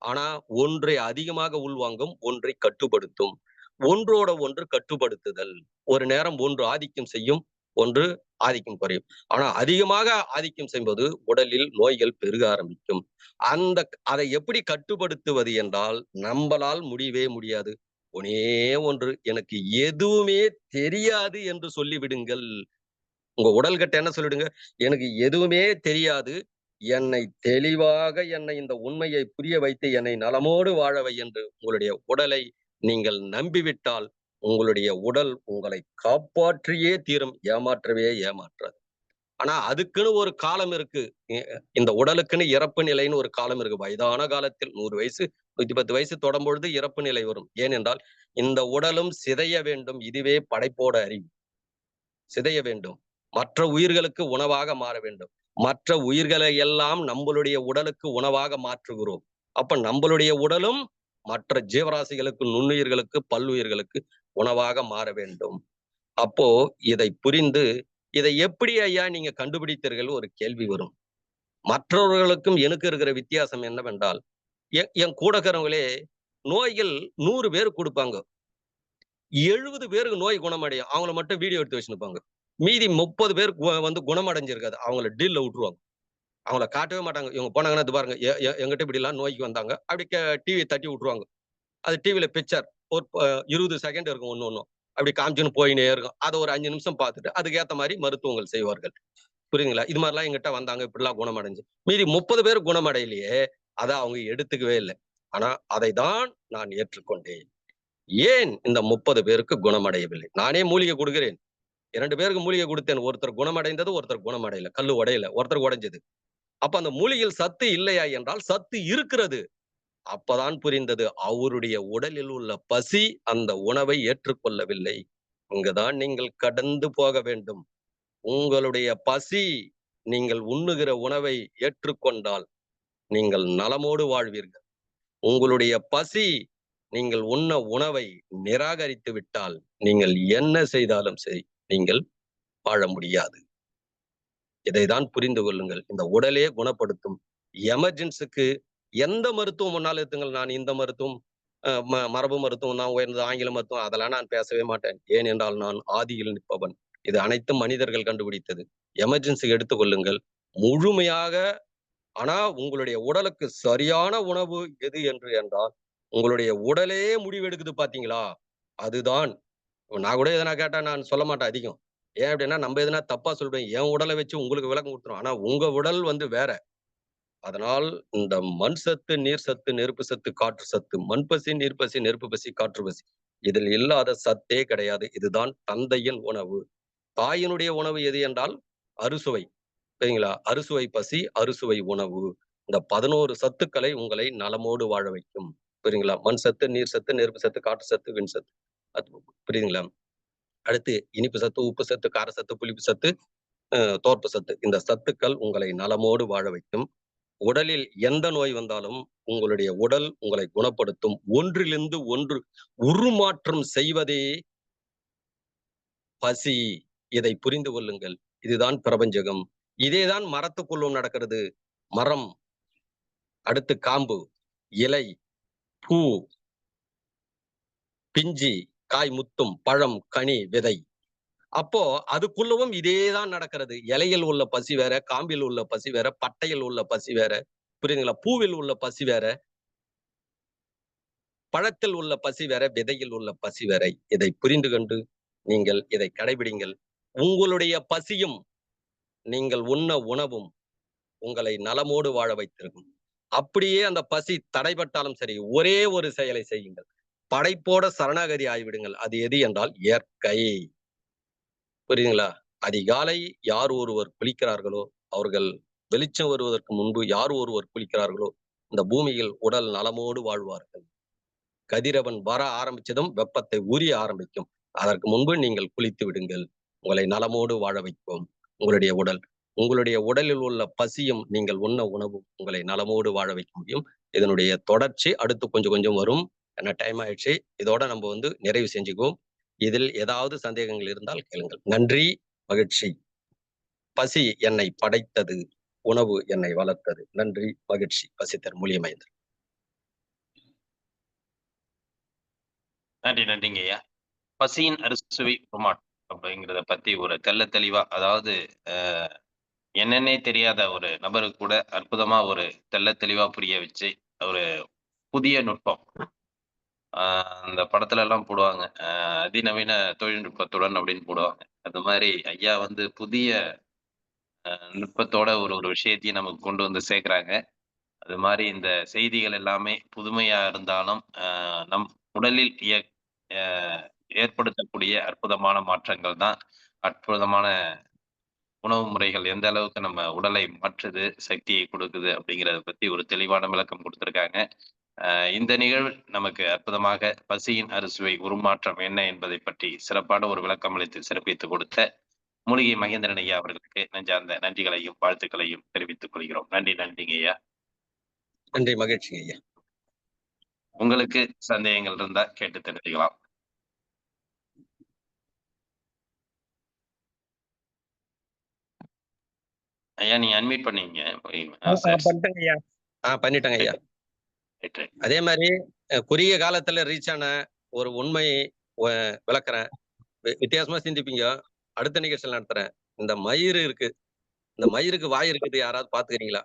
ஆனா ஒன்றை அதிகமாக உள்வாங்கும், ஒன்றை கட்டுப்படுத்தும். ஒன்றோட ஒன்று கட்டுப்படுத்துதல். ஒரு நேரம் ஒன்று ஆதிக்கம் செய்யும், ஒன்று ஆதிக்கம் குறையும். ஆனா அதிகமாக ஆதிக்கம் செய்யும்போது உடலில் நோய்கள் பெருக ஆரம்பிக்கும். அதை எப்படி கட்டுப்படுத்துவது என்றால் நம்மளால் முடியவே முடியாது. ஒரே ஒன்று, எனக்கு எதுவுமே தெரியாது என்று சொல்லிவிடுங்கள். உங்க உடல்கிட்ட என்ன சொல்லிடுங்க? எனக்கு எதுவுமே தெரியாது. என்னை தெளிவாக இந்த உண்மையை புரிய வைத்து என்னை நலமோடு வாழவை என்று உங்களுடைய உடலை நீங்கள் நம்பிவிட்டால் உங்களுடைய உடல் உங்களை காப்பாற்றியே தீரும். ஏமாற்றவே ஏமாற்றாது. ஆனா அதுக்குன்னு ஒரு காலம் இருக்கு. இந்த உடலுக்குன்னு இறப்பு நிலைன்னு ஒரு காலம் இருக்கு. வயதான காலத்தில் 100 வயசு 110 வயசு தொடும்பொழுது இறப்பு நிலை வரும். ஏனென்றால் இந்த உடலும் சிதைய வேண்டும். இதுவே படைப்போட அறிவு. சிதைய வேண்டும். மற்ற உயிர்களுக்கு உணவாக மாற வேண்டும். மற்ற உயிர்களை எல்லாம் நம்மளுடைய உடலுக்கு உணவாக மாற்றுகிறோம். அப்ப நம்மளுடைய உடலும் மற்ற ஜீவராசிகளுக்கு, நுண்ணுயிர்களுக்கு, பல்லுயிர்களுக்கு உணவாக மாற வேண்டும். அப்போ இதை புரிந்து இதை எப்படி ஐயா நீங்க கண்டுபிடித்தீர்கள் ஒரு கேள்வி வரும். மற்றவர்களுக்கும் எனக்கு இருக்கிற வித்தியாசம் என்னவென்றால், என் கூட இருக்கிறவங்களே நோய்கள் 100 பேருக்கு கொடுப்பாங்க. 70 பேருக்கு நோய் குணமடையும். அவங்கள மட்டும் வீடியோ எடுத்து வச்சுருப்பாங்க. மீதி 30 பேர் வந்து குணமடைஞ்சிருக்காது. அவங்கள டீல்ல விட்டுருவாங்க. அவங்கள காட்டவே மாட்டாங்க. இவங்க போனாங்கன்னா இது பாருங்க எங்கிட்ட இப்படிலாம் நோய்க்கு வந்தாங்க. அப்படி டிவி தட்டி விட்டுருவாங்க. அது டிவில பிக்சர் ஒரு 20 செகண்ட் இருக்கும் ஒண்ணு. அப்படி காமிச்சுன்னு போயினே இருக்கும். அத ஒரு 5 நிமிஷம் பார்த்துட்டு அதுக்கு ஏத்த மாதிரி மருத்துவங்கள் செய்வார்கள். புரியுதுங்களா? இது மாதிரிலாம் எங்கிட்ட வந்தாங்க, இப்படிலாம் குணமடைஞ்சு. மீதி 30 பேர் குணமடையலையே, அத அவங்க எடுத்துக்கவே இல்ல. ஆனா அதை தான் நான் ஏற்றுக்கொண்டேன். ஏன் இந்த 30 பேருக்கு குணமடையவில்லை? நானே மூலிகை குடுக்கிறேன். 2 பேருக்கு மூலிகை குடுத்தேன். ஒருத்தர் குணமடைந்தது, ஒருத்தர் குணமடையல. கல்லு உடையல. ஒருத்தருக்கு உடைஞ்சது. அப்ப அந்த மூலிகையில் சத்து இல்லையா என்றால் சத்து இருக்கிறது. அப்பதான் புரிந்தது. அவருடைய உடலில் உள்ள பசி அந்த உணவை ஏற்றுக்கொள்ளவில்லை. இங்குதான் நீங்கள் கடந்து போக வேண்டும். உங்களுடைய பசி நீங்கள் உண்ணுகிற உணவை ஏற்றுக்கொண்டால் நீங்கள் நலமோடு வாழ்வீர்கள். உங்களுடைய பசி நீங்கள் உண்ண உணவை நிராகரித்து விட்டால் நீங்கள் என்ன செய்தாலும் சரி நீங்கள் வாழ முடியாது. இதைதான் புரிந்து கொள்ளுங்கள். இந்த உடலே குணப்படுத்தும். எமர்ஜென்சிக்கு எந்த மருத்துவம் முன்னால எடுத்துங்கள். நான் இந்த மருத்துவம் மரபு மருத்துவம் தான் உயர்ந்தது, ஆங்கில மருத்துவம் அதெல்லாம் நான் பேசவே மாட்டேன். ஏனென்றால் நான் ஆதியில் நிற்பவன். இது அனைத்தும் மனிதர்கள் கண்டுபிடித்தது. எமர்ஜென்சி எடுத்துக்கொள்ளுங்கள். முழுமையாக ஆனா உங்களுடைய உடலுக்கு சரியான உணவு எது என்றால் உங்களுடைய உடலே முடிவெடுக்குது பாத்தீங்களா? அதுதான். நான் கூட எதனா கேட்டா நான் சொல்ல மாட்டேன் அதிகம். ஏன் அப்படின்னா நம்ம எதனா தப்பா சொல்றேன். என் உடலை வச்சு உங்களுக்கு விளக்கம் கொடுத்துரும். ஆனா உங்க உடல் வந்து வேற. அதனால் இந்த மண் சத்து, நீர் சத்து, நெருப்பு சத்து, காற்று சத்து, மண் பசி, நீர் பசி, நெருப்பு பசி, காற்று பசி. இதில் இல்லாத சத்தே கிடையாது. இதுதான் தந்தையின் உணவு. தாயினுடைய உணவு எது என்றால் அறுசுவை. சரிங்களா? அறுசுவை பசி, அறுசுவை உணவு. இந்த 11 சத்துக்களை உங்களை நலமோடு வாழ வைக்கும். புரியுதுங்களா? மண் சத்து, நீர் சத்து, நெருப்பு சத்து, காற்று சத்து, விண் சத்து. அது புரியுதுங்களா? அடுத்து இனிப்பு சத்து, உப்பு சத்து, கார சத்து, புளிப்பு சத்து, தோற்பு சத்து. இந்த சத்துக்கள் உங்களை நலமோடு வாழ வைக்கும். உடலில் எந்த நோய் வந்தாலும் உங்களுடைய உடல் உங்களை குணப்படுத்தும். ஒன்றிலிருந்து ஒன்று உருமாற்றம் செய்வதே பசி. இதை புரிந்து கொள்ளுங்கள். இதுதான் பிரபஞ்சகம். இதேதான் மரத்துக்குள்ளும் நடக்கிறது. மரம், அடுத்து காம்பு, இலை, பூ, பிஞ்சி, காய் முத்தும், பழம், கனி, விதை. அப்போ அதுக்குள்ளவும் இதேதான் நடக்கிறது. இலையில் உள்ள பசி வேற, காம்பில் உள்ள பசி வேற, பட்டையில் உள்ள பசி வேற. புரியுதுங்களா? பூவில் உள்ள பசி வேற, பழத்தில் உள்ள பசி வேற, விதையில் உள்ள பசி வேற. இதை புரிந்து கொண்டு நீங்கள் இதை கடைபிடிங்கள். உங்களுடைய பசியும் நீங்கள் உண்ண உணவும் உங்களை நலமோடு வாழ வைத்திருக்கும். அப்படியே அந்த பசி தடைபட்டாலும் சரி, ஒரே ஒரு செயலை செய்யுங்கள். படைப்போட சரணாகதி ஆகிவிடுங்கள். அது எது என்றால் இயற்கை. புரியுதுங்களா? அதிகாலை யார் ஒருவர் குளிக்கிறார்களோ அவர்கள் வெளிச்சம் வருவதற்கு முன்பு யார் ஒருவர் குளிக்கிறார்களோ இந்த பூமியில் உடல் நலமோடு வாழ்வார்கள். கதிரவன் வர ஆரம்பிச்சதும் வெப்பத்தை உரிய ஆரம்பிக்கும். அதற்கு முன்பு நீங்கள் குளித்து விடுங்கள். உங்களை நலமோடு வாழ வைப்போம். உங்களுடைய உடலில் உள்ள பசியும் நீங்கள் உண்ண உணவும் உங்களை நலமோடு வாழ வைக்க முடியும். இதனுடைய தொடர்ச்சி அடுத்து கொஞ்சம் கொஞ்சம் வரும். என்ன டைம் ஆயிடுச்சு. இதோட நம்ம வந்து நிறைவு செஞ்சுக்குவோம். இதில் ஏதாவது சந்தேகங்கள் இருந்தால் கேளுங்கள். நன்றி, மகிழ்ச்சி. பசி என்னை படைத்தது, உணவு என்னை வளர்த்தது. நன்றி, மகிழ்ச்சி. பசித்தர் மூலியமைந்தர். நன்றிங்க ஐயா. பசியின் அறுசுவை உருமாற்றம் அப்படிங்கிறத பத்தி ஒரு தெளிவா, அதாவது என்னன்னே தெரியாத ஒரு நபருக்கு கூட அற்புதமா ஒரு தெளிவா புரிய வச்சு ஒரு புதிய நுட்பம். அந்த படத்துல எல்லாம் போடுவாங்க, அதிநவீன தொழில்நுட்பத்துடன் அப்படின்னு போடுவாங்க. அது மாதிரி ஐயா வந்து புதிய நுட்பத்தோட ஒரு விஷயத்தையும் நமக்கு கொண்டு வந்து சேர்க்கிறாங்க. அது மாதிரி இந்த செய்திகள் எல்லாமே புதுமையா இருந்தாலும் நம் உடலில் ஏற்படுத்தக்கூடிய அற்புதமான மாற்றங்கள் தான். அற்புதமான உணவு முறைகள் எந்த அளவுக்கு நம்ம உடலை மாற்றுது, சக்தியை கொடுக்குது அப்படிங்கிறத பத்தி ஒரு தெளிவான விளக்கம் கொடுத்திருக்காங்க. இந்த நிகழ்வு நமக்கு அற்புதமாக பசியின் அறுசுவை உருமாற்றம் என்ன என்பதை பற்றி சிறப்பான ஒரு விளக்கம் அளித்து சிறப்பித்து கொடுத்த மூலிகை மகேந்திரன் ஐயா அவர்களுக்கு நெஞ்சார்ந்த நன்றிகளையும் வாழ்த்துக்களையும் தெரிவித்துக் கொள்கிறோம். நன்றிங்க ஐயா. நன்றி, மகிழ்ச்சி ஐயா. உங்களுக்கு சந்தேகங்கள் இருந்தா கேட்டு தெரிஞ்சுக்கலாம். ஐயா நீங்க அன்மியூட் பண்ணீங்க. பண்ணிட்டேங்க ஐயா. அதே மாதிரி குறுகிய காலத்துல ரீச் ஆன ஒரு உண்மையை விளக்குறேன். வித்தியாசமா சிந்திப்பீங்க. அடுத்த நிகழ்ச்சியில் நடத்துறேன். இந்த மயிறு இருக்கு, இந்த மயிருக்கு வாய் இருக்குது, யாராவது பாத்துக்கிறீங்களா?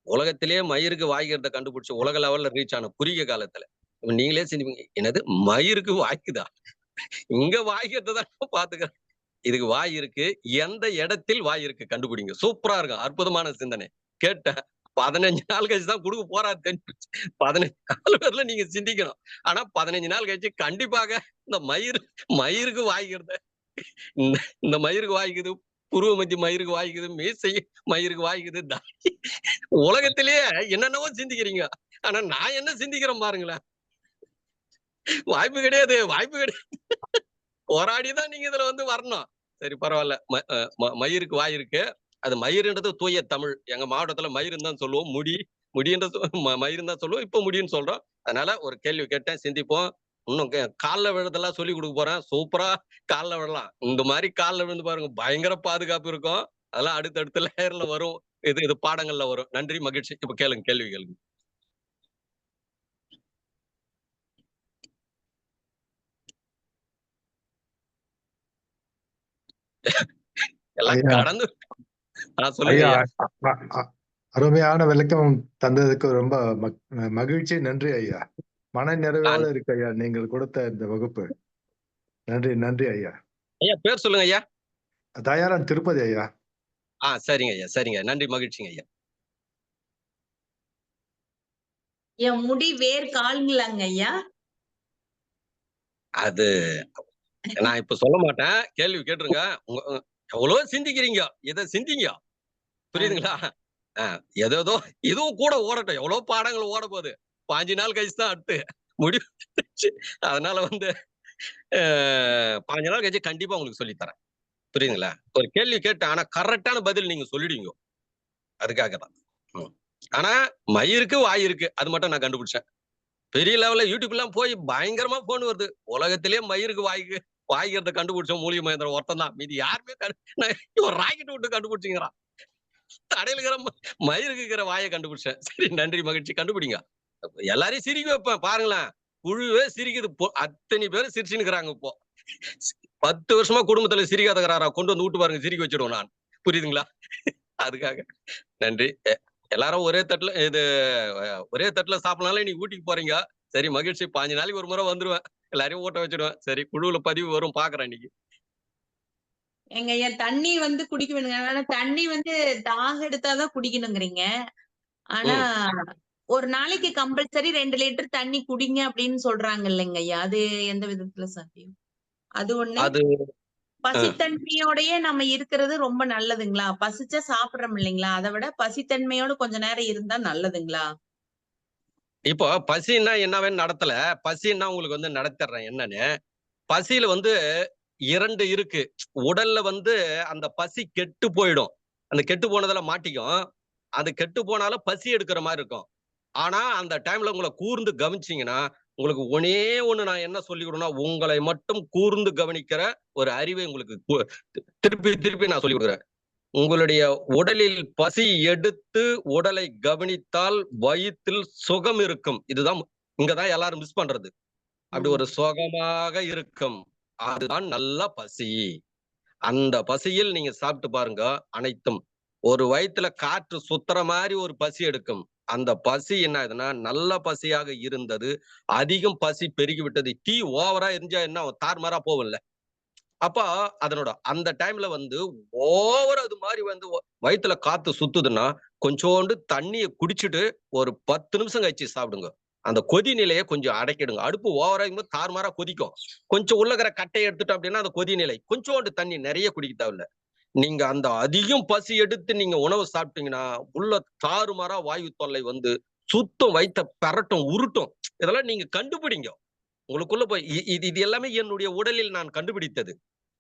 உலகத்திலேயே மயிருக்கு வாய்க்கிறத கண்டுபிடிச்சு உலக லெவல்ல ரீச் ஆன குறுகிய காலத்துல நீங்களே சிந்திப்பீங்க, என்னது மயிருக்கு வாய்க்குதா? இங்க வாய்க்கிறத தான் பாத்துக்கிறேன். இதுக்கு வாய் இருக்கு, எந்த இடத்தில் வாய் இருக்கு கண்டுபிடிங்க. சூப்பரா இருக்கும், அற்புதமான சிந்தனை. கேட்டேன் 15 நாள் கழிச்சு தான் கொடுக்க போறாரு தெரிஞ்சு. 15 நாள் வரல நீங்க சிந்திக்கணும். ஆனா 15 நாள் கழிச்சு கண்டிப்பாக இந்த மயிருக்கு வாய்க்கிறத, இந்த இந்த மயிருக்கு வாய்க்குது, புருவ மத்தி மயிருக்கு வாய்க்குது, மீசை மயிருக்கு வாய்க்குது, உலகத்திலேயே என்னென்னவோ சிந்திக்கிறீங்க. ஆனா நான் என்ன சிந்திக்கிறேன் பாருங்களேன். வாய்ப்பு கிடையாது, வாய்ப்பு கிடையாது. போராடிதான் நீங்க இதுல வந்து வரணும். சரி பரவாயில்ல. மயிருக்கு வாய் இருக்கு. அது மயிருன்றது தூய தமிழ். எங்க மாவட்டத்துல மயிருன்னு தான் சொல்லுவோம். முடின்றது மயிருன்னு தான் சொல்லுவோம். இப்ப முடின்னு சொல்றோம். அதனால ஒரு கேள்வி கேட்டேன், சிந்திப்போம். இன்னும் கால்ல விழுறதெல்லாம் சொல்லி கொடுக்க போறேன். சூப்பரா கால்ல விழலாம். இந்த மாதிரி கால்ல விழுந்து பாருங்க, பயங்கர பாதுகாப்பு இருக்கும். அதெல்லாம் அடுத்தடுத்த லேயர்ல வரும். இது பாடங்கள்ல வரும். நன்றி, மகிழ்ச்சி. இப்ப கேளுங்க, கேள்வி கேளுங்க. எல்லாம் கடந்து சொல்லுங்க ஐயா, ஐயா. அருமையான விளக்கம் தந்ததுக்கு ரொம்ப மகிழ்ச்சி. நன்றி ஐயா. மன நிறைவோட இருக்கு ஐயா நீங்கள் கொடுத்த இந்த வகுப்பு. நன்றி, நன்றி ஐயா. ஐயா பேர் சொல்லுங்க ஐயா. தயாரன் திருப்பதி ஐயா. சரிங்க ஐயா, சரிங்க. நன்றி, மகிழ்ச்சிங்க ஐயா. என் முடி வேர் கால்ங்களாங்க ஐயா? அது நான் இப்ப சொல்ல மாட்டேன். கேள்வி கேட்டுருங்க. எவ்வளவு சிந்திக்கிறீங்க, இதை சிந்திங்க. புரியுதுங்களா? ஏதோ இதுவும் கூட ஓடட்டும். எவ்வளவு பாடங்கள் ஓட போகுது. 5 நாள் கழிச்சு தான் அடுத்து முடிவு. அதனால வந்து 5 நாள் கழிச்சு கண்டிப்பா உங்களுக்கு சொல்லித்தரேன். புரியுதுங்களா? ஒரு கேள்வி கேட்டேன், ஆனா கரெக்டான பதில் நீங்க சொல்லிடுவீங்க. அதுக்காக தான். ஆனா மயிருக்கு வாய் இருக்கு, அது மட்டும் நான் கண்டுபிடிச்சேன். பெரிய லெவல்ல யூடியூப் எல்லாம் போய் பயங்கரமா போன் வருது. உலகத்திலேயே மயிருக்கு வாய்க்கிறத கண்டுபிடிச்ச மூலிகை மகேந்திரன் ஒருத்தன் தான். மீதி யாருமே ஒரு ராக்கெட் விட்டு கண்டுபிடிச்சிங்கிறான். தடையில இருக்கிற மயிருக்கு இருக்கிற வாயை கண்டுபிடிச்சேன். சரி, நன்றி, மகிழ்ச்சி. கண்டுபிடிங்க. எல்லாரையும் சிரிக்க வைப்பேன் பாருங்களேன். குழுவே சிரிக்குது. அத்தனை பேரும் சிரிச்சுன்னு இருக்கிறாங்க. இப்போ 10 வருஷமா குடும்பத்துல சிரிக்காதகிறாரா கொண்டு வந்து விட்டு பாருங்க, சிரிக்க வச்சிடுவோம் நான். புரியுதுங்களா? அதுக்காக நன்றி. எல்லாரும் ஒரே தட்டுல சாப்பிடலாம். நீங்க ஊட்டிக்கு போறீங்க. சரி, மகிழ்ச்சி. 5 நாளைக்கு ஒரு முறை வந்துருவேன். எல்லாரையும் ஊட்ட வச்சிடுவேன். சரி, குழுவுல பதிவு வரும், பாக்குறேன் இன்னைக்கு. எங்க ஐயா தண்ணி வந்து குடிக்க வேணுங்க. ஆனா தண்ணி வந்து தாக எடுத்தாதான் குடிக்கணுங்கிறீங்க. ஆனா ஒரு நாளைக்கு கம்பல்சரி 2 லிட்டர் தண்ணி குடிங்க அப்படின்னு சொல்றாங்க இல்லைங்க ஐயா? அது எந்த விதத்துல சாத்தியம்? அது ஒண்ணு. பசித்தன்மையோடயே நம்ம இருக்கிறது ரொம்ப நல்லதுங்களா? பசிச்சா சாப்பிடுறோம் இல்லைங்களா? அதை விட பசித்தன்மையோட கொஞ்ச நேரம் இருந்தா நல்லதுங்களா? இப்போ பசின்னா என்னவேன்னு நடத்தல. பசின்னா உங்களுக்கு வந்து நடத்திடுறேன் என்னன்னு. பசியில வந்து 2 இருக்கு. உடல்ல வந்து அந்த பசி கெட்டு போயிடும். அந்த கெட்டு போனதுல மாட்டிக்கும். அது கெட்டு போனாலும் பசி எடுக்கிற மாதிரி இருக்கும். ஆனா அந்த டைம்ல உங்களை கூர்ந்து கவனிச்சீங்கன்னா, உங்களுக்கு ஒண்ணு நான் என்ன சொல்லிவிடுனா, உங்களை மட்டும் கூர்ந்து கவனிக்கிற ஒரு அறிவை உங்களுக்கு திருப்பி நான் சொல்லிக் கொடுக்குறேன். உங்களுடைய உடலில் பசி எடுத்து உடலை கவனித்தால் வயிற்றில் சுகம் இருக்கும். இதுதான் இங்கதான் எல்லாரும் மிஸ் பண்றது. அப்படி ஒரு சுகமாக இருக்கும். அதுதான் நல்ல பசி. அந்த பசியில் நீங்க சாப்பிட்டு பாருங்க. அனைத்தும் ஒரு வயிற்றுல காற்று சுத்துற மாதிரி ஒரு பசி எடுக்கும். அந்த பசி என்ன ஆகுதுன்னா, நல்ல பசியாக இருந்தது. அதிகம் பசி பெருகி விட்டது. டீ ஓவரா எரிஞ்சா என்ன தாறுமாறா போகும்ல. அப்ப அதனோட அந்த டைம்ல வந்து ஓவர் அது மாதிரி வந்து வயிற்றுல காத்து சுத்துதுன்னா, கொஞ்சோண்டு தண்ணிய குடிச்சிட்டு ஒரு 10 நிமிஷம் கழிச்சு சாப்பிடுங்க. அந்த கொதி நிலையை கொஞ்சம் அடக்கிடுங்க. அடுப்பு ஓவராகும் போது தாறுமாறா கொதிக்கும். கொஞ்சம் உள்ளகிற கட்டையை எடுத்துட்டோம் அப்படின்னா அந்த கொதி நிலை. கொஞ்சோண்டு தண்ணி நிறைய குடிக்க தேவையில்ல. நீங்க அந்த அதிகம் பசி எடுத்து நீங்க உணவு சாப்பிட்டீங்கன்னா, உள்ள தாறுமாறா வாயு தொல்லை வந்து சுத்தம், வயித்த பெரட்டும், உருட்டும். இதெல்லாம் நீங்க கண்டுபிடிங்க. உங்களுக்குள்ள போய் இது எல்லாமே என்னுடைய உடலில் நான் கண்டுபிடித்தது.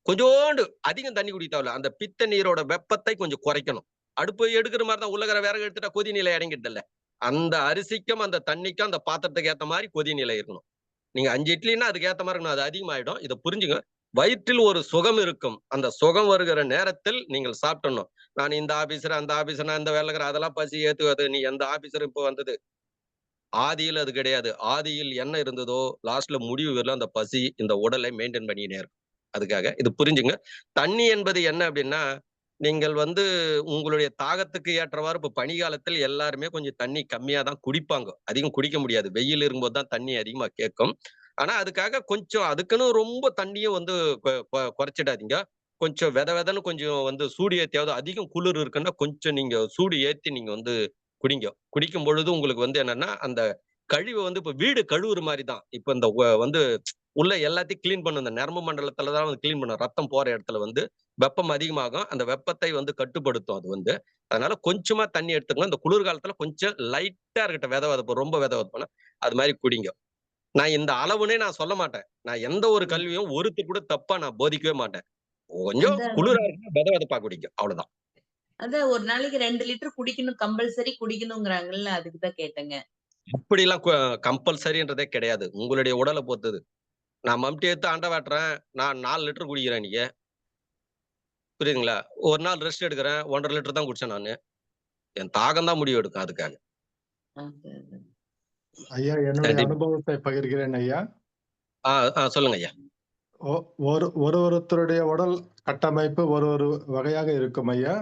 கொஞ்சோண்டு அதிகம் தண்ணி குடிக்க தேவையில்ல. அந்த பித்த நீரோட வெப்பத்தை கொஞ்சம் குறைக்கணும். அடுப்பு எடுக்கிற மாதிரி தான் உள்ளகிற விறகு எடுத்துட்டா கொதி நிலை அடங்கிட்டல. அந்த அரிசிக்கும் அந்த தண்ணிக்கும் அந்த பாத்திரத்துக்கு ஏத்த மாதிரி கொதி நிலை இருக்கணும். நீங்க 5 இட்லின்னா அதுக்கு ஏத்த மாதிரி இருக்கணும். அது அதிகமாயிடும். இதை புரிஞ்சுங்க. வயிற்றில் ஒரு சுகம் இருக்கும். அந்த சுகம் வருகிற நேரத்தில் நீங்கள் சாப்பிடணும். நான் இந்த ஆபீசர் அந்த ஆபீசர் இந்த வேலைக்கிற அதெல்லாம் பசி ஏத்துவது. நீ எந்த ஆபீசர் இப்போ வந்தது? ஆதியில் அது கிடையாது. ஆதியில் என்ன இருந்ததோ லாஸ்ட்ல முடிவு வரல அந்த பசி இந்த உடலை மெயின்டைன் பண்ணினே இருக்கும். அதுக்காக இது புரிஞ்சுங்க. தண்ணி என்பது என்ன அப்படின்னா, நீங்கள் வந்து உங்களுடைய தாகத்துக்கு ஏற்றவாறு இப்ப பனி காலத்தில் எல்லாருமே கொஞ்சம் தண்ணி கம்மியா தான் குடிப்பாங்க. அதிகம் குடிக்க முடியாது. வெயில் இருக்கும்போது தான் தண்ணி அதிகமா கேட்கும். ஆனா அதுக்காக கொஞ்சம் அதுக்குன்னு ரொம்ப தண்ணியும் வந்து குறைச்சிடாதீங்க. கொஞ்சம் வெதன்னு கொஞ்சம் வந்து சூடு ஏத்தியாவது அதிகம் குளிர் இருக்குன்னா கொஞ்சம் நீங்க சூடு ஏத்தி நீங்க வந்து குடிங்க. குடிக்கும் பொழுது உங்களுக்கு வந்து என்னன்னா, அந்த கழிவு வந்து இப்ப வீடு கழுவுற மாரி தான். இப்ப இந்த வந்து உள்ள எல்லாத்தையும் கிளீன் பண்ணும். இந்த நரம்பு மண்டலத்துல தான் வந்து கிளீன் பண்ணும். ரத்தம் போற இடத்துல வந்து வெப்பம் அதிகமாகும். அந்த வெப்பத்தை வந்து கட்டுப்படுத்தும் அது வந்து. அதனால கொஞ்சமா தண்ணி எடுத்துக்கங்க. இந்த குளிர் காலத்துல கொஞ்சம் லைட்டா இருக்கட்டும் வெதவெதப்பு. ரொம்ப வெதவெதப்புனா, அது மாரி குடிங்க. நான் இந்த அளவுன்னே நான் சொல்ல மாட்டேன். நான் எந்த ஒரு ம். கல்வியும் ஒருத்தர் கூட தப்பா நான் போதிக்கவே மாட்டேன். கொஞ்சம் அதான் குளிரா இருக்குன்னா வெதவெதப்பா குடிங்க. அவ்வளவுதான். அதான் ஒரு நாளைக்கு 2 லிட்டர் குடிக்கணும் கம்பல்சரி குடிக்கணுங்கிறாங்கல்ல அதுக்கு தான் கேட்டேங்க. அப்படிலாம் கம்பல்சரின்றதே கிடையாது. உங்களுடைய உடல பொறுத்தது. நான் மம்டி எடுத்து அண்ட வாட்டுறேன். நான் 4 லிட்டர் குடிக்கிறேன் இன்னைக்கு. புரியுதுங்களா? ஒரு நாள் ரெஸ்ட் எடுக்கிறேன். 1 1/2 லிட்டர் தான் குடிச்சேன் நானு. என் தாகம் தான் முடிவு எடுக்கும் அதுக்காக. அதான். ஐயா, என்னுடைய நன்றி. அனுபவத்தை பகிர்கிறேன் ஐயா. சொல்லுங்க ஐயா. ஒருத்தருடைய உடல் கட்டமைப்பு ஒரு வகையாக இருக்கும் ஐயா.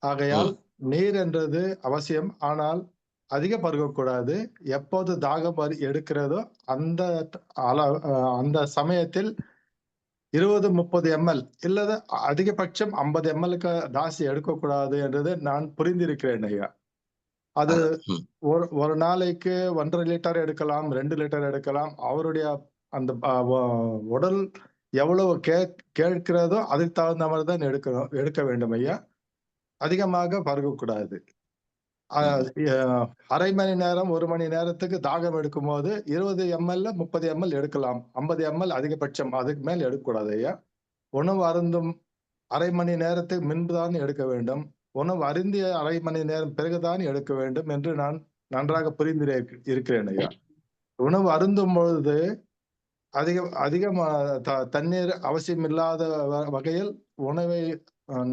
ஆகையால் ம். நீர் என்றது அவசியம். ஆனால் அதிக பருகக்கூடாது. எப்போது தாகம் எடுக்கிறதோ அந்த அந்த சமயத்தில் 20, 30 ml இல்லது அதிகபட்சம் 50 ml ஜாஸ்தி எடுக்கக்கூடாது என்றது நான் புரிந்திருக்கிறேன் ஐயா. அது ம். ஒரு நாளைக்கு 1.5 லிட்டர் எடுக்கலாம், 2 லிட்டர் எடுக்கலாம். அவருடைய அந்த உடல் எவ்வளவு கேட்கிறதோ அதுக்கு தகுந்த மாதிரி தான் எடுக்க வேண்டும் ஐயா. அதிகமாக பருகக்கூடாது. அரை மணி நேரம் 1 மணி நேரத்துக்கு தாகம் எடுக்கும்போது 20 ml 30 ml எடுக்கலாம். 50 ml அதிகபட்சம். அதுக்கு மேல் எடுக்கக்கூடாது ஐயா. உணவு அருந்தும் அரை மணி நேரத்துக்கு முன்புதான் எடுக்க வேண்டும். உணவு அருந்திய அரை மணி நேரம் பிறகுதான் எடுக்க வேண்டும் என்று நான் நன்றாக புரிந்து இருக்கிறேன் ஐயா. உணவு அருந்தும் பொழுது அதிகம் தண்ணீர் அவசியமில்லாத வகையில் உணவை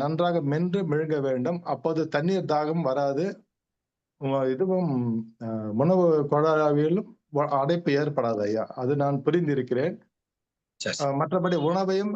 நன்றாக மென்று விழுங்க வேண்டும். அப்போது தண்ணீர் தாகம் வராது. இதுவும் உணவு குழாயிலும் அடைப்பு ஏற்படாது ஐயா. அது நான் புரிந்திருக்கிறேன். சரி. மற்றபடி உணவையும்